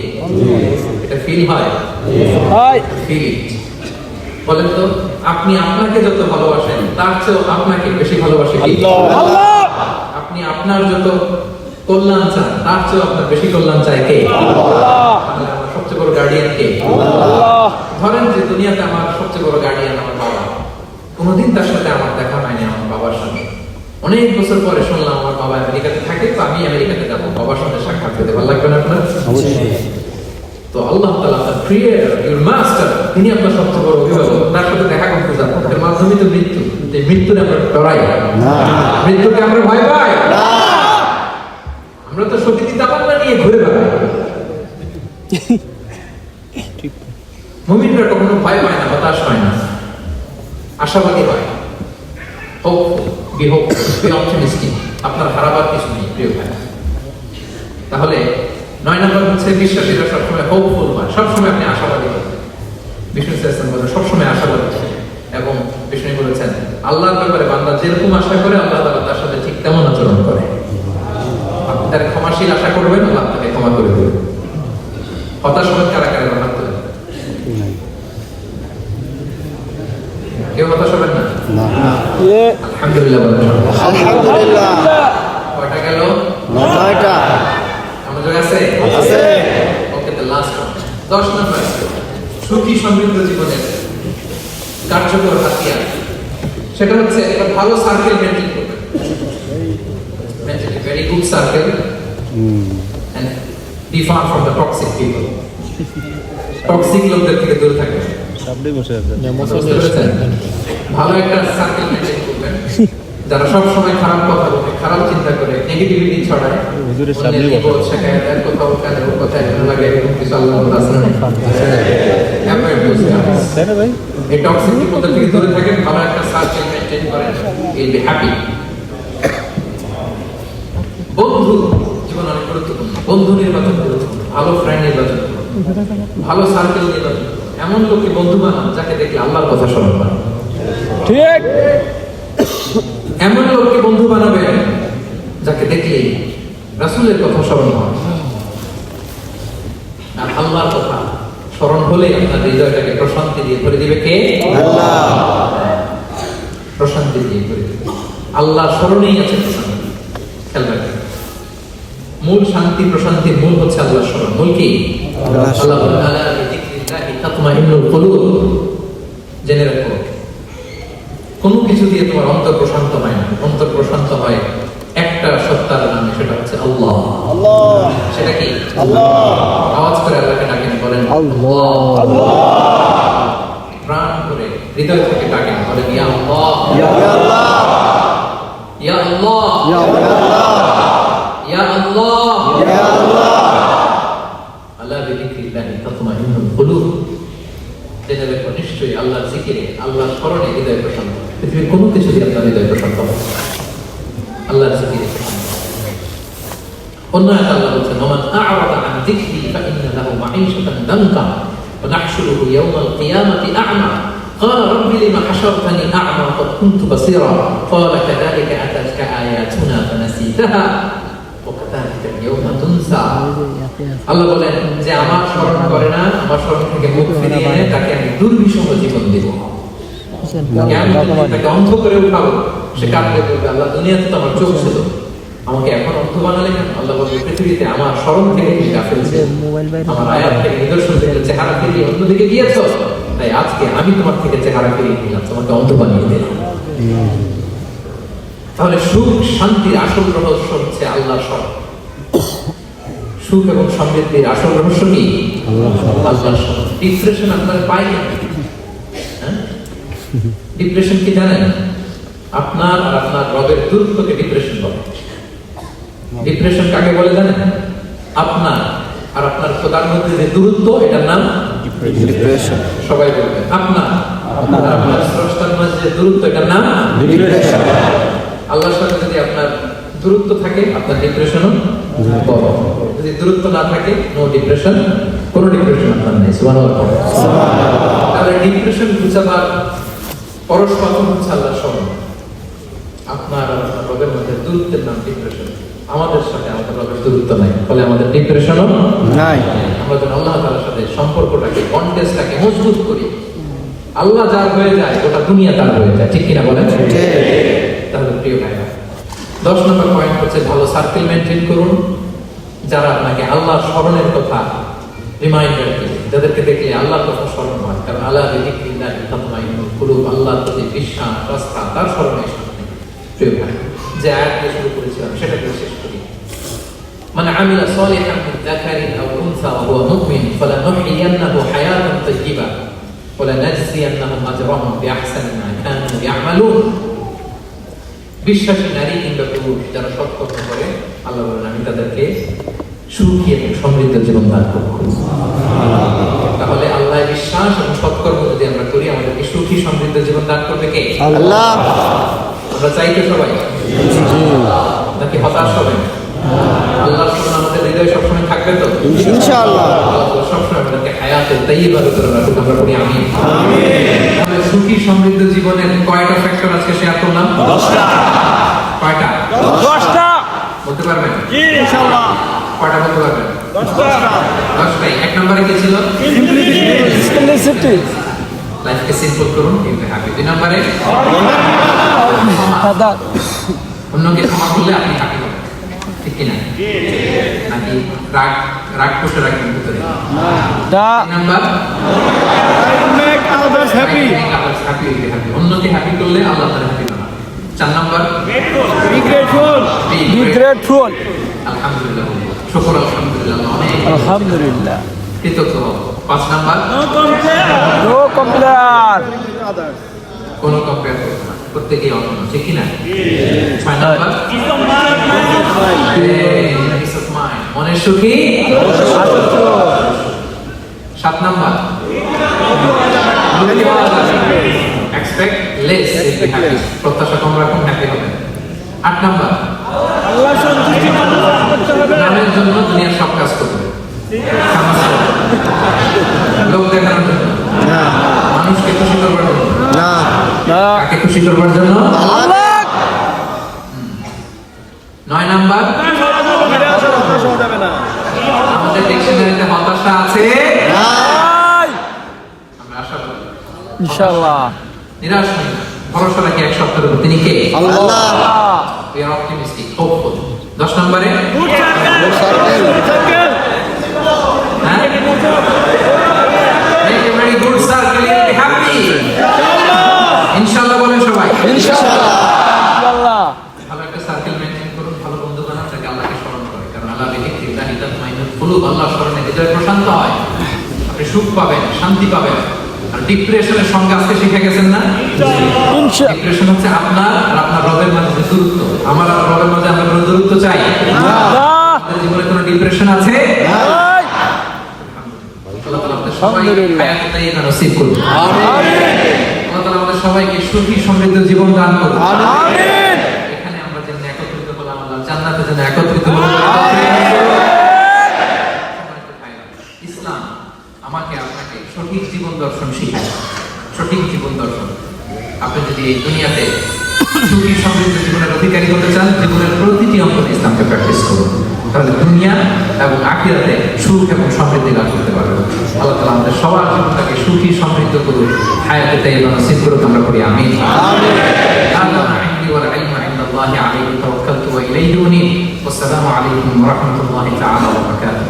এটা ফিল হয়? হাই। Feel it. বলেন তো, আপনি আপনাকে যত ভালোবাসেন তার চেয়েও আপনাকে বেশি ভালোবাসে কে? আল্লাহ। আপনি আপনার যত কল্যাণ চান তার চেয়েও আপনার বেশি কল্যাণ চায় কে? আল্লাহ। তাহলে আমার সবচেয়ে বড় গার্ডিয়ান কে? আল্লাহ। ধরেন যে দুনিয়াতে আমার সবচেয়ে বড় গার্ডিয়ান আমার বাবা, কোনোদিন তার সাথে আমার দেখা হয়নি আমার বাবার সাথে, অনেক বছর পরে শুনলাম আমার বাবা আমেরিকাতে থাকে, তো আমি আমেরিকাতে যাবো, বাবার সাথে সাক্ষাৎ করতে ভালো লাগবে না আপনার? তো আল্লাহ তাআলা আপনার ক্রিয়েটর, ইউর মাস্টার, তিনি আপনার সবচেয়ে বড় অভিভাবক, তার সাথে দেখা করতে যাবো, এর মাধ্যমে তো মৃত্যু। যে মৃত্যুরে আমরা ডরাই না, মৃত্যুকে আমরা ভয় পাই না, আমরা তো সত্যি তামান্না নিয়ে ঘুরে বেড়াই। মুমিনরা কখনো ভয় পায় না, হতাশ হয় না, আশাবাদী হয়। আপনার হারাবার কিছু নেই প্রিয় ভাই। তাহলে 9 নম্বর হচ্ছে বিশ্বাসীরা সবসময় হোপফুল হয়, সবসময় আপনি আশাবাদী হবেন। বিষ্ণু ইসলাম বলেন সবসময় আশাবাদী, এবং বিষ্ণু বলেছেন আল্লাহর ব্যাপারে বান্দা যেরকম আশা করে আল্লাহ তাআলা তার সাথে ঠিক তেমন আচরণ করে। আপনি তার ক্ষমাশীল আশা করবেন, আল্লাহ তাকে ক্ষমা করে দেবেন। হতাশ হবেন কারা কারা হাত তোলেন? কেউ হতাশ হবেন না? আলহামদুলিল্লাহ বলেন। আলহামদুলিল্লাহ। কয়টা গেল? 9টা। আমাদের আছে? ওকে, দ্য লাস্ট 10 নম্বর, সুখী সমৃদ্ধ জীবনের কার্যকর হাতিয়ার, সেটা হচ্ছে একটা ভালো সার্কেল মেনটেন করবেন। Maintain very good circle and be far from the toxic people. Toxic লোকদের থেকে দূরে থাকবেন। ভালো একটা সার্কেল মেনটেন করবেন, যারা সব সময় খারাপ কথা বলে, খারাপ চিন্তা করে, নেগেটিভিটি ছড়ায়, অন্যের বিপদ শেখায়, এর কোথাও কাজে ওর কথায় ভালো লাগে, এরকম কিছু আল্লাহ আসলে এই টক্সিক পিপলদের থেকে দূরে থাকেন, ভালো একটা সার্কেল মেনটেন করেন, ইউল বি হ্যাপি। বন্ধু জীবন অনেক গুরুত্বপূর্ণ, বন্ধু নির্বাচন গুরুত্বপূর্ণ, ভালো ফ্রেন্ড নির্বাচন করুন, ভালো সার্কেল নির্বাচন করুন, এমন লোককে বন্ধু বানান যাকে দেখলে আল্লাহর কথা স্মরণ হয়। ঠিক। এমন লোককে বন্ধু বানাবেন যাকে দেখলে রাসূলের কথা স্মরণ হয়। আর আল্লাহর কথা স্মরণ হলে আপনার হৃদয়টাকে প্রশান্তি দিয়ে ভরে দিবে কে? আল্লাহ। প্রশান্তি দিয়ে ভরে দিবে। আল্লাহর স্মরণেই আছে প্রশান্তি। খেয়াল রাখবেন, মূল শান্তি প্রশান্তির মূল হচ্ছে আল্লাহর স্মরণ। মূল কি? আল্লাহ বলেন আলা বিযিকরিল্লাহি তাতমাইন্নুল কুলুব। জেনে রাখো, কোনো কিছু দিয়ে তোমার অন্তর প্রশান্ত হয় না, অন্তর প্রশান্ত হয় একটা সত্তার নামে, সেটা হচ্ছে আল্লাহ। আল্লাহ। সেটা কি? আল্লাহ। আওয়াজ করে আল্লাহকে ডাকেন, বলেন আল্লাহ। আল্লাহ। প্রাণ করে হৃদয় থেকে ডাকেন, বলেন ইয়া আল্লাহ, ইয়া আল্লাহ। ইয়া আল্লাহ, ইয়া আল্লাহ। ইয়া আল্লাহ, ইয়া আল্লাহ। আলা বিযিকরিল্লাহি তাতমাইন্নুল কুলুব। জেনে রাখো, নিশ্চয়ই আল্লাহর জিকিরে, আল্লাহর স্মরণে হৃদয় প্রশান্ত হয়। পৃথিবীর কোনো কিছু দিয়ে আপনার হৃদয় প্রশান্ত হয় না, আল্লাহর জিকিরে। অন্য একটা আল্লাহ বলছেন ওমান আ'রাদা আন যিকরি ফাইন্না লাহু মাঈশাতান দানকা ওয়া নাহশুরুহু ইয়াওমাল কিয়ামাতি আ'মা قال رب لما حشرتني أعمى وقد كنت بصيرا قال كذلك أتتك آياتنا فنسيتها وكذلك اليوم تنسى। আল্লাহ বলেন যে আমার স্মরণ করে না, আমার স্মরণ থেকে মুখ ফিরিয়ে নেয়, তাকে আমি দুর্বিষহ জীবন দেব। তাকে অন্ধ করে উঠাবো, সে কাঁদবে, বলবে আল্লাহ দুনিয়াতে তো আমার চোখ ছিল, আমাকে এখন অন্ধ বানালে কেন? আল্লাহ বলবে পৃথিবীতে আমার স্মরণ থেকে তুমি গাফিল ছিলে, আমার আয়াত থেকে নিদর্শন থেকে চেহারা ফিরিয়ে অন্যদিকে গিয়েছ, তাই আজকে আমি তোমার থেকে চেহারা ফিরিয়ে দিলাম, তোমাকে অন্ধ বানিয়ে দিলাম। তাহলে সুখ শান্তির আসল রহস্য হচ্ছে আল্লাহর স্মরণ। সুখ এবং সমৃদ্ধির আসল রহস্য কি? আল্লাহর স্মরণ। ডিপ্রেশন আপনার পায় না। ডিপ্রেশন কি জানেন? আপনার আর আপনার রবের দূরত্বকে ডিপ্রেশন বলে। ডিপ্রেশন কাকে বলে জানেন? আপনার আর আপনার খোদার মধ্যে যে দূরত্ব, এটার নাম ডিপ্রেশন। সবাই বলবে আপনার আর আপনার স্রষ্টার মাঝে যে দূরত্ব, এটার নাম ডিপ্রেশন। আল্লাহর সাথে যদি আপনার দূরত্ব থাকে, আপনার ডিপ্রেশনও বড়। যদি দূরত্ব না থাকে, নো ডিপ্রেশন, কোনো ডিপ্রেশন আপনার নেই। সুবহানাল্লাহ। তাহলে ডিপ্রেশন ঘুচাবার পরস্পর হচ্ছে আল্লাহর স্মরণ। আপনার আর আপনার রবের মধ্যে দূরত্বের নাম ডিপ্রেশন। আমাদের সাথে আমাদের রবের দূরত্ব নাই, ফলে আমাদের ডিপ্রেশনও নাই। আমরা যেন আল্লাহ তাআলার সাথে সম্পর্কটাকে, কন্টেক্সটটাকে মজবুত করি। আল্লাহ যার হয়ে যায়, গোটা দুনিয়া তার হয়ে যায়। ঠিক কিনা বলেন? তাহলে প্রিয় ভাইরা, 10 নম্বর পয়েন্ট হচ্ছে ভালো সার্কেল মেনটেন করুন, যারা আপনাকে আল্লাহর স্মরণের কথা রিমাইন্ডার দিবে, যাদেরকে দেখলে আল্লাহর কথা স্মরণ হয়। কারণ আল্লাহ বিযিকরিল্লাহি তাতমাইন্নুল কুলুব, আল্লাহর প্রতি বিশ্বাস, আস্থা, তার স্মরণে শান্তি। প্রিয় ভাই, যে আয়াত দিয়ে শুরু করেছিলাম সেটা দিয়ে শেষ করি। মান আমিলা সালিহান মিন যাকারিন আও উনসা ওয়া হুয়া মুমিন ফালানুহইয়ান্নাহু হায়াতান তাইয়্যিবা ওয়া লানাজজিয়ান্নাহুম আজরাহুম বিআহসানি মা কানু ইয়ামালুন। বিশ্বাসী নারী কিংবা পুরুষ যারা সৎকর্ম করে, আল্লাহ বলেন আমি তাদেরকে সুখী এবং সমৃদ্ধ জীবন দান করব। তাহলে আল্লাহ বিশ্বাস এবং সৎকর্ম যদি আমরা করি, আমাদেরকে সুখী সমৃদ্ধ জীবন দান করবে কে? আল্লাহ। আমরা চাই তো সবাই, নাকি হতাশ হবেন? আল্লাহর স্মরণ আমাদের হৃদয়ে সবসময় থাকবে তো ইনশাআল্লাহ। আল্লাহ সবসময় আমাদেরকে হায়াতে তাইয়্যিবার উপর রাখুন, আমরা পড়ি আমিন। তাহলে সুখী সমৃদ্ধ জীবনের কয়টা ফ্যাক্টর আজকে শেয়ার করলাম? 10টা। কয়টা? 10টা। বলতে পারবেন? জি ইনশাআল্লাহ। কয়টা বলতে পারবেন? 10টা। 10টাই। এক নম্বরে কি ছিল? সিম্পলিসিটি। লাইফকে সিম্পল করুন, ইউ বি হ্যাপি। 2 নম্বরে দাদা অন্যকে ক্ষমা করলে আপনি হ্যাপি হবেন, ঠিক কিনা? নাকি রাগ রাগ পুষে রাখবেন ভিতরে? দা 3 number make others happy. Happy will be happy. অন্যকে হ্যাপি করলে আল্লাহ তাআলা হ্যাপি হবেন। 4 number be grateful. Be grateful. আলহামদুলিল্লাহ, শুকর আলহামদুলিল্লাহ, অনেক আলহামদুলিল্লাহ। কৃতজ্ঞ হও। 5 নাম্বার নো কমপ্লেয়ার। কোনো কম্পেয়ার করবে না, প্রত্যেকেই অনন্য, ঠিক কিনা? 6 নাম্বার পিস অফ মাইন্ড, মনের সুখী। 7 number expect less will be happy, প্রত্যাশা কম রাখুন, হ্যাপি হবেন। 8 নাম্বার আল্লাহ সন্তুষ্টি করতে হবে। নামের জন্য দুনিয়ার সব কাজ করবে, লোক দেখানোর জন্য, মানুষকে খুশি করবার জন্য, না। কাকে খুশি করবার জন্য? আল্লাহ। 9 নাম্বার আমাদের ডিকশনারিতে হতাশা আছে, ভাই আমরা আশাবাদী। ইনশাআল্লাহ। নিরাশ নই, ভরসা রাখি এক সপ্তাহের উপর, তিনি কে? আল্লাহ। We are optimistic, hopeful. 10 নম্বরে হ্যাঁ? Make a very good circle, you'll be happy. ইনশাআল্লাহ বলেন সবাই। ইনশাআল্লাহ। আল্লাহ। ভালো একটা সার্কেল মেইনটেইন করুন, ভালো বন্ধু বানান, যাকে আল্লাহকে স্মরণ করে, কারণ আল্লাহ বিযিকরিল্লাহি তাতমাইন্নুল কুলুব, আল্লাহর স্মরণে হৃদয় প্রশান্ত হয়, আপনি সুখ পাবেন, শান্তি পাবেন। আর ডিপ্রেশনের সঙ্গে আজকে শিখে গেছেন না? ইনশাআল্লাহ। ডিপ্রেশন হচ্ছে আপনার আর আপনার রবের মাঝে যে দূরত্ব। আমার আর রবের মাঝে আমরা কোনো দূরত্ব চাই? আমাদের জীবনে কোনো ডিপ্রেশন আছে? ভাই আল্লাহ তাআলা আমাদের সবাইকে হায়াতে তাইয়্যিবা নসিব করুন। আমিন। আল্লাহ তাআলা আমাদের সবাইকে সুখী সমৃদ্ধ জীবন দান করুন। আমিন। এখানে আমরা যেন একত্রিত হলাম, আল্লাহ জান্নাতে যেন একত্রিত হলাম। ইসলাম আমাকে আপনাকে সঠিক জীবন দর্শন শিখায়, সঠিক জীবন দর্শন। আপনি যদি এই দুনিয়াতে সুখী সমৃদ্ধ জীবনের অধিকারী হতে চান, জীবনের প্রতিটি অঙ্গনে ইসলামকে প্র্যাকটিস করুন, তাহলে দুনিয়া এবং আখিরাতে সুখ এবং সমৃদ্ধি লাভ করতে পারবেন। আল্লাহ তাআলা আমাদের সবার জীবনটাকে সুখী সমৃদ্ধ করুন, হায়াতে তাইয়্যিবা নসিব করুন, আমরা পড়ি আমিন। هذا ما عندي والعلم عند الله عليه توكلت وإليه أنيب والسلام عليكم ورحمة الله تعالى وبركاته.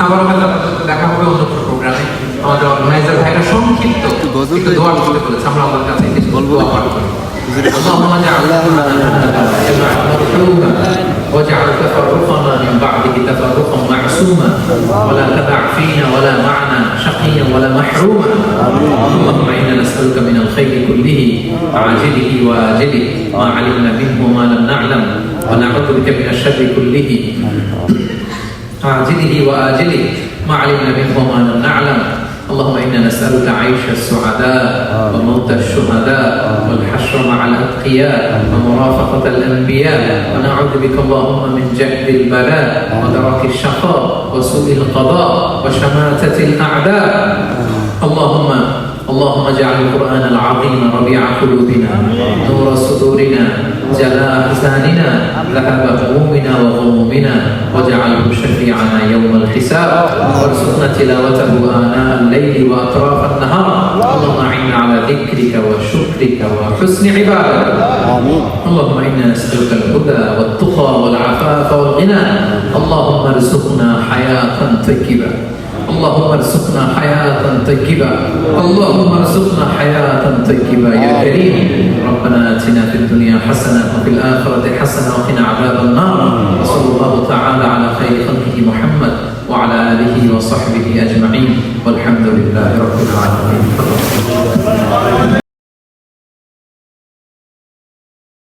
আবার হয়তো আপনাদের দেখা হবে অন্য কোনো প্রোগ্রামে। আমাদের অর্গানাইজার ভাইরা সংক্ষিপ্ত একটু দোয়া করতে বলেছে, আমরা আল্লাহর কাছে কিছু দোয়া পাঠ করি। اللهم اجعلنا مرحوما واجعل تفرقنا من بعده تفرقا معصوما ولا تدع فينا ولا معنا شقيا ولا محروما. اللهم انا نسألك من الخير كله عاجله وآجله ما علمنا منه وما لم نعلم ونعوذ بك من الشر كله عاجله وآجله ما علمنا منه وما لم نعلم. اللهم إنا نسألك عيش السعداء وموت الشهداء والحشر مع الأتقياء ومرافقة الأنبياء ونعوذ بك اللهم من جهد البلاء ودرك الشقاء وسوء القضاء وشماتة الأعداء. اللهم اجعل القرآن العظيم ربيع قلوبنا نور صدورنا جلاء أحزاننا ذهب همومنا وغمومنا واجعله شفيعنا يوم الحساب وارزقنا تلاوته آناء الليل وأطراف النهار. اللهم أعنا على ذكرك وشكرك وحسن عبادتك. اللهم إنا نسألك الهدى والتقى والعفاف والغنى. اللهم ارزقنا حياة طيبة. اللهم ارزقنا حياة طيبة اللهم ارزقنا حياة طيبة يا كريم ربنا آتنا في الدنيا حسنة وفي الآخرة حسنة وقنا عذاب النار وصلى الله تعالى على خير خلقه محمد وعلى آله وصحبه أجمعين والحمد لله رب العالمين.